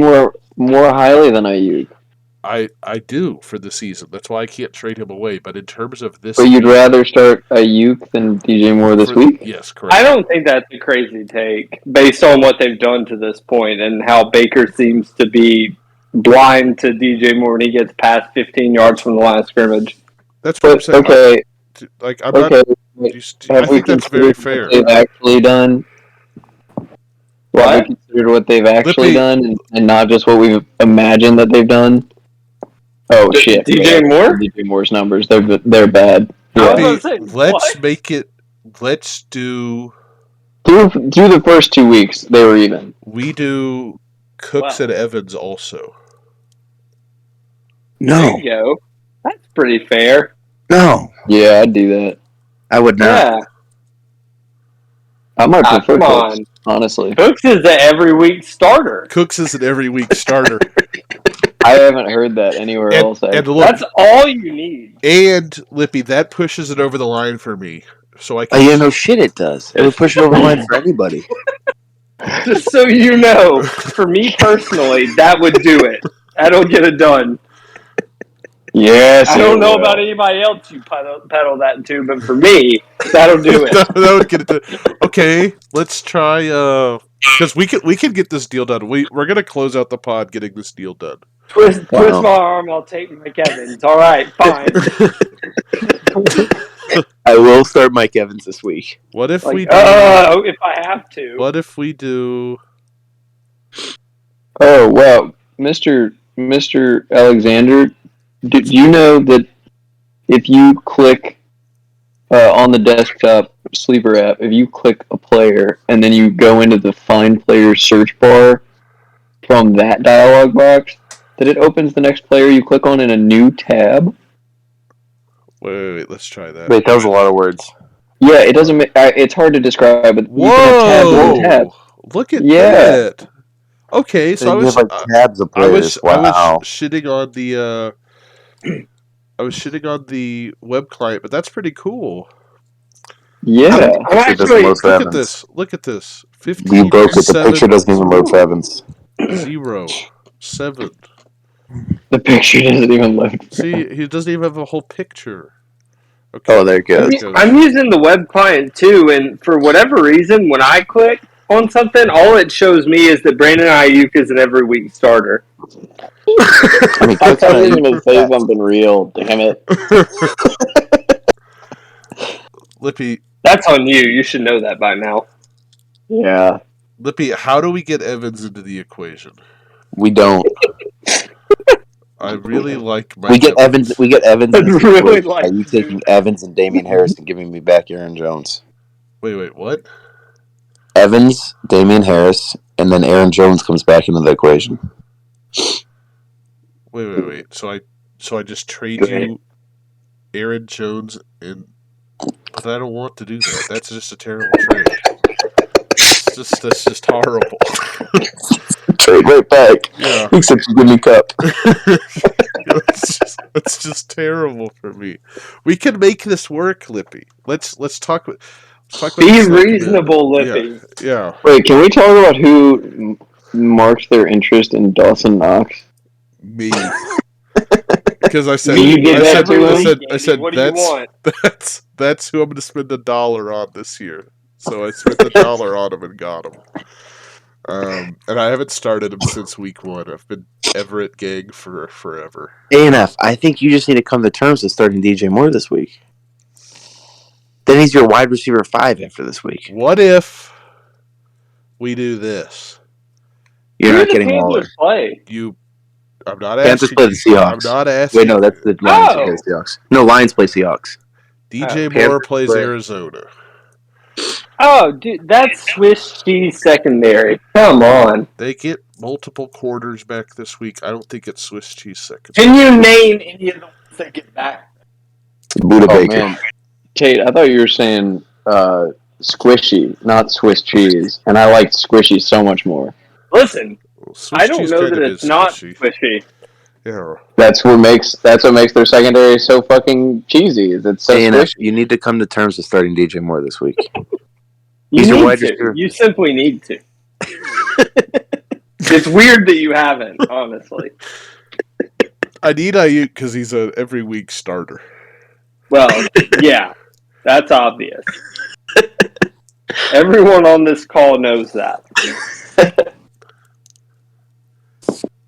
more highly than Ayuk. I do for the season. That's why I can't trade him away. But in terms of this, but you'd rather start Ayuk than DJ Moore this week? Yes, correct. I don't think that's a crazy take based on what they've done to this point and how Baker seems to be blind to DJ Moore when he gets past 15 yards from the line of scrimmage. That's what I'm saying. Okay. I think that's very fair. What they've actually done. Have we considered what they've actually done and not just what we've imagined that they've done? Oh shit! DJ Moore? DJ Moore's numbers, they're bad. Yeah. Let's do through the first 2 weeks they were even. We do Cooks and Evans also. No. There you go. That's pretty fair. No. Yeah, I'd do that. I would not. Yeah. I might prefer Cooks, honestly. Cooks is the every week starter. Cooks is an every week starter. I haven't heard that anywhere else. And look, that's all you need. And Lippy, that pushes it over the line for me. So I can. Oh yeah, no shit, it does. It would push it over the line for anybody. Just so you know, for me personally, that would do it. That'll get it done. Yes. I don't know about anybody else you pedal that into, but for me, that'll do it. that would get it done. Okay, let's try. Because we can get this deal done. We're gonna close out the pod getting this deal done. Twist my arm. I'll take Mike Evans. All right, fine. I will start Mike Evans this week. What if we do? If I have to. What if we do? Oh well, Mr. Alexander, do you know that if you click on the desktop Sleeper app, if you click a player and then you go into the Find Player search bar from that dialog box, that it opens the next player you click on in a new tab? Wait, let's try that. Wait, that was a lot of words. Yeah, it doesn't make... it's hard to describe, but whoa! You can have tabs. Look at that. Okay, so I was tabs of players. I was shitting on the I was shitting on the web client, but that's pretty cool. Yeah. Look at this. Look at this. 15. We broke it. The picture doesn't even load for Evans. 0, 7. The picture doesn't even load. See, he doesn't even have a whole picture. Okay. Oh, there it goes. I'm using the web client too, and for whatever reason, when I click on something, all it shows me is that Brandon Ayuk is an every week starter. I thought he was going to say something real. Damn it. Lippy. That's on you. You should know that by now. Yeah. Lippy, how do we get Evans into the equation? We don't. I really like Mike Evans. We get Evans. I really like. Are you taking Evans and Damian Harris and giving me back Aaron Jones? Wait, what? Evans, Damian Harris, and then Aaron Jones comes back into the equation. Wait. So I just trade you Aaron Jones but I don't want to do that. That's just a terrible trade. That's just horrible. Trade right back. Yeah. Except you give me Cup. That's just terrible for me. We can make this work, Lippy. Let's talk. Be reasonable, Lippy. Yeah. Wait, can we talk about who marked their interest in Dawson Knox? Me. Because I said, Me did that too. I said What do you want? That's who I'm going to spend $1 on this year. So I spent $1 on him and got him. And I haven't started him since week 1. I've been Everett gang for forever. ANF, I think you just need to come to terms with starting DJ Moore this week. Then he's your wide receiver 5 after this week. What if we do this? You're not getting Waller. Play? I'm not Panthers asking. play the Seahawks. I'm not asking. Wait, no, that's the Lions who play the Seahawks. No, Lions play Seahawks. DJ Moore plays Arizona. Oh, dude, that's Swiss cheese secondary. Come on. They get multiple quarters back this week. I don't think it's Swiss cheese secondary. Can you name any of the ones that get back? Buda Baker. Man. Tate, I thought you were saying squishy, not Swiss cheese, and I liked squishy so much more. Listen, I don't know that it's not squishy. Yeah. That's what makes their secondary so fucking cheesy. Is it's so squishy. You need to come to terms with starting DJ Moore this week. You simply need to. It's weird that you haven't, honestly. I need Ayuk because he's a every week starter. Well, yeah, that's obvious. Everyone on this call knows that.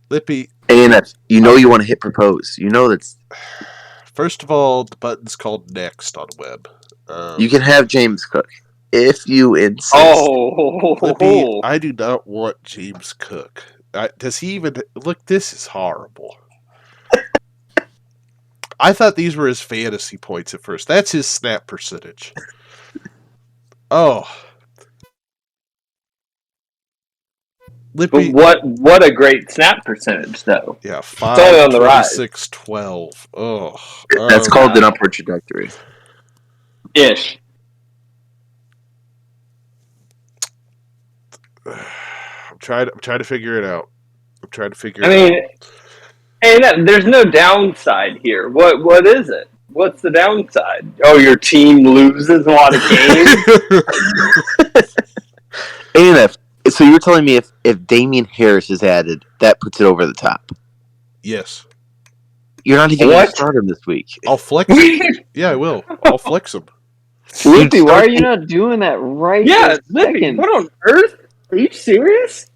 Lippy. ANF, you know you want to hit propose. You know that's... First of all, the button's called next on web. You can have James Cook. If you insist. Lippy, I do not want James Cook. Does he even... Look, this is horrible. I thought these were his fantasy points at first. That's his snap percentage. Oh. Lippy. What a great snap percentage, though. Yeah, 5, on the rise. 6, 12. Oh. That's called an upward trajectory. Ish. I'm trying to figure it out. Hey, there's no downside here. What is it? What's the downside? Oh, your team loses a lot of games? ANF, so you're telling me if Damian Harris is added, that puts it over the top? Yes. You're not even going to start him this week. I'll flex him. Yeah, I will. I'll flex him. Lippy, why are you not doing that right Yeah, Lippy, what on earth? Are you serious?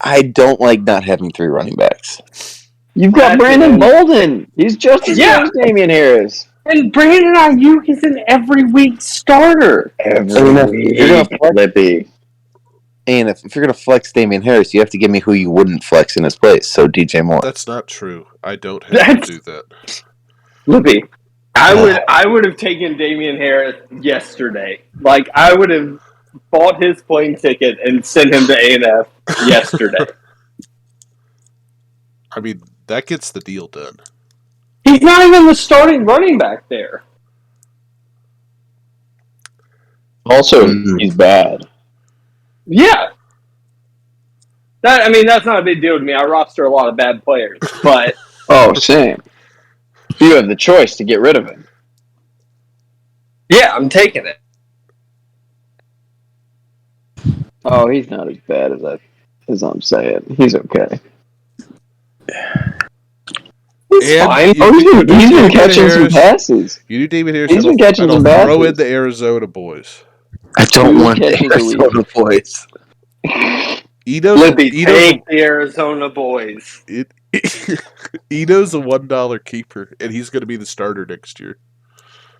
I don't like not having 3 running backs. You've got Brandon Bolden. He's just as good as Damian Harris. And Brandon Ayuk is an every week starter. Lippy. And if you're going to flex Damian Harris, you have to give me who you wouldn't flex in his place. So DJ Moore. That's not true. I don't have to do that. Lippy, I would have taken Damian Harris yesterday. Like, I would have bought his plane ticket and sent him to A&F yesterday. I mean, that gets the deal done. He's not even the starting running back there. Also, he's bad. Yeah. That's not a big deal to me. I roster a lot of bad players, but... Oh, same. You have the choice to get rid of him. Yeah, I'm taking it. Oh, he's not as bad as I'm saying. He's okay. He's fine. He's been catching some passes. You do David Harris. He's been catching some passes. Throw in the Arizona boys. I don't want the Arizona boys. Lippy, take the Arizona boys. Ito's a $1 keeper, and he's going to be the starter next year.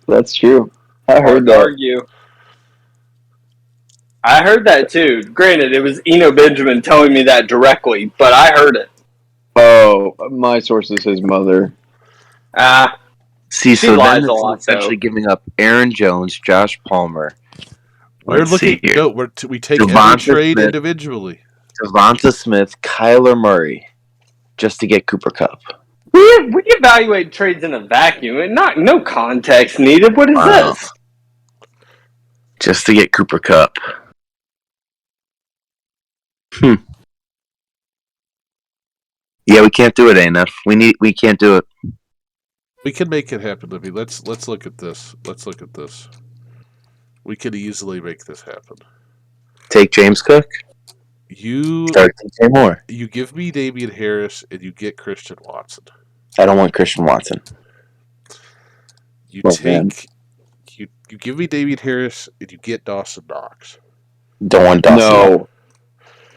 That's true. I heard that. Argue. I heard that too. Granted, it was Eno Benjamin telling me that directly, but I heard it. Oh, my source is his mother. See, so then it's essentially giving up Aaron Jones, Josh Palmer, We're Let's see looking. here. No, we take every Devonta trade Smith. individually. Devonta Smith, Kyler Murray, just to get Cooper Kupp. We evaluate trades in a vacuum and no context needed. What is this? Just to get Cooper Kupp. Yeah, we can't do it, ANF. We can't do it. We can make it happen, Libby. Let's look at this. We could easily make this happen. Take James Cook. Start DJ Moore. You give me Damian Harris and you get Christian Watson. I don't want Christian Watson. You give me Damian Harris and you get Dawson Knox. Don't want Dawson. No.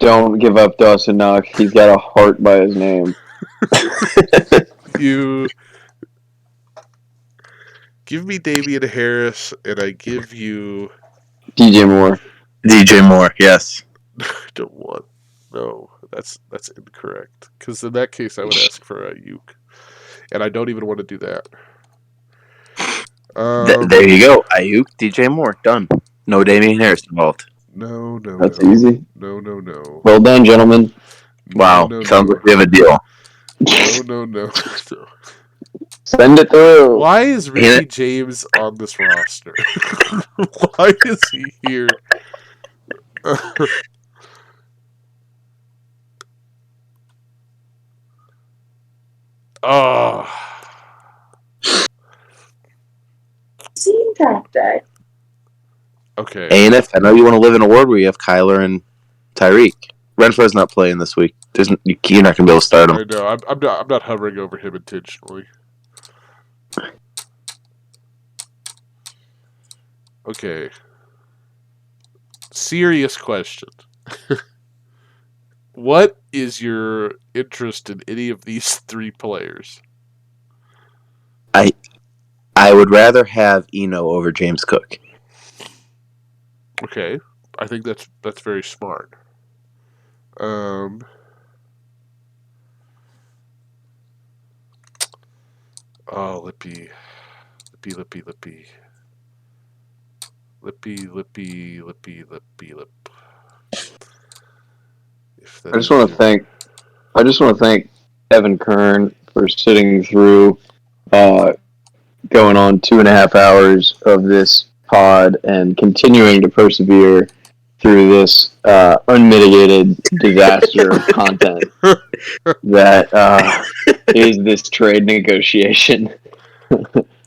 Don't give up Dawson Knox. He's got a heart by his name. You give me Damian Harris and I give you DJ Moore. DJ Moore, yes. I don't want. No, that's incorrect. Because in that case, I would ask for Ayuk, and I don't even want to do that. There you go. Ayuk, DJ Moore, done. No Damian Harris involved. No. That's easy. No. Well done, gentlemen. Wow, sounds like we have a deal. No. Send it through. Why is Ricky James on this roster? Why is he here? Oh. Seen that day. Okay. ANF, I know you want to live in a world where you have Kyler and Tyreek. Renfro's not playing this week. You're not going to be able to start him. I know. I'm not hovering over him intentionally. Okay. Serious question. What is your interest in any of these three players? I would rather have Eno over James Cook. Okay. I think that's very smart. Lippy. I just want to thank Evan Kern for sitting through going on 2.5 hours of this pod and continuing to persevere through this unmitigated disaster of content that is this trade negotiation.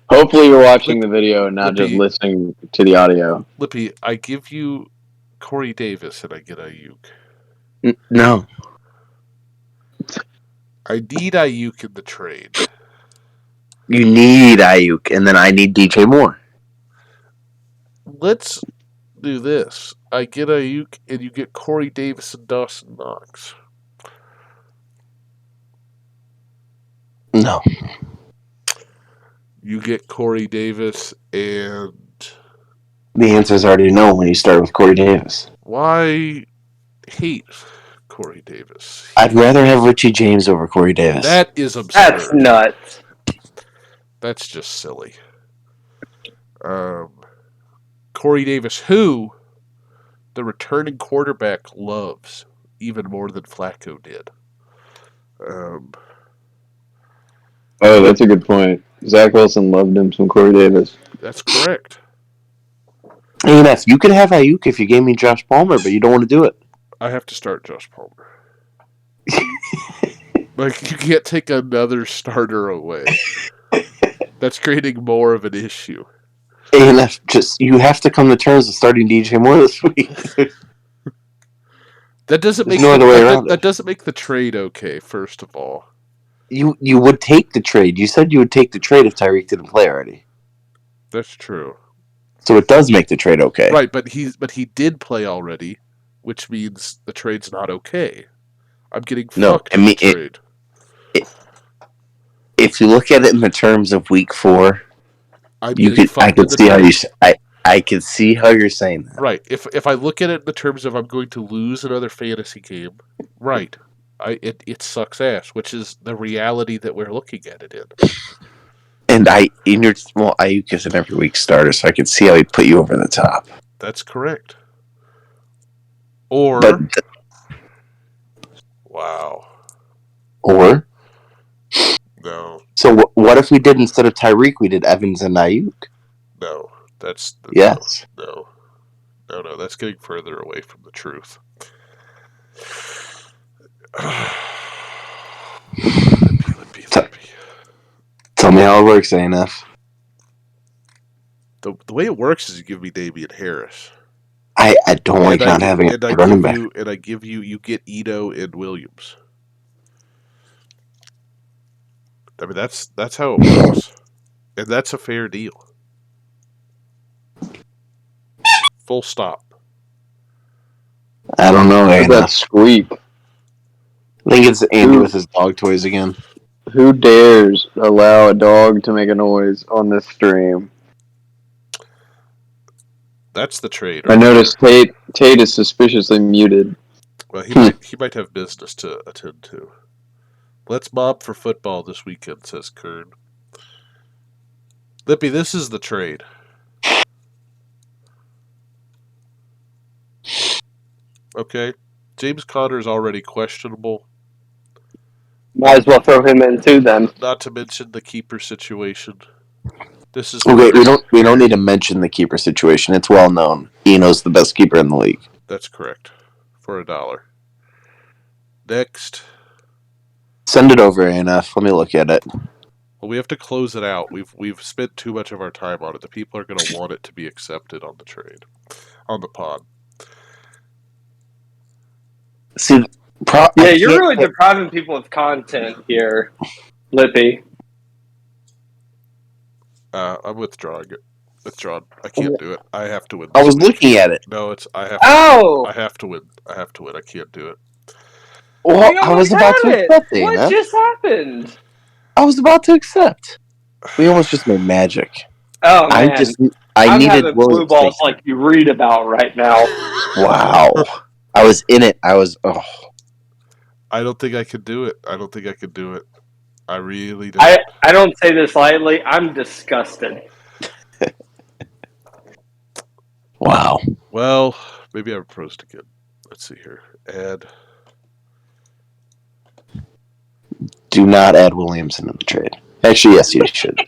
Hopefully you're watching the video and not just listening to the audio. Lippy, I give you Corey Davis and I get Ayuk. No. I need Ayuk in the trade. You need Ayuk, and then I need DJ Moore. Let's do this. I get Ayuk and you get Corey Davis and Dawson Knox. No. You get Corey Davis and... The answer is already no when you start with Corey Davis. Why hate Corey Davis? I'd rather have Richie James over Corey Davis. That is absurd. That's nuts. That's just silly. Corey Davis, who the returning quarterback loves even more than Flacco did. Oh, that's a good point. Zach Wilson loved him some Corey Davis. That's correct. ANF, you could have Ayuk if you gave me Josh Palmer, but you don't want to do it. I have to start Josh Palmer. Like, you can't take another starter away. That's creating more of an issue. ANF, you have to come to terms with starting DJ Moore this week. That doesn't make that doesn't make the trade okay, first of all. You would take the trade. You said you would take the trade if Tyreek didn't play already. That's true. So it does make the trade okay. Right, but he did play already, which means the trade's not okay. I'm getting fucked in the trade. If you look at it in the terms of week 4, I can see how you're saying that. Right. If I look at it in the terms of I'm going to lose another fantasy game, right. It sucks ass, which is the reality that we're looking at it in. And Ayuk is an every week starter, so I can see how he'd put you over the top. That's correct. Or But wow, or no, so what if we did instead of Tyreek, we did Evans and Ayuk? no, that's Yes. no. That's getting further away from the truth. Lippy. Tell me how it works, ANF. The way it works is you give me Damian Harris. I don't like not having a running back. And I give you get Ito and Williams. I mean that's how it works, and that's a fair deal. Full stop. I don't know, That ANF. squeak. I think it's Andy with his dog toys again. Who dares allow a dog to make a noise on this stream? That's the trade. I Right noticed there. Tate is suspiciously muted. Well, he might have business to attend to. Let's mob for football this weekend, says Kern. Lippy, this is the trade. Okay, James Conner is already questionable. Might as well throw him in too then. Not to mention the keeper situation. This is okay. We don't need to mention the keeper situation. It's well known. Eno's the best keeper in the league. That's correct. For $1. Next. Send it over, ANF. Let me look at it. Well, we have to close it out. We've spent too much of our time on it. The people are going to want it to be accepted on the trade, on the pod. See, you're really depriving people of content here, Lippy. I'm withdrawing it. Withdrawn. I can't do it. I have to win. I was looking at it. No, it's I have. Oh! I have to win. I have to win. I can't do it. Well, I was about to accept it. What just happened? I was about to accept. We almost just made magic. Oh man! I'm needed having blue balls like you read about right now. Wow! I was in it. I don't think I could do it. I really don't. I don't say this lightly. I'm disgusted. Wow. Well, maybe I proposed again. Let's see here. Add. Do not add Williams into the trade. Actually, yes, you should.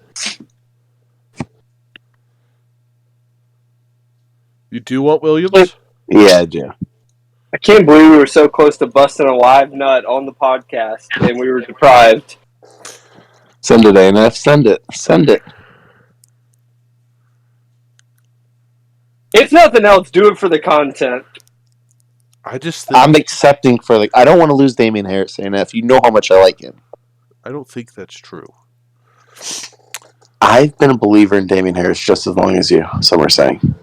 You do want Williams? Yeah, I do. I can't believe we were so close to busting a live nut on the podcast, and we were deprived. Send it, ANF. Send it. Send it. If nothing else, do it for the content. I'm accepting for I don't want to lose Damian Harris, ANF. You know how much I like him. I don't think that's true. I've been a believer in Damian Harris just as long as you. Some are saying.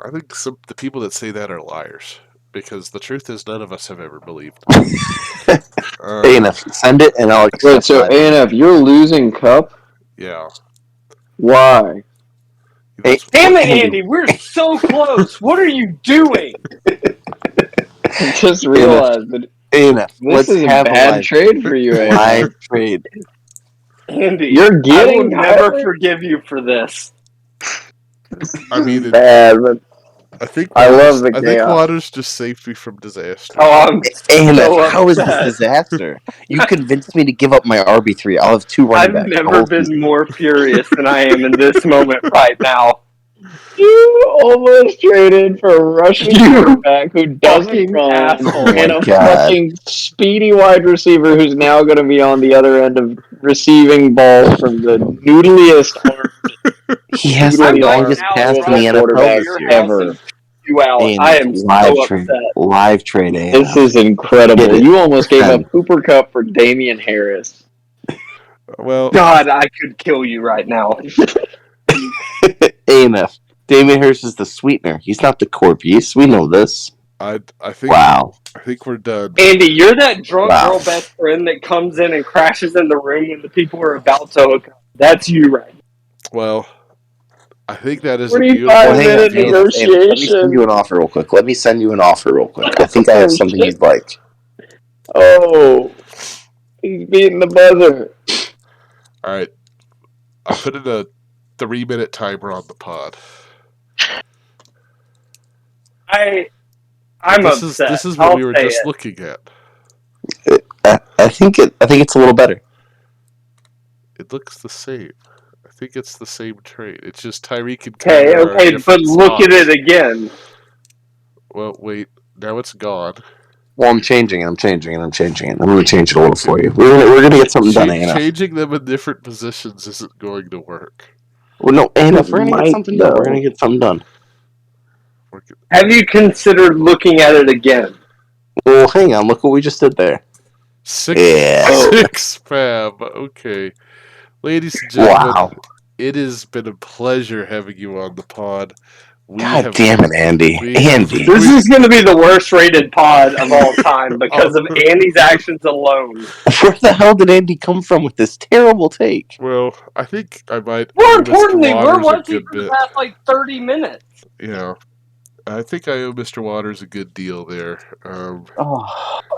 I think the people that say that are liars, because the truth is none of us have ever believed. ANF, send it and I'll accept. Wait, so ANF, you're losing Cup? Yeah. Why? Damn it, Andy! We're so close. What are you doing? I just realized that this is a bad trade for you, ANF. Live trade. Andy, you're getting. I will never forgive you for this. I mean, bad, but I think love the I think Waters just saved me from disaster. Oh, I'm ANF, how is this disaster? You convinced me to give up my RB3. I'll have 2 running backs. I've never been more furious than I am in this moment right now. You almost traded for a Russian quarterback who doesn't run and a fucking speedy wide receiver who's now going to be on the other end of receiving balls from the noodliest armed. He has the longest pass in the NFL this year. Ever. I am so upset. Live trade, ANF. This is incredible. You almost gave up Cooper Kupp for Damian Harris. Well, God, I could kill you right now. ANF. Damian Harris is the sweetener. He's not the core piece. We know this. I think. Wow. I think we're done. Andy, you're that drunk girl best friend that comes in and crashes in the room when the people are about to hook up. That's you, right? Well, I think that is 45-minute negotiation. Let me send you an offer real quick. I think I have something you'd like. Oh, he's beating the buzzer. All right. I put in a 3-minute timer on the pod. I'm upset. This is what we were just looking at. I think it's a little better. It looks the same. I think it's the same trade. It's just Tyreek and Okay, Kyler are different but look at spots. it again. Well, wait. Now it's gone. Well, I'm changing it. I'm going to change it a little for you. We're gonna get something done, ANF. Changing them in different positions isn't going to work. Well, no, ANF, we're gonna get something done. We're gonna get something done. Have you considered looking at it again? Well, hang on. Look what we just did there. Six fab. Okay. Ladies and gentlemen, it has been a pleasure having you on the pod. God damn it, Andy. This is going to be the worst rated pod of all time because of Andy's actions alone. Where the hell did Andy come from with this terrible take? Well, I think I might. More importantly, where was he for the past 30 minutes? Yeah. I think I owe Mr. Waters a good deal there. I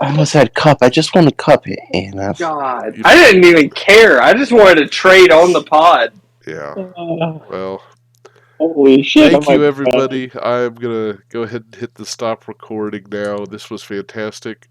almost had cup. I just want a cup, ANF. God. I didn't even care. I just wanted to trade on the pod. Yeah. Well. Holy shit. Thank you, everybody. I'm going to go ahead and hit the stop recording now. This was fantastic.